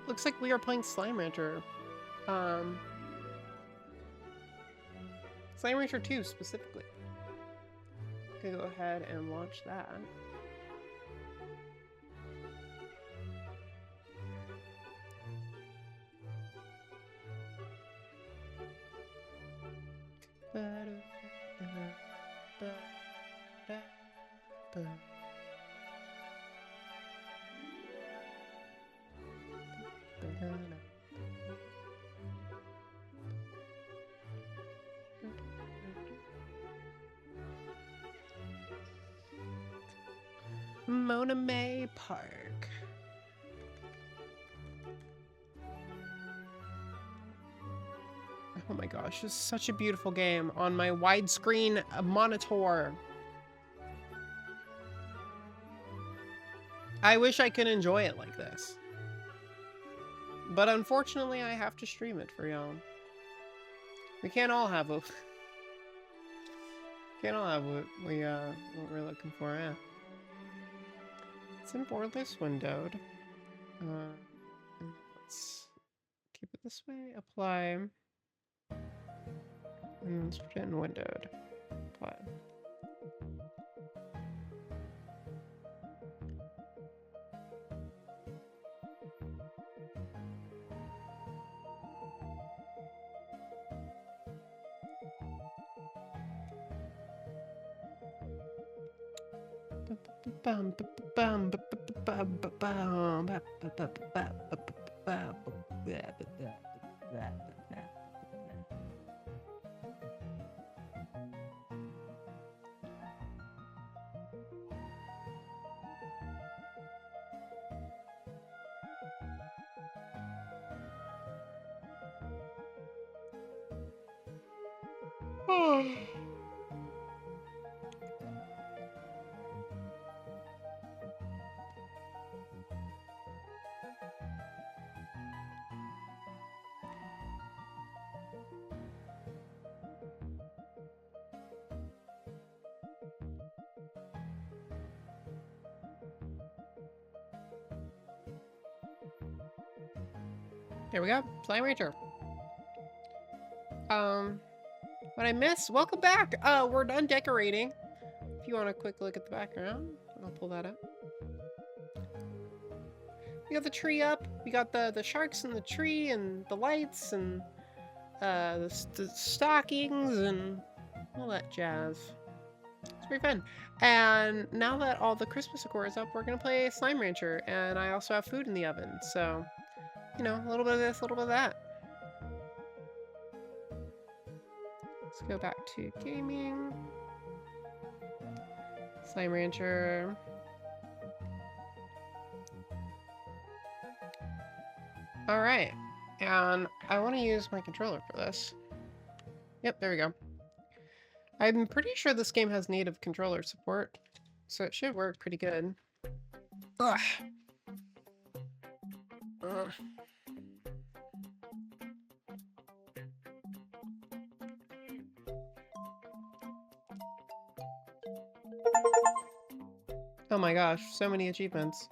Looks like we are playing Slime Rancher. Slime Rancher 2 specifically. Okay, go ahead and launch that. Mona May Park. Oh my gosh, this is such a beautiful game on my widescreen monitor. I wish I could enjoy it like this. But unfortunately, I have to stream it for y'all. We can't all have a... can't all have what we're looking for, yeah. It's in borderless windowed. Let's keep it this way. Apply. And let's put it in windowed. Apply. Here we go. Slime Ranger. What I missed? Welcome back. We're done decorating. If you want a quick look at the background, I'll pull that up. We got the tree up. We got the sharks in the tree and the lights and the stockings and all that jazz. It's pretty fun. And now that all the Christmas decor is up, we're gonna play Slime Rancher, and I also have food in the oven, so you know, a little bit of this, a little bit of that. Let's go back to gaming. Slime Rancher. Alright, and I want to use my controller for this. Yep, there we go. I'm pretty sure this game has native controller support, so it should work pretty good. Ugh. Ugh. Oh my gosh, so many achievements.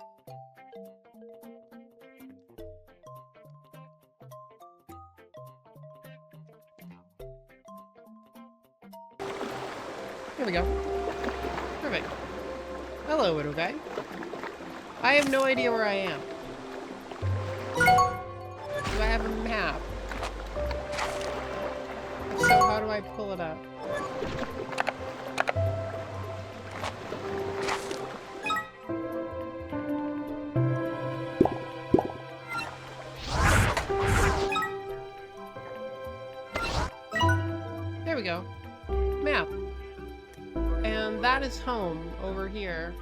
Here we go. Perfect. Hello, little guy. I have no idea where I am. Do I have a map? So how do I pull it up? There we go. Map. And that is home over here.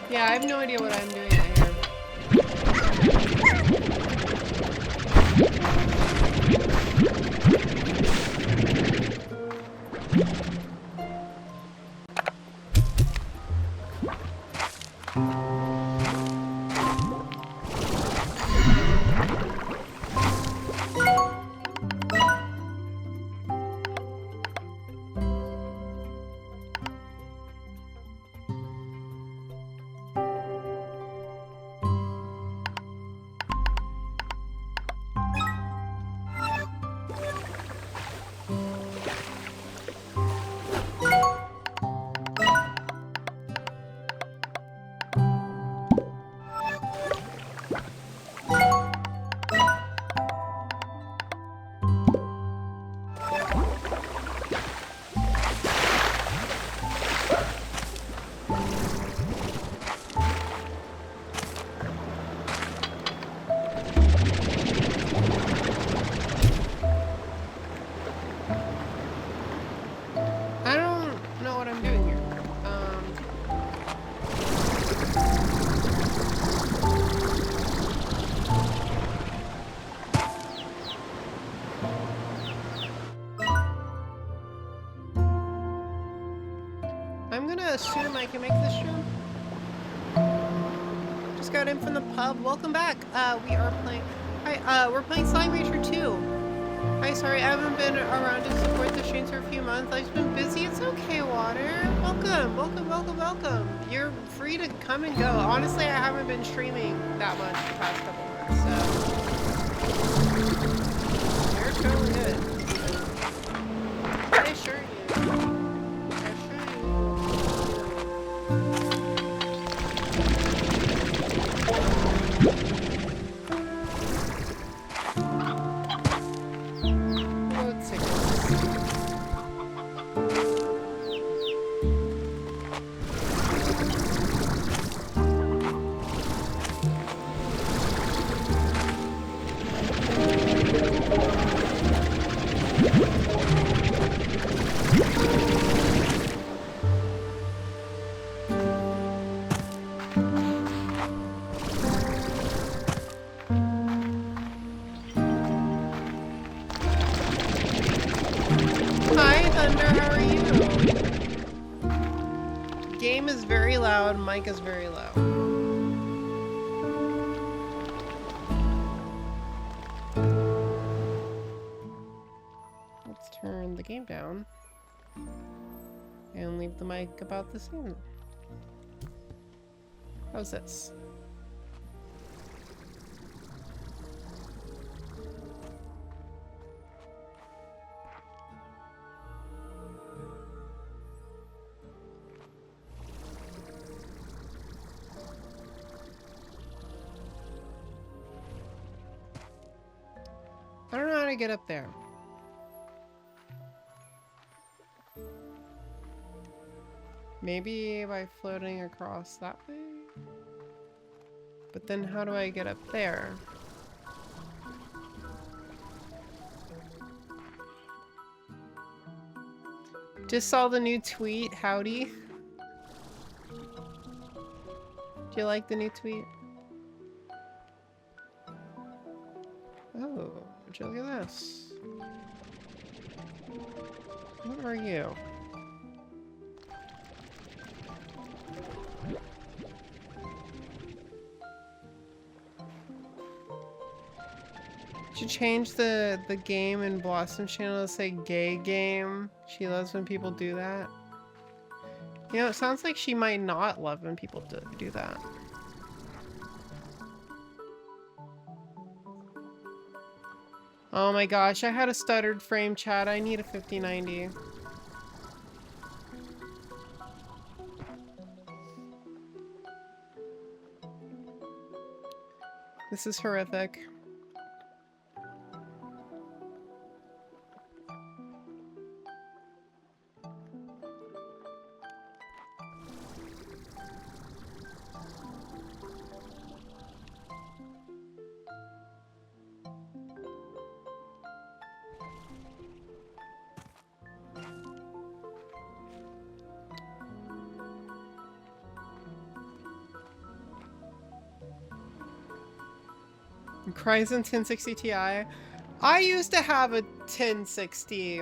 Yeah, I have no idea what I'm doing out here. I'm gonna assume I can make this jump. Just got in from the pub. Welcome back. We are playing. Hi. We're playing Slime Rancher 2. Hi. Sorry, I haven't been around to support the streams for a few months. I've been busy. It's okay, Water. Welcome. Welcome. Welcome. Welcome. You're free to come and go. Honestly, I haven't been streaming that much the past couple months, so you're totally good. Thunder, how are you? Game is very loud, mic is very low. Let's turn the game down and leave the mic about the same. How's this? I don't know how to get up there. Maybe by floating across that way? But then how do I get up there? Just saw the new tweet, howdy. Do you like the new tweet? Oh, would you look at this? What are you? Should change the game in Blossom channel to say gay game. She loves when people do that. You know, it sounds like she might not love when people do that. Oh my gosh, I had a stuttered frame, chat. I need a 5090. This is horrific. Ryzen 1060 Ti. I used to have a 1060.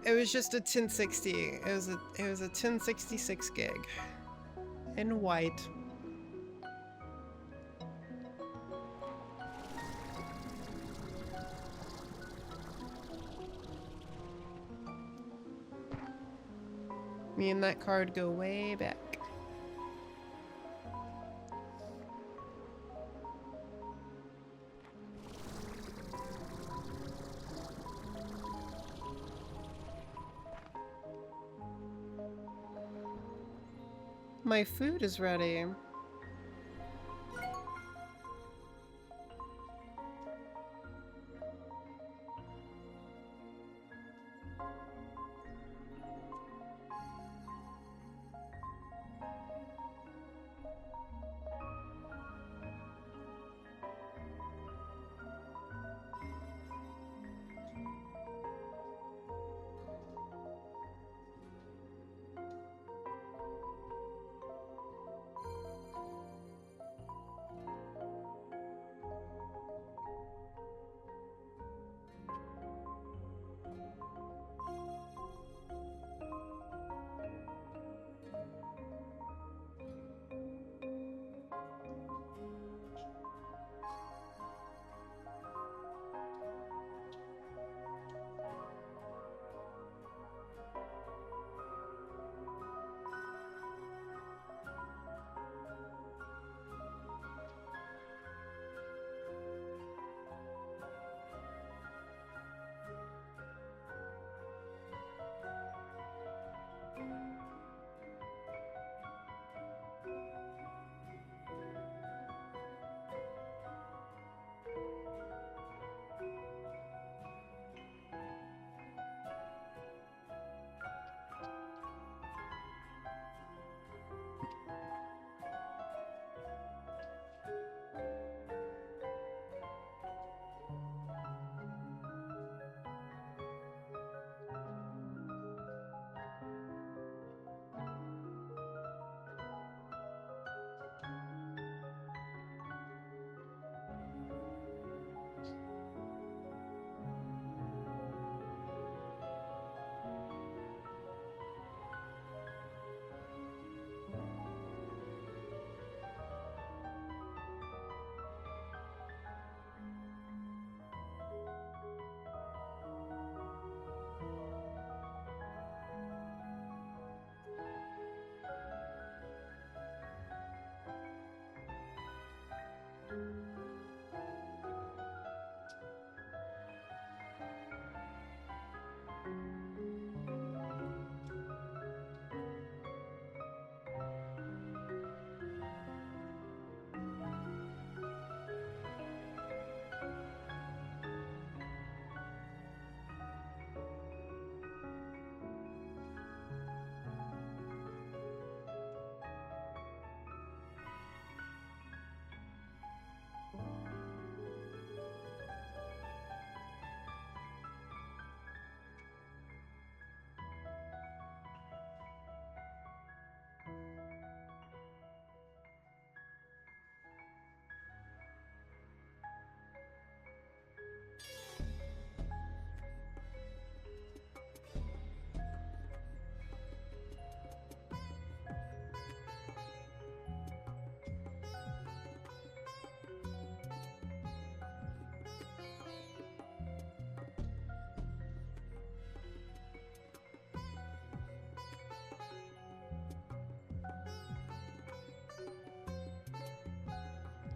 It was just a 1060. It was a 1066 gig. In white. Me and that card go way back. My food is ready.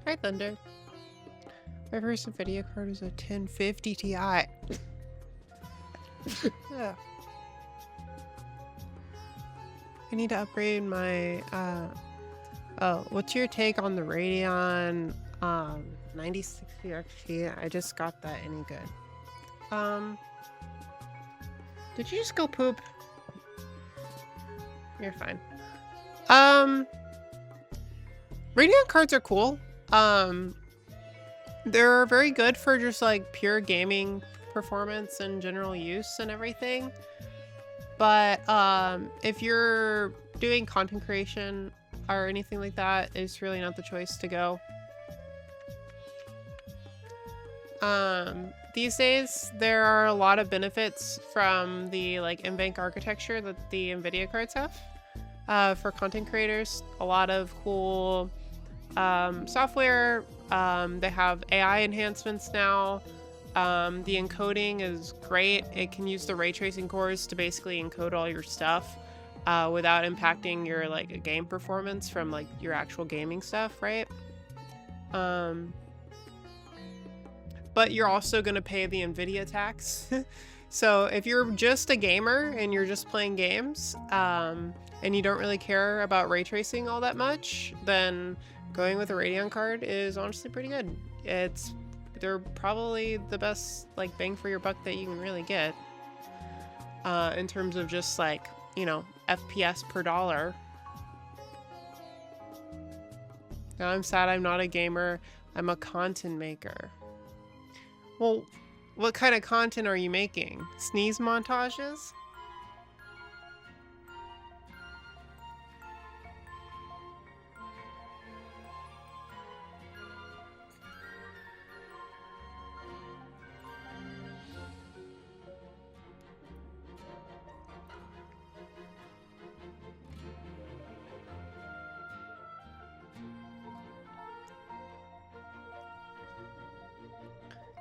Hi, Thunder. My first video card is a 1050 Ti. Yeah. I need to upgrade my, oh, what's your take on the Radeon, 9060 XT? I just got that any good. Did you just go poop? You're fine. Radeon cards are cool. They're very good for just like pure gaming performance and general use and everything. But if you're doing content creation or anything like that, it's really not the choice to go. These days, there are a lot of benefits from the like in-bank architecture that the NVIDIA cards have for content creators. A lot of cool software. They have AI enhancements now. The encoding is great. It can use the ray tracing cores to basically encode all your stuff without impacting your like game performance from like your actual gaming stuff, right? But you're also going to pay the NVIDIA tax. So if you're just a gamer and you're just playing games and you don't really care about ray tracing all that much, then going with a Radeon card is honestly pretty good. They're probably the best like bang for your buck that you can really get in terms of just like, you know, FPS per dollar. Now I'm sad I'm not a gamer. I'm a content maker. Well, what kind of content are you making? Sneeze montages?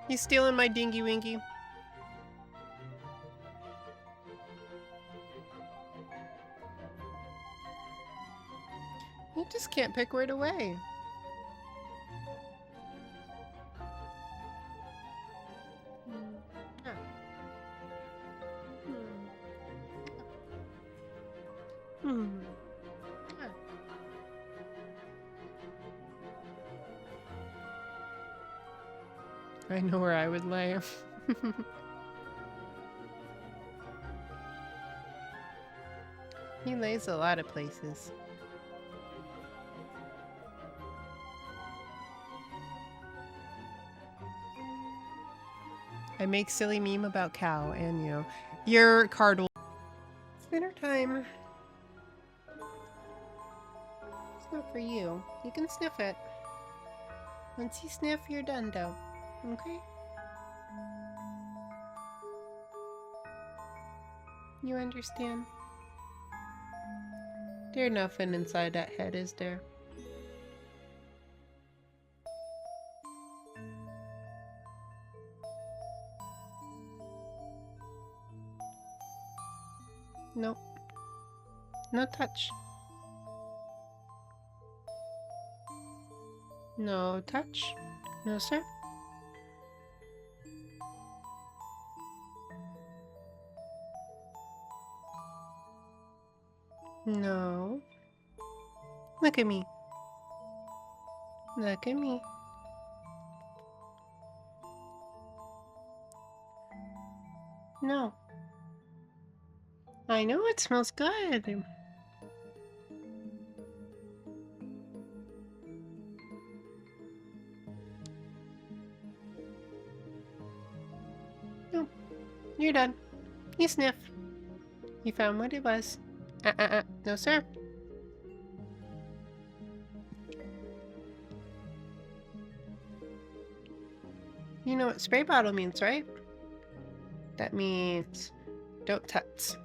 You stealing my dingy winky? You just can't pick right away. I know where I would lay. He lays a lot of places. I make silly meme about cow and you. Your card will... It's dinner time. It's not for you. You can sniff it. Once you sniff, you're done, though. Okay? You understand? There's nothing inside that head, is there? Nope. No touch. No touch. No, sir. No. Look at me. Look at me. No. I know it smells good. No. You're done. You sniff. You found what it was. No, sir. You know what spray bottle means, right? That means don't touch.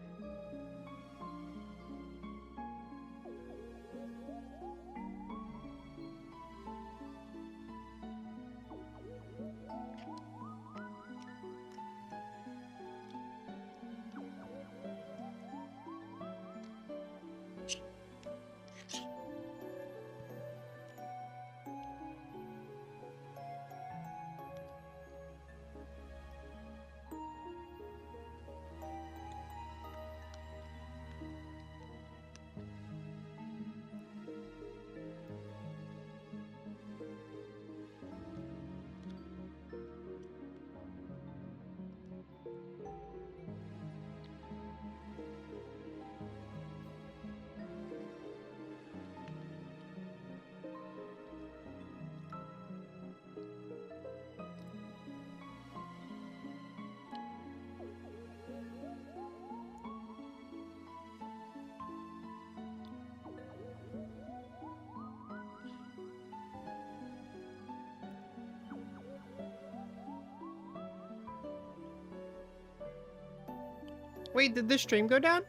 Wait, did the stream go down?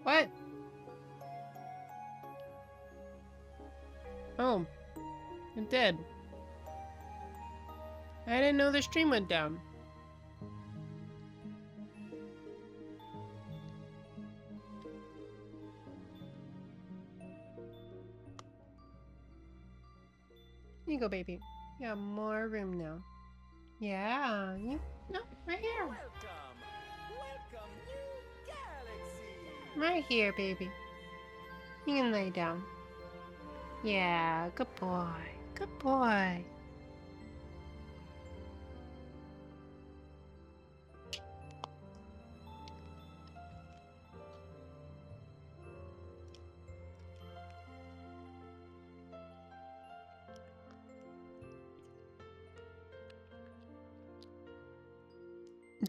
What? Oh, it did. I didn't know the stream went down. Here you go, baby. You got more room now. Yeah, no, right here. Welcome, new galaxy. Right here, baby. You can lay down. Yeah, good boy. Good boy.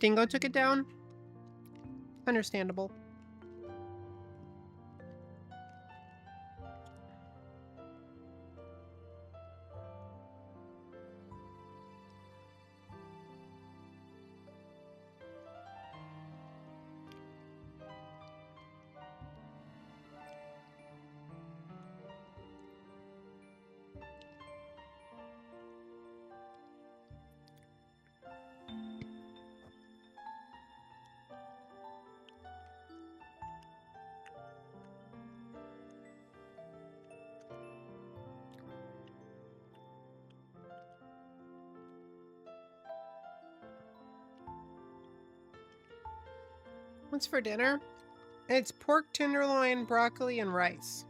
Dingo took it down? Understandable. What's for dinner? It's pork tenderloin, broccoli, and rice.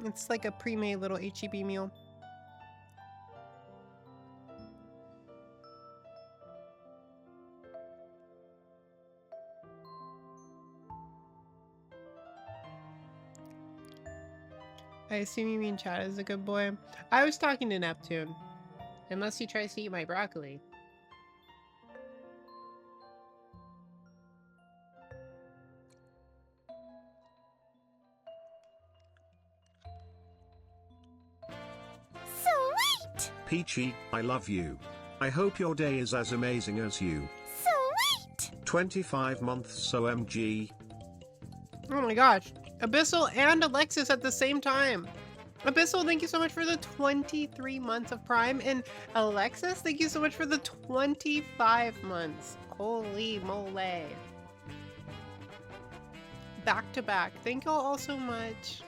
It's like a pre-made little HEB meal. I assume you mean Chad is a good boy. I was talking to Neptune. Unless he tries to eat my broccoli. Sweet! Peachy, I love you. I hope your day is as amazing as you. Sweet! 25 months OMG. Oh my gosh. Abyssal and Alexis at the same time. Abyssal, thank you so much for the 23 months of Prime. And Alexis, thank you so much for the 25 months. Holy moly. Back to back. Thank you all so much.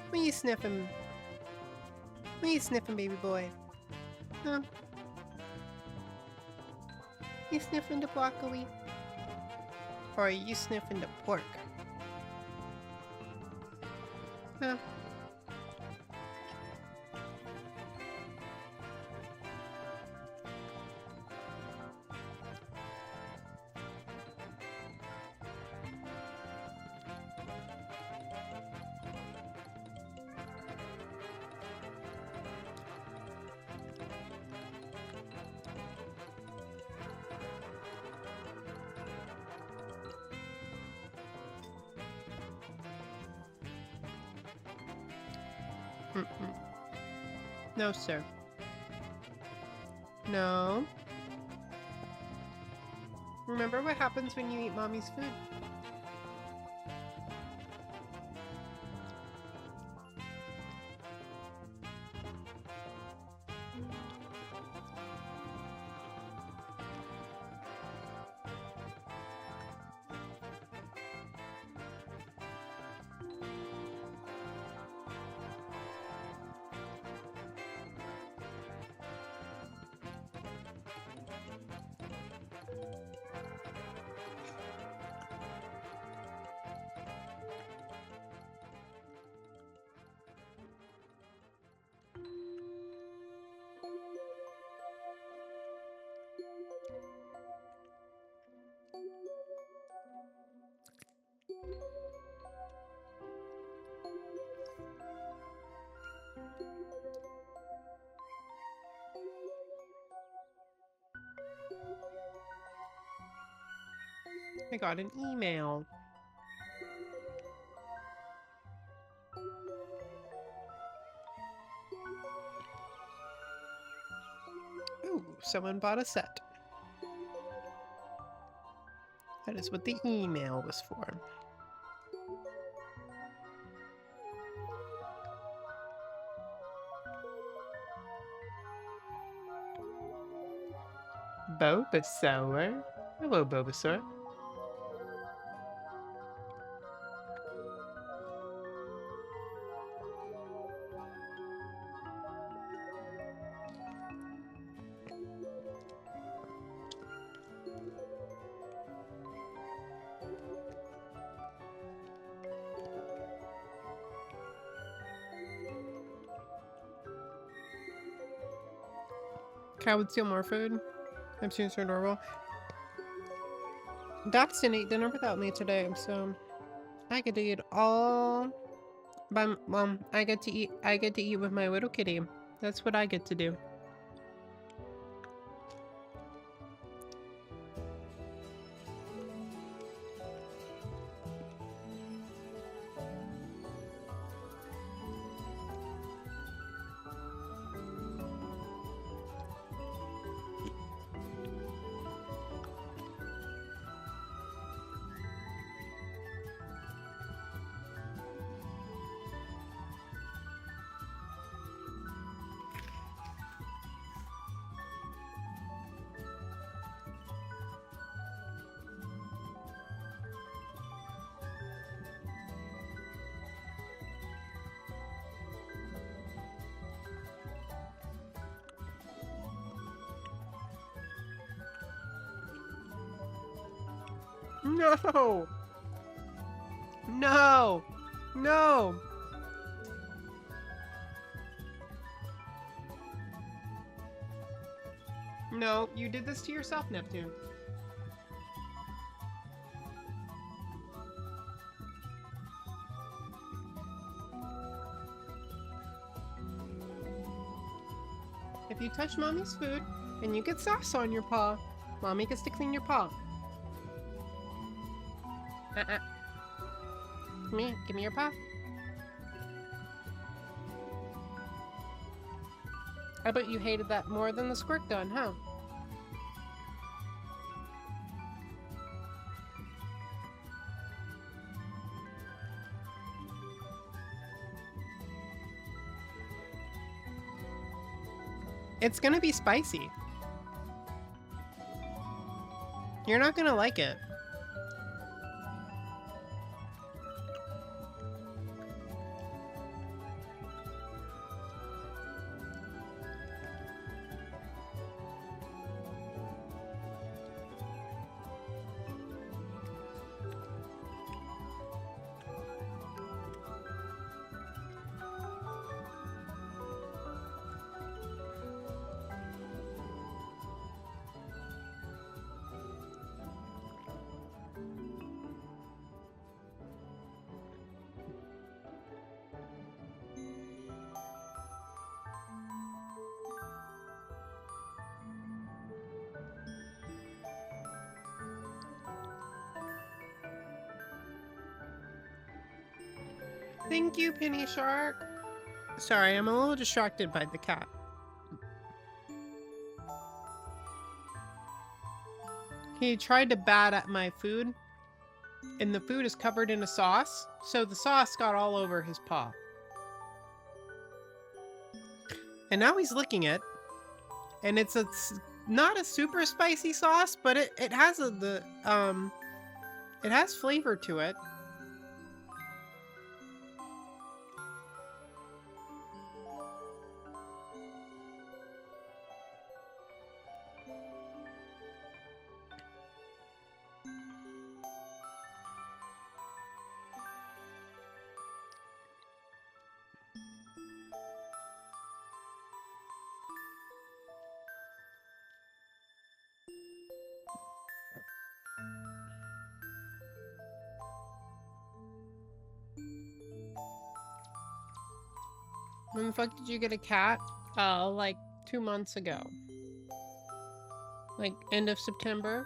What are you sniffing? What are you sniffing, baby boy? Huh? You sniffing the broccoli? Or are you sniffing the pork? Huh? Mm-mm. No, sir. No. Remember what happens when you eat mommy's food? I got an email. Ooh. someone bought a set. That is what the email was for. Bulbasaur. Hello, Bulbasaur. Cow would steal more food. I'm soon so normal. Docs didn't eat dinner without me today, so I get to eat all by I get to eat with my little kitty. That's what I get to do. No! No! No! No, you did this to yourself, Neptune. If you touch Mommy's food and you get sauce on your paw, Mommy gets to clean your paw. Come here, give me your paw. I bet you hated that more than the squirt gun, huh? It's gonna be spicy. You're not gonna like it. Thank you, Penny Shark. Sorry, I'm a little distracted by the cat. He tried to bat at my food, and the food is covered in a sauce, so the sauce got all over his paw. And now he's licking it, and it's not a super spicy sauce, but it has it has flavor to it. When the fuck did you get a cat? Like 2 months ago. Like end of September.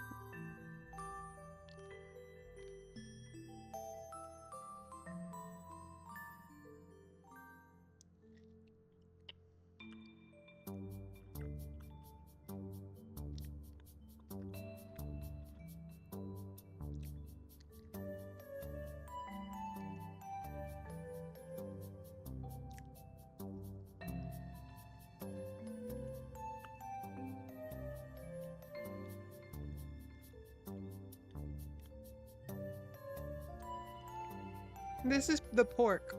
This is the pork.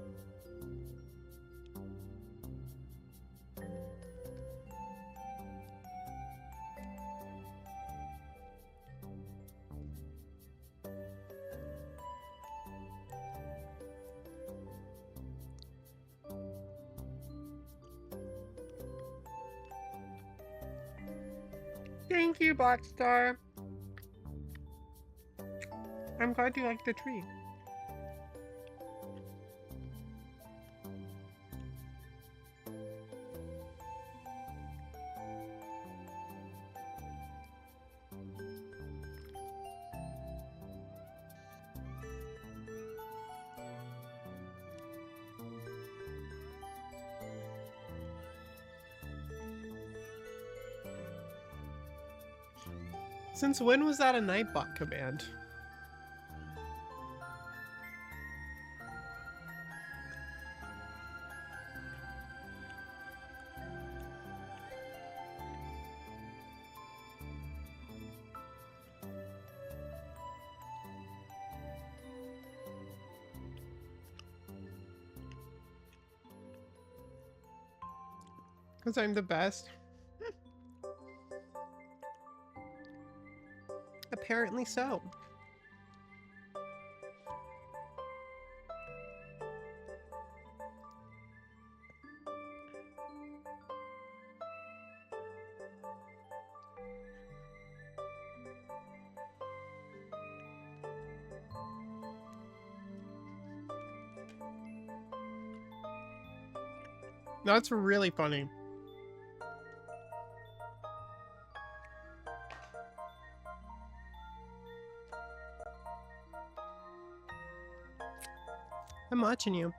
Thank you, Black Star. I'm glad you like the tree. Since when was that a Nightbot command? Because I'm the best. Apparently so. That's really funny. I'm watching you.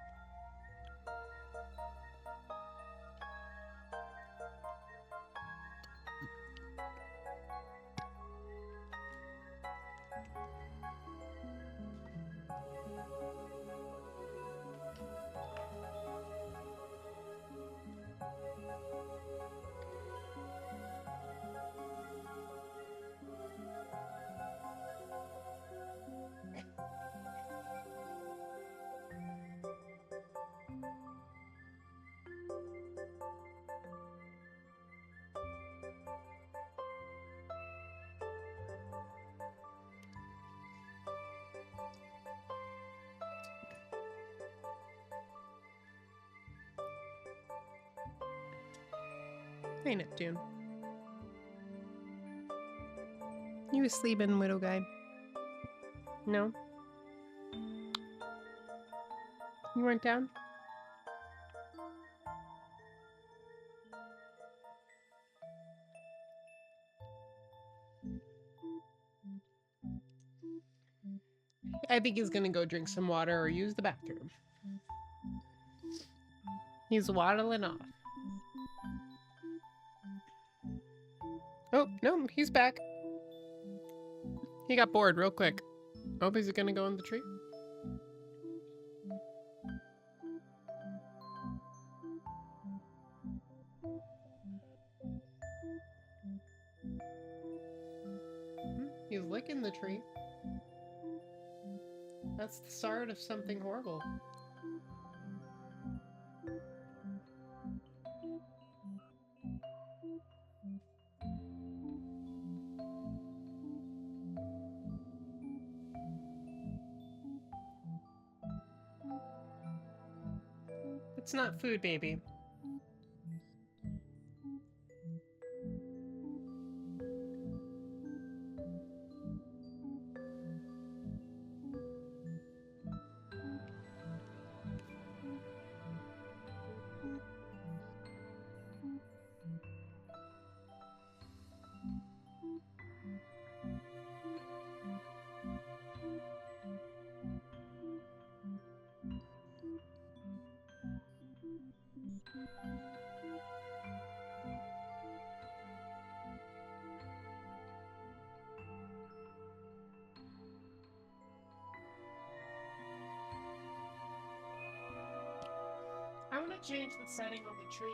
Hey, Neptune. You was sleeping, little guy? No? You weren't down? I think he's gonna go drink some water or use the bathroom. He's waddling off. Oh, no, he's back. He got bored real quick. Oh, is he gonna go in the tree? He's licking the tree. That's the start of something horrible. It's not food, baby. I want to change the setting on the tree.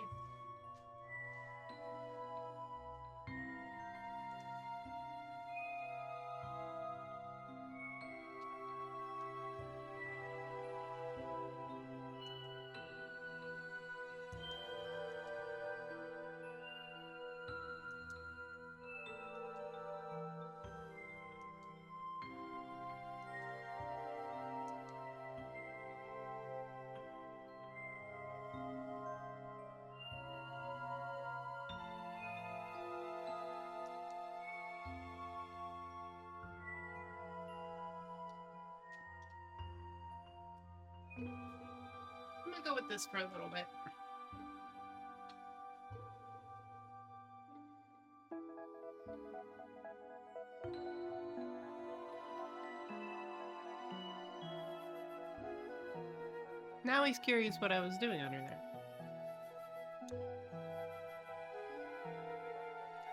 I'm gonna go with this for a little bit. Now he's curious what I was doing under there.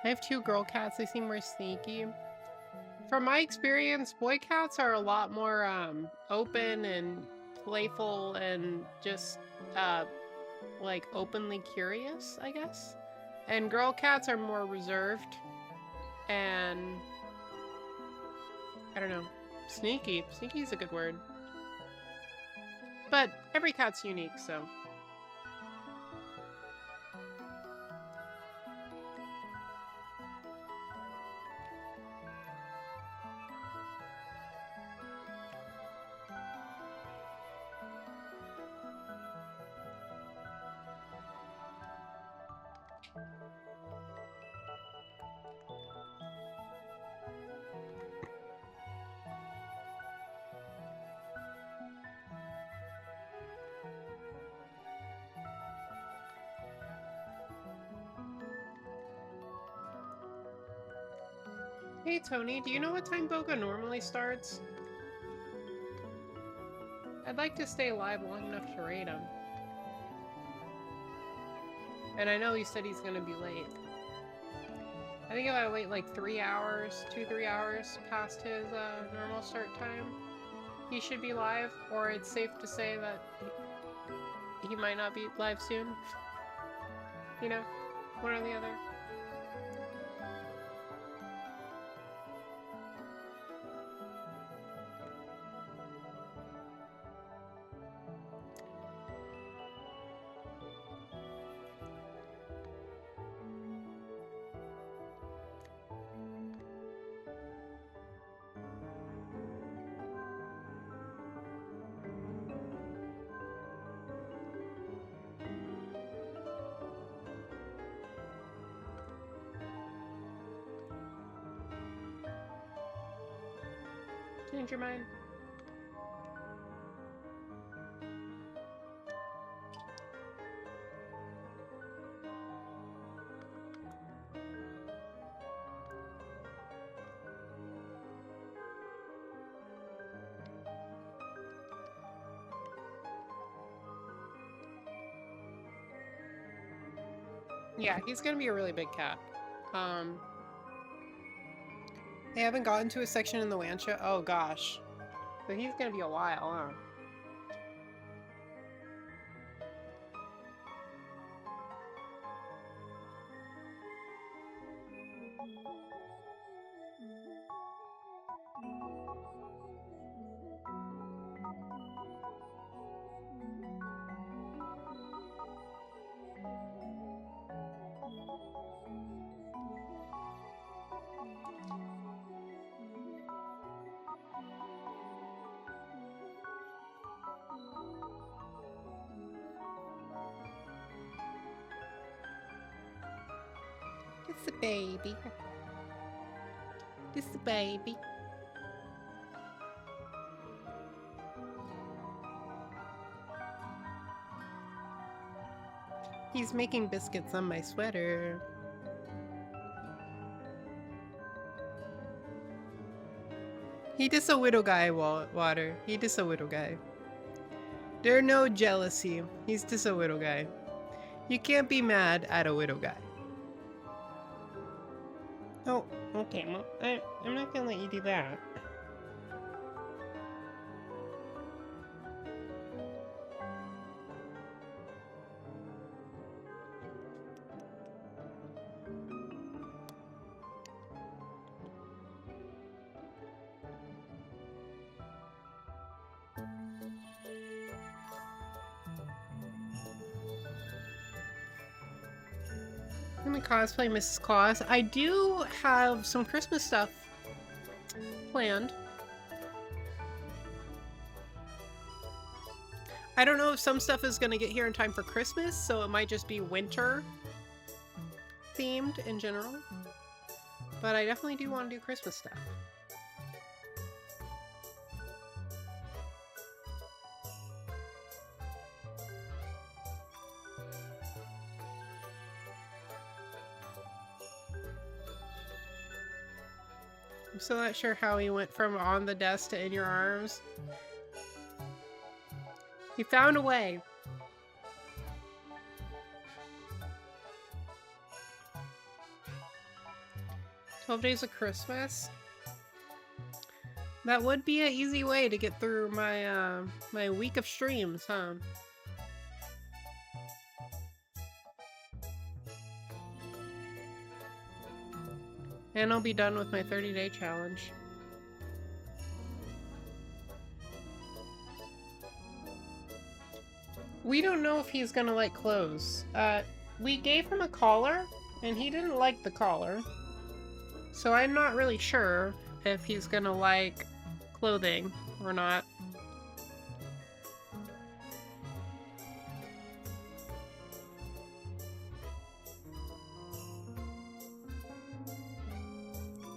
I have 2 girl cats. They seem more sneaky. From my experience, boy cats are a lot more open and playful and just like openly curious, I guess. And girl cats are more reserved and I don't know, sneaky. Sneaky is a good word. But every cat's unique, so. Hey Tony, do you know what time Boga normally starts? I'd like to stay alive long enough to raid him. And I know he said he's gonna be late. I think if I wait like 3 hours, 2-3 hours past his normal start time, he should be live, or it's safe to say that he might not be live soon. You know, one or the other. Change your mind. Yeah, he's gonna be a really big cat. They haven't gotten to a section in the WAN show? Oh gosh. So he's gonna be a while, huh? It's a baby. It's a baby. He's making biscuits on my sweater. He just a widow guy, Water. He just a widow guy. There no jealousy. He's just a widow guy. You can't be mad at a widow guy. Oh, okay. Well, I'm not gonna let you do that. I'm gonna cosplay Mrs. Claus. I do have some Christmas stuff planned. I don't know if some stuff is gonna get here in time for Christmas, so it might just be winter themed in general. But I definitely do want to do Christmas stuff. I'm still not sure how he went from on the desk to in your arms. He found a way. "12 Days of Christmas." That would be an easy way to get through my my week of streams, huh? And I'll be done with my 30-day challenge. We don't know if he's gonna like clothes. We gave him a collar, and he didn't like the collar. So I'm not really sure if he's gonna like clothing or not.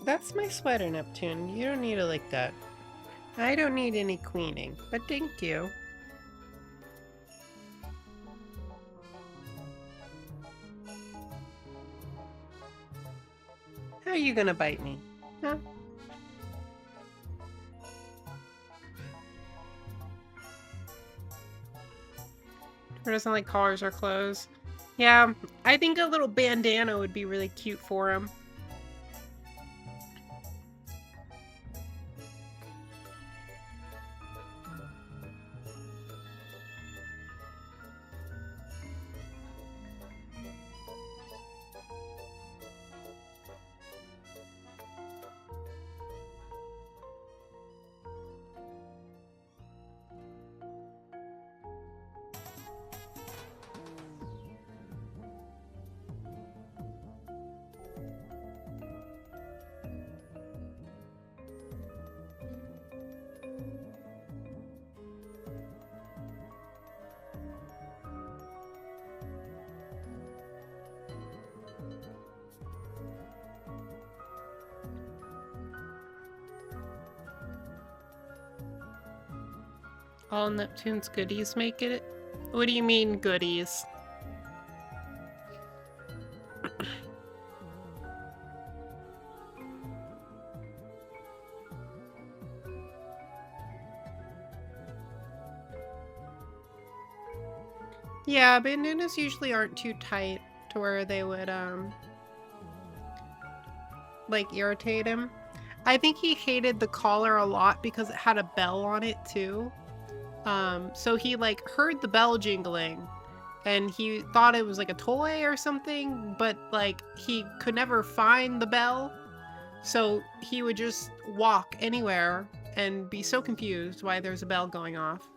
That's my sweater, Neptune. You don't need it like that. I don't need any cleaning, but thank you. How are you gonna bite me? Huh? Or doesn't like collars or clothes. Yeah, I think a little bandana would be really cute for him. All Neptune's goodies make it? What do you mean, goodies? Yeah, bandanas usually aren't too tight to where they would, like, irritate him. I think he hated the collar a lot because it had a bell on it, too. So he, like, heard the bell jingling, and he thought it was, like, a toy or something, but, like, he could never find the bell. So he would just walk anywhere and be so confused why there's a bell going off,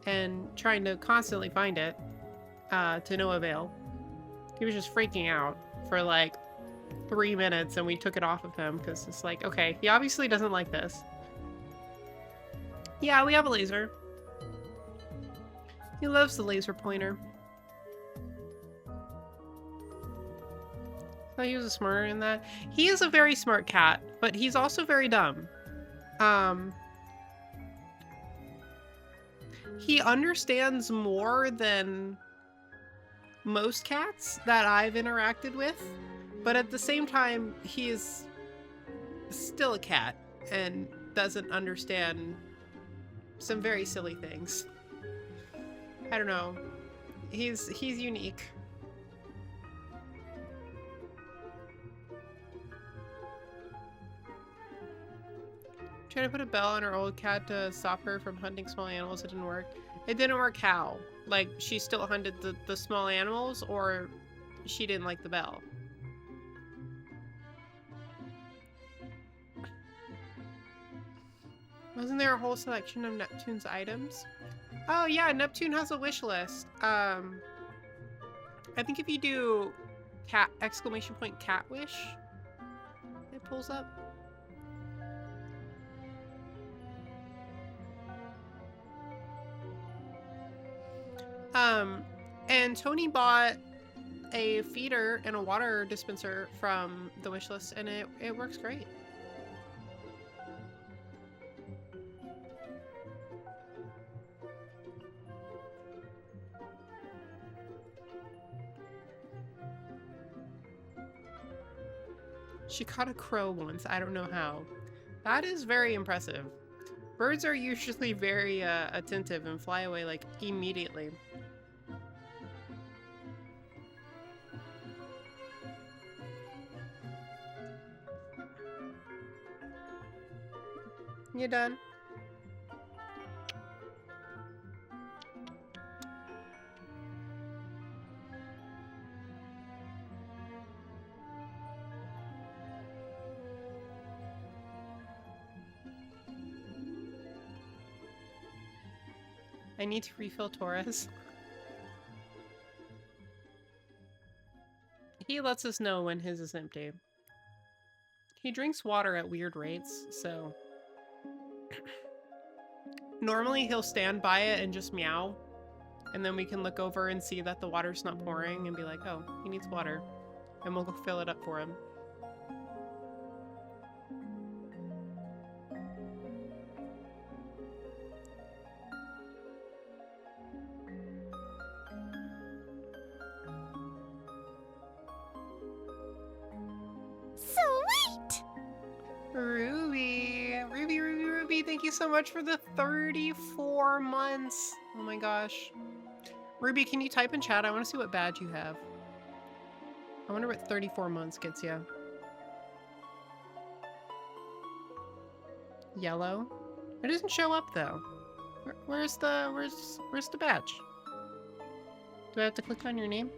and trying to constantly find it, to no avail. He was just freaking out for, like, 3 minutes, and we took it off of him, because it's like, okay, he obviously doesn't like this. Yeah, we have a laser. He loves the laser pointer. I thought he was smarter than that. He is a very smart cat, but he's also very dumb. He understands more than most cats that I've interacted with, but at the same time, he is still a cat and doesn't understand some very silly things. I don't know. He's unique. Trying to put a bell on her old cat to stop her from hunting small animals. It didn't work. It didn't work how? Like, she still hunted the small animals, or she didn't like the bell? Wasn't there a whole selection of Neptune's items? Oh yeah, Neptune has a wish list. I think if you do cat !cat wish, it pulls up. And Tony bought a feeder and a water dispenser from the wish list, and it works great. She caught a crow once. I don't know how. That is very impressive. Birds are usually very attentive and fly away like immediately. You done? I need to refill Torres. He lets us know when his is empty. He drinks water at weird rates, so... Normally he'll stand by it and just meow, and then we can look over and see that the water's not pouring and be like, oh, he needs water. And we'll go fill it up for him. Sweet! Ruby, thank you so much for the 34 months. Oh my gosh. Ruby, can you type in chat? I want to see what badge you have. I wonder what 34 months gets you. Yellow? It doesn't show up though. Where's the badge? Do I have to click on your name?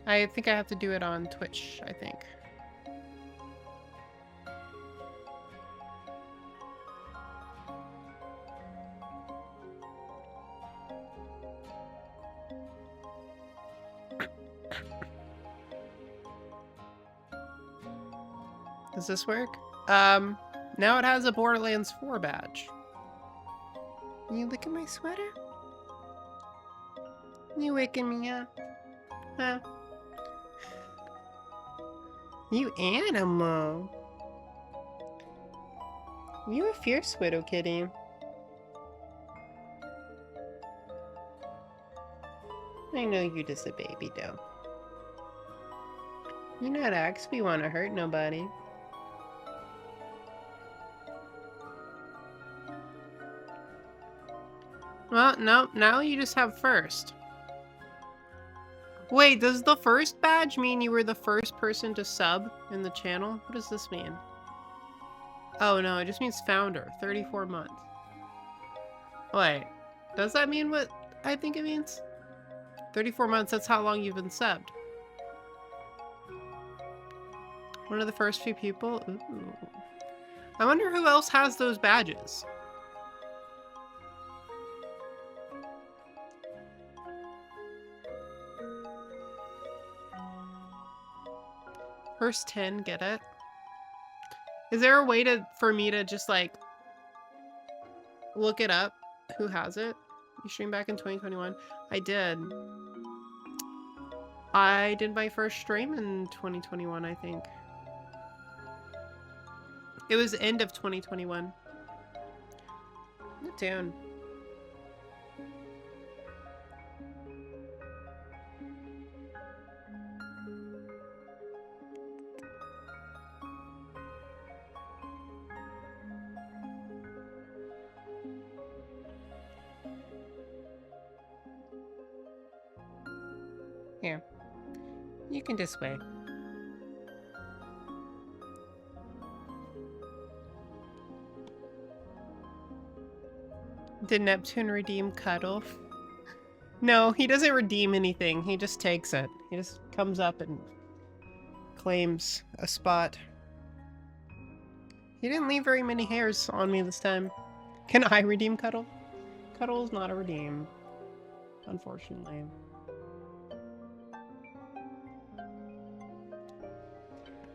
I think I have to do it on Twitch, I think. Does this work? Now it has a Borderlands 4 badge. You look at my sweater? You waking me up? Huh? You animal. You a fierce widow kitty. I know you just a baby though. You not actually want to hurt nobody. Well, no, now you just have first. Wait, does the first badge mean you were the first person to sub in the channel? What does this mean? Oh no, it just means founder, 34 months. Wait, does that mean what I think it means? 34 months, that's how long you've been subbed. One of the first few people? Ooh. I wonder who else has those badges. First 10, get it? Is there a way for me to just like look it up? Who has it? You streamed back in 2021? I did. I did my first stream in 2021, I think. It was end of 2021. Good tune. Here. You can just wait. Did Neptune redeem Cuddle? No, he doesn't redeem anything. He just takes it. He just comes up and claims a spot. He didn't leave very many hairs on me this time. Can I redeem Cuddle? Cuddle is not a redeem, unfortunately.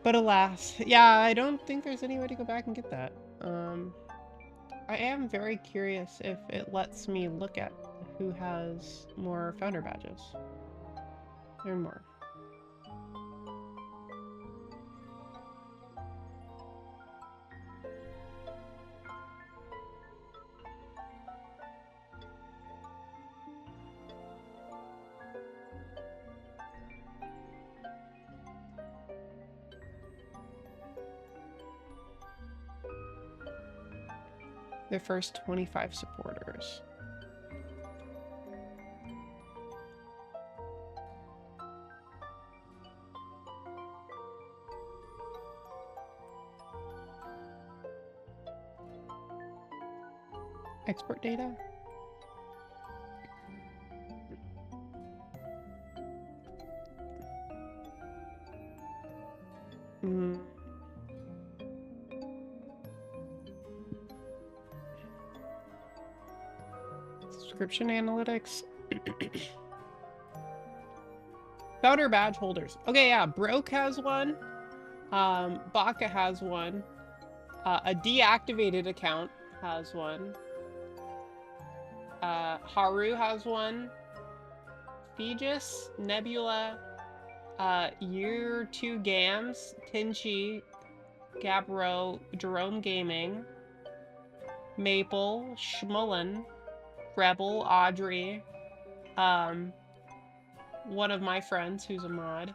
But alas, yeah, I don't think there's any way to go back and get that. I am very curious if it lets me look at who has more founder badges. Learn more. The first 25 supporters. Export data? Subscription analytics. Founder badge holders. Okay, yeah, Broke has one. Baka has one. A deactivated account has one. Haru has one. Thegis, Nebula, Year 2 Gams, Tinchi, Gabro, Jerome Gaming, Maple, Schmullen, Rebel, Audrey, one of my friends who's a mod,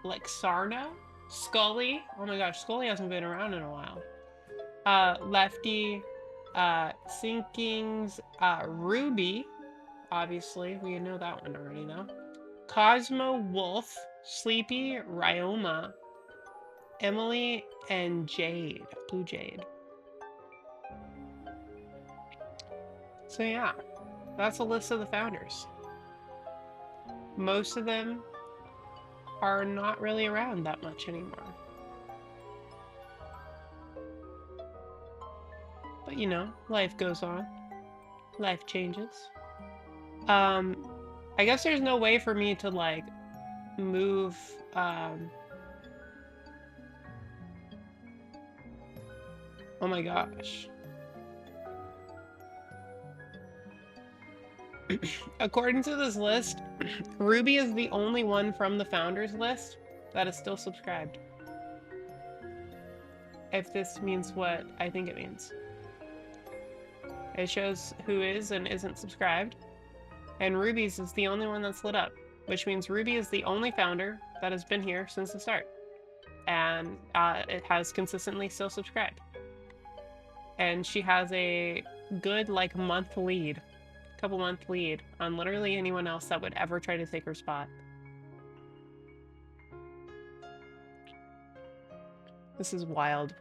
Lexarna, Scully, oh my gosh, Scully hasn't been around in a while, Lefty, Sinkings, Ruby, obviously, we know that one already though, Cosmo, Wolf, Sleepy, Ryoma, Emily, and Jade, Blue Jade. So yeah, that's a list of the founders. Most of them are not really around that much anymore. But you know, life goes on. Life changes. I guess there's no way for me to like move oh my gosh. According to this list, Ruby is the only one from the founders list that is still subscribed. If this means what I think it means. It shows who is and isn't subscribed. And Ruby's is the only one that's lit up, which means Ruby is the only founder that has been here since the start. And it has consistently still subscribed. And she has a good like month lead. Couple month lead on literally anyone else that would ever try to take her spot. This is wild.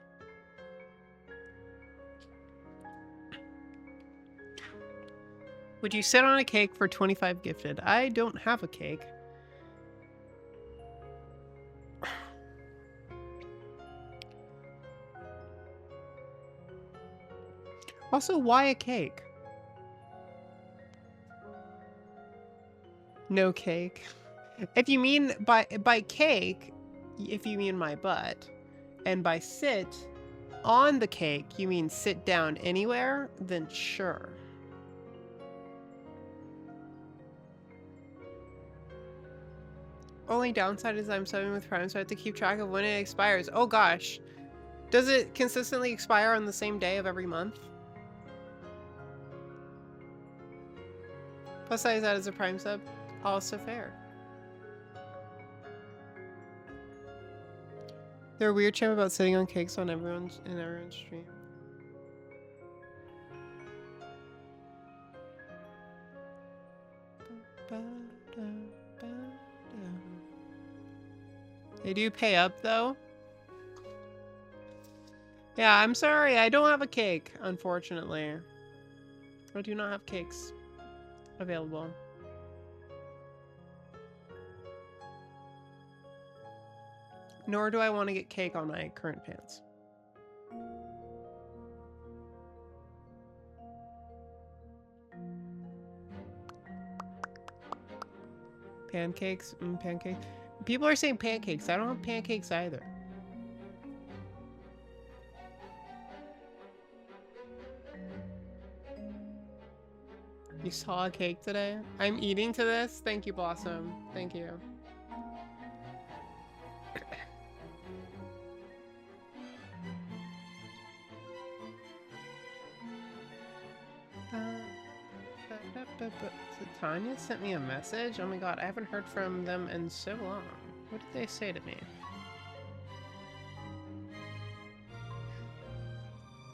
Would you sit on a cake for 25 gifted? I don't have a cake. Also, why a cake? No cake. If you mean by cake, if you mean my butt, and by sit on the cake, you mean sit down anywhere, then sure. Only downside is I'm subbing with Prime, so I have to keep track of when it expires. Oh gosh. Does it consistently expire on the same day of every month? Plus size that as a Prime sub. Also fair. They're a weird chant about sitting on cakes on everyone's stream. They do pay up though. Yeah, I'm sorry, I don't have a cake, unfortunately. I do not have cakes available. Nor do I want to get cake on my current pants. Pancakes? Pancakes. People are saying pancakes. I don't have pancakes either. You saw a cake today? I'm eating to this? Thank you, Blossom. Thank you. So Tanya sent me a message? Oh my god, I haven't heard from them in so long. What did they say to me?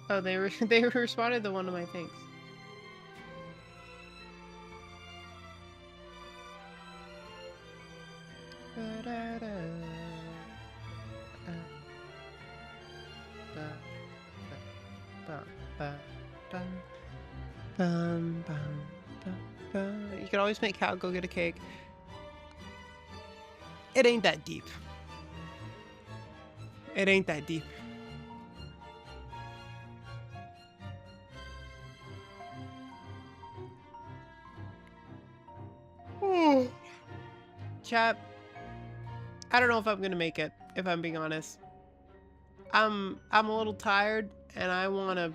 Oh, they responded to one of my things. You can always make Cal go get a cake. It ain't that deep. It ain't that deep. Chat, I don't know if I'm gonna make it, if I'm being honest. I'm a little tired and I want to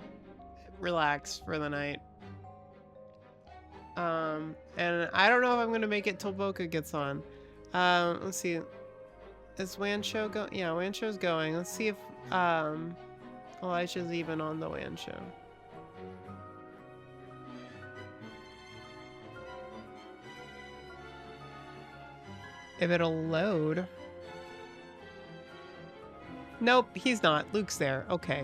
relax for the night. And I don't know if I'm gonna make it till Boca gets on. Let's see. Is WAN show going? Yeah, WAN show's going. Let's see if Elijah's even on the WAN show. If it'll load. Nope, he's not. Luke's there. Okay.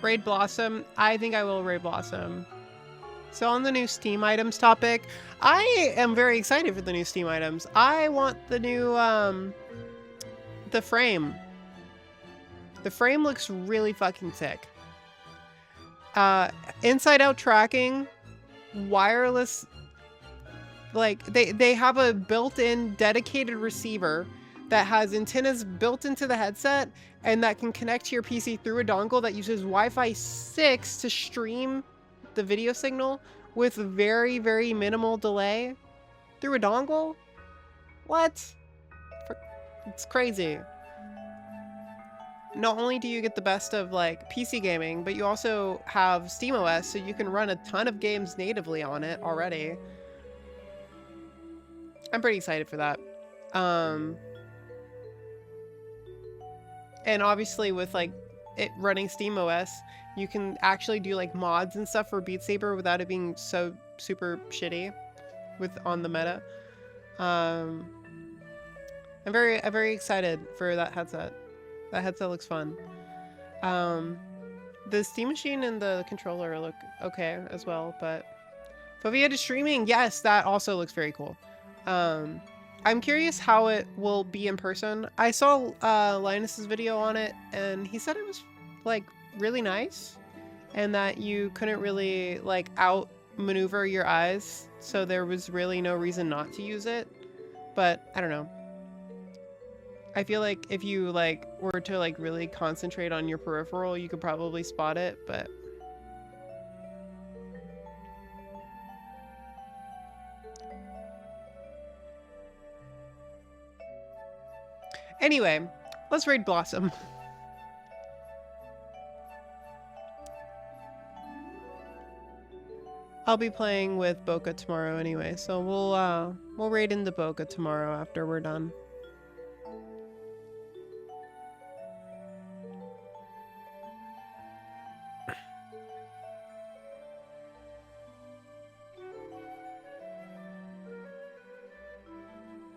Raid Blossom. I think I will Raid Blossom. So on the new Steam items topic, I am very excited for the new Steam items. I want the new, the frame. The frame looks really fucking sick. Inside out tracking, wireless, like they have a built-in dedicated receiver that has antennas built into the headset and that can connect to your PC through a dongle that uses Wi-Fi 6 to stream the video signal with very, very minimal delay through a dongle? What? It's crazy. Not only do you get the best of like PC gaming, but you also have SteamOS, so you can run a ton of games natively on it already. I'm pretty excited for that. And obviously with like it running SteamOS, you can actually do like mods and stuff for Beat Saber without it being so super shitty on the meta. I'm very excited for that headset. That headset looks fun. The Steam Machine and the controller look okay as well, but Foveated streaming, yes, that also looks very cool. I'm curious how it will be in person. I saw Linus's video on it, and he said it was like really nice, and that you couldn't really like outmaneuver your eyes, so there was really no reason not to use it. But I don't know. I feel like if you like were to like really concentrate on your peripheral, you could probably spot it, but anyway, let's raid Blossom. I'll be playing with Boca tomorrow anyway, so we'll raid into Boca tomorrow after we're done.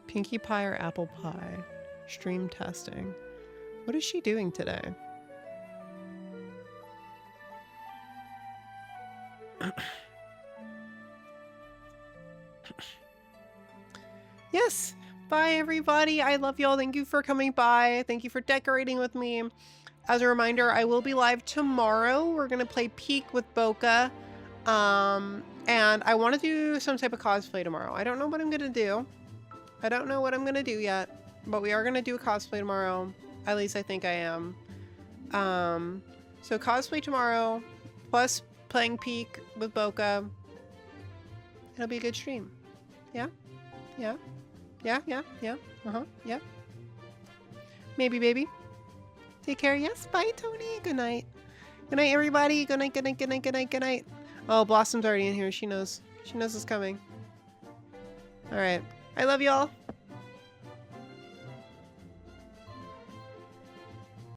Pinkie Pie or Apple Pie? Stream testing. What is she doing today? Yes! Bye everybody! I love y'all. Thank you for coming by. Thank you for decorating with me. As a reminder, I will be live tomorrow. We're gonna play Peak with Boca. And I want to do some type of cosplay tomorrow. I don't know what I'm gonna do. I don't know what I'm gonna do yet, but we are gonna do a cosplay tomorrow. At least I think I am. So cosplay tomorrow, plus playing Peak with Boca. It'll be a good stream. Yeah? Yeah? Yeah? Yeah? Yeah? Uh-huh. Yeah? Maybe, baby. Take care. Yes? Bye, Tony. Good night. Good night, everybody. Good night, good night, good night, good night, good night. Oh, Blossom's already in here. She knows. She knows it's coming. Alright. I love y'all.